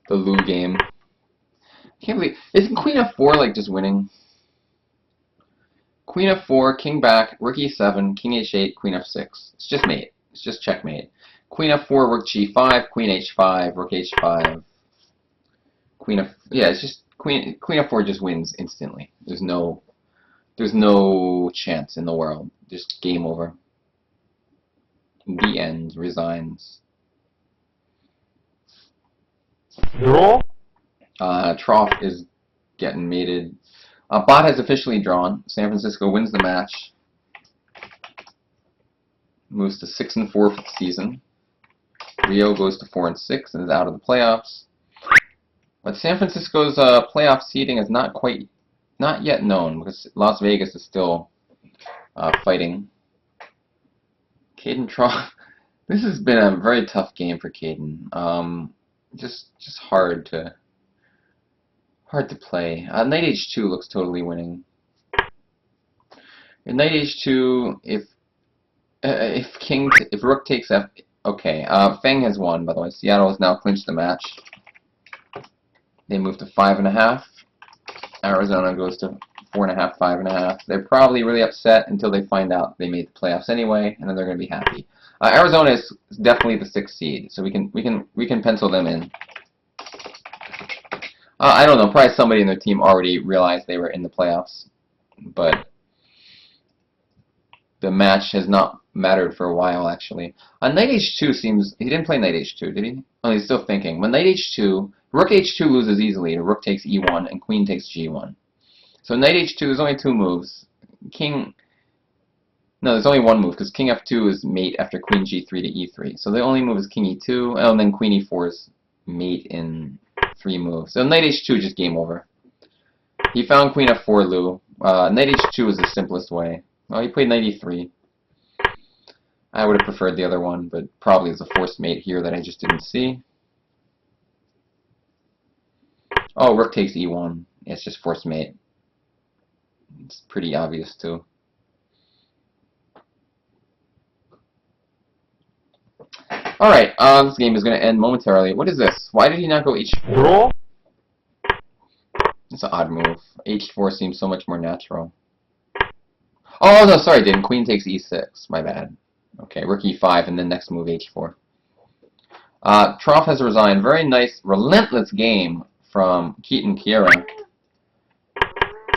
Lou game. I can't believe, isn't queen f4 like just winning? Queen f4, king back, rook e7, king h8, queen f6. It's just mate. It's just checkmate. Queen f4, rook g5, queen h5, rook h5. Queen f, yeah, it's just queen f4 just wins instantly. There's no chance in the world. Just game over. The end. Resigns. Draw? Trough is getting mated. Bot has officially drawn. San Francisco wins the match. Moves to 6-4 for the season. Rio goes to 4-6 and is out of the playoffs. But San Francisco's playoff seeding is not yet known because Las Vegas is still fighting. Caden Trough. This has been a very tough game for Caden. Just hard to play. Knight h2 looks totally winning. In knight h2, if rook takes f, okay. Feng has won, by the way. Seattle has now clinched the match. They move to 5.5. Arizona goes to 4.5, 5.5. They're probably really upset until they find out they made the playoffs anyway, and then they're going to be happy. Arizona is definitely the 6th seed, so we can pencil them in. I don't know. Probably somebody in their team already realized they were in the playoffs, but the match has not mattered for a while, actually. Knight h2 seems... He didn't play knight h2, did he? Oh, he's still thinking. When knight h2, rook h2 loses easily. Rook takes e1, and queen takes g1. So knight h2, there's only 2 moves. King... No, there's only 1 move, because king f2 is mate after queen g3 to e3. So the only move is king e2, and then queen e4 is mate in 3 moves. So knight h2 just game over. He found queen f4, Lou. Knight h2 is the simplest way. Well, he played knight e3. I would have preferred the other one, but probably there's a forced mate here that I just didn't see. Oh, rook takes e1. It's just forced mate. It's pretty obvious, too. Alright, this game is going to end momentarily. What is this? Why did he not go h4? Draw? It's an odd move. H4 seems so much more natural. Oh, no, sorry, didn't. Queen takes E6. My bad. Okay, rook E5, and then next move H4. Trough has resigned. Very nice, relentless game from Keaton Kiera.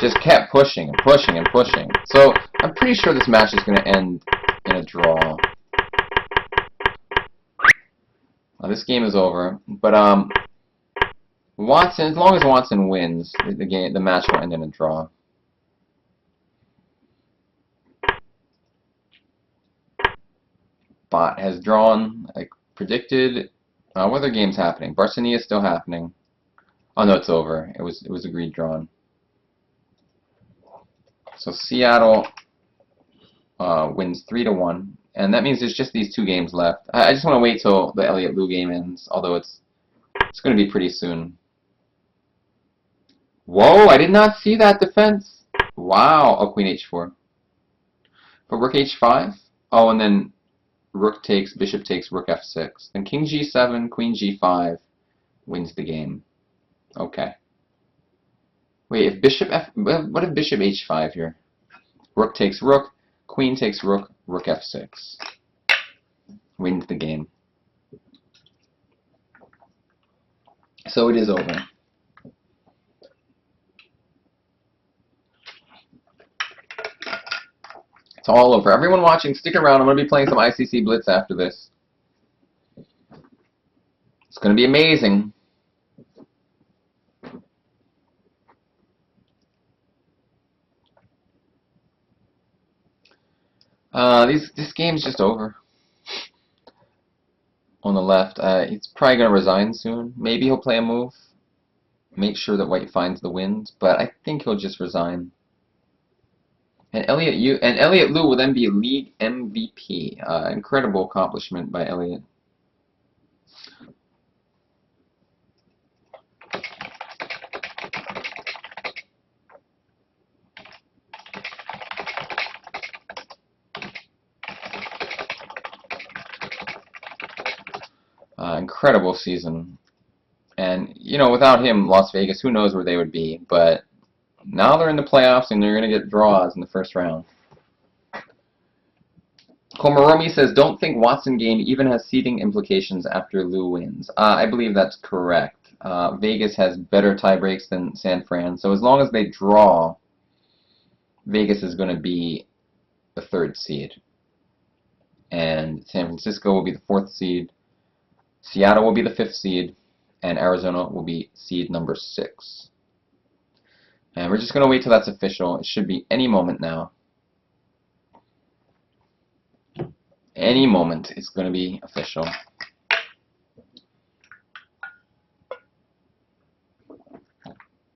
Just kept pushing and pushing and pushing. So, I'm pretty sure this match is going to end in a draw. This game is over. But, Watson, as long as Watson wins, the match will end in a draw. Bot has drawn, like predicted. What other games happening? Barcelona is still happening. Oh no, it's over. It was agreed drawn. So Seattle wins 3-1, and that means there's just these 2 games left. I just want to wait till the Elliott Liu game ends, although it's going to be pretty soon. Whoa! I did not see that defense. Wow! Oh, Queen H4. But Rook H5. Oh, and then Rook takes, Bishop takes, Rook F6. Then King G7, Queen G5 wins the game. Okay. Wait, if Bishop F... What if Bishop H5 here? Rook takes Rook, Queen takes Rook, Rook F6. Wins the game. So it is over. It's all over. Everyone watching, stick around. I'm going to be playing some ICC Blitz after this. It's going to be amazing. This game's just over. On the left, he's probably going to resign soon. Maybe he'll play a move. Make sure that White finds the wind, but I think he'll just resign. And Elliott Liu will then be league MVP. Incredible accomplishment by Elliott. Incredible season. And, you know, without him, Las Vegas, who knows where they would be. But now they're in the playoffs and they're going to get draws in the first round. Komoromi says, don't think Watson game even has seeding implications after Liu wins. I believe that's correct. Vegas has better tie breaks than San Fran. So as long as they draw, Vegas is going to be the 3rd seed. And San Francisco will be the 4th seed. Seattle will be the 5th seed, and Arizona will be seed number 6. And we're just going to wait till that's official. It should be any moment now. Any moment it's going to be official.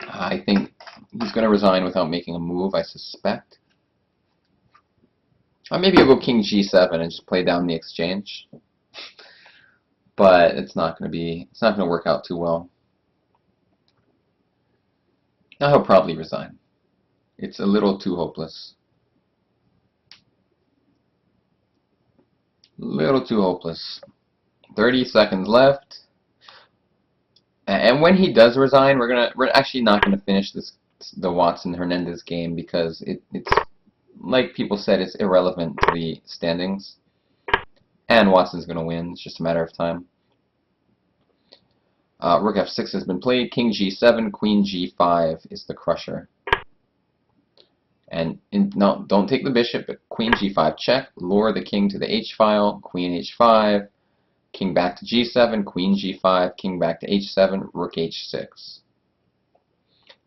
I think he's going to resign without making a move, I suspect. Or maybe he'll go King G7 and just play down the exchange. But it's not going to work out too well. Now he'll probably resign. It's a little too hopeless. Little too hopeless. 30 seconds left. And when he does resign, we're actually not gonna finish the Watson Hernandez game because it's like people said, it's irrelevant to the standings. And Watson's gonna win. It's just a matter of time. Rook F6 has been played. King G7, Queen G5 is the crusher. And no, don't take the bishop, but Queen G5 check. Lure the king to the H file. Queen H5. King back to G7. Queen G5. King back to H7. Rook H6.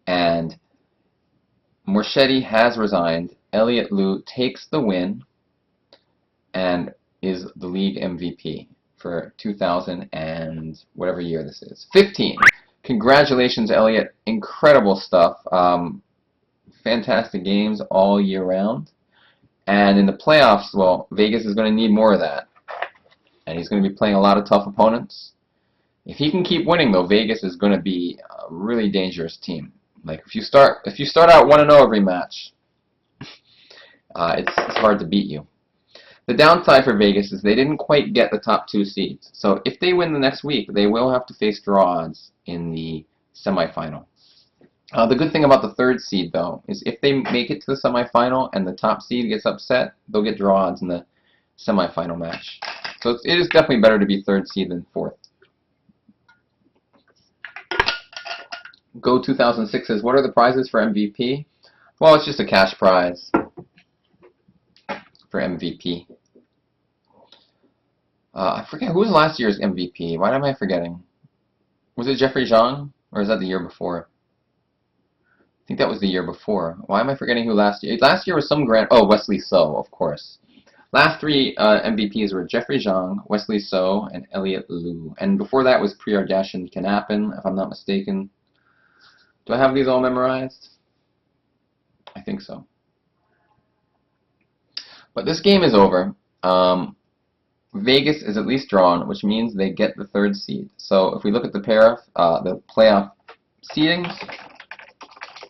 And Morchetti has resigned. Elliott Liu takes the win and is the league MVP for 2000 and whatever year this is. 15. Congratulations, Elliott. Incredible stuff. Fantastic games all year round. And in the playoffs, well, Vegas is going to need more of that. And he's going to be playing a lot of tough opponents. If he can keep winning, though, Vegas is going to be a really dangerous team. Like if you start out 1-0 every match, it's hard to beat you. The downside for Vegas is they didn't quite get the top 2 seeds. So if they win the next week, they will have to face draws in the semifinal. The good thing about the third seed, though, is if they make it to the semifinal and the top seed gets upset, they'll get draw odds in the semifinal match. So it is definitely better to be third seed than fourth. Go 2006 says, what are the prizes for MVP? Well, it's just a cash prize for MVP. I forget, who was last year's MVP? Why am I forgetting? Was it Jeffrey Zhang? Or is that the year before? I think that was the year before. Why am I forgetting who last year? Last year was some grand... Oh, Wesley So, of course. Last three MVPs were Jeffrey Zhang, Wesley So, and Elliot Liu. And before that was Priyardashan Kanappan, if I'm not mistaken. Do I have these all memorized? I think so. But this game is over. Vegas is at least drawn, which means they get the third seed. So if we look at the pair of the playoff seedings,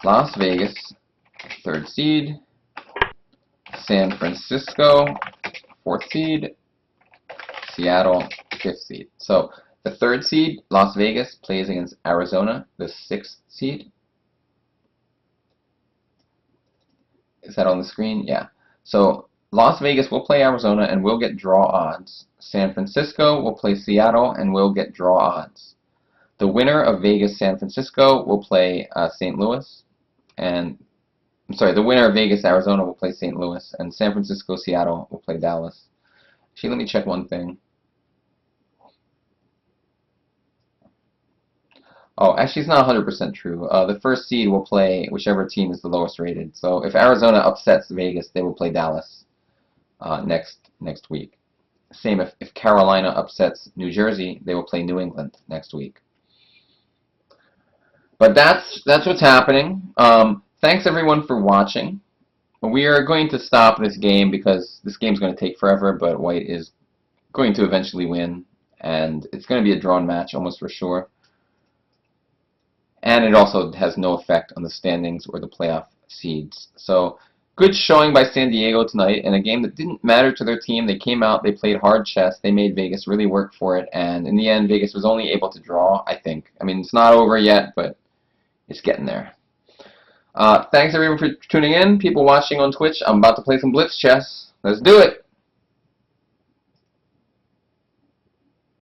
Las Vegas, third seed, San Francisco, fourth seed, Seattle, fifth seed. So the third seed, Las Vegas, plays against Arizona, the sixth seed. Is that on the screen? Yeah. So Las Vegas will play Arizona and will get draw odds. San Francisco will play Seattle and will get draw odds. The winner of Vegas-San Francisco will play St. Louis. And I'm sorry, the winner of Vegas-Arizona will play St. Louis. And San Francisco-Seattle will play Dallas. Actually, let me check one thing. Oh, actually, it's not 100% true. The first seed will play whichever team is the lowest rated. So if Arizona upsets Vegas, they will play Dallas next week. Same if Carolina upsets New Jersey, they will play New England next week. But that's what's happening. Thanks everyone for watching. We are going to stop this game because this game's going to take forever, but White is going to eventually win, and it's going to be a drawn match almost for sure. And it also has no effect on the standings or the playoff seeds. So good showing by San Diego tonight in a game that didn't matter to their team. They came out, they played hard chess, they made Vegas really work for it, and in the end Vegas was only able to draw, I think. I mean, it's not over yet, but it's getting there. Thanks everyone for tuning in. People watching on Twitch, I'm about to play some blitz chess. Let's do it!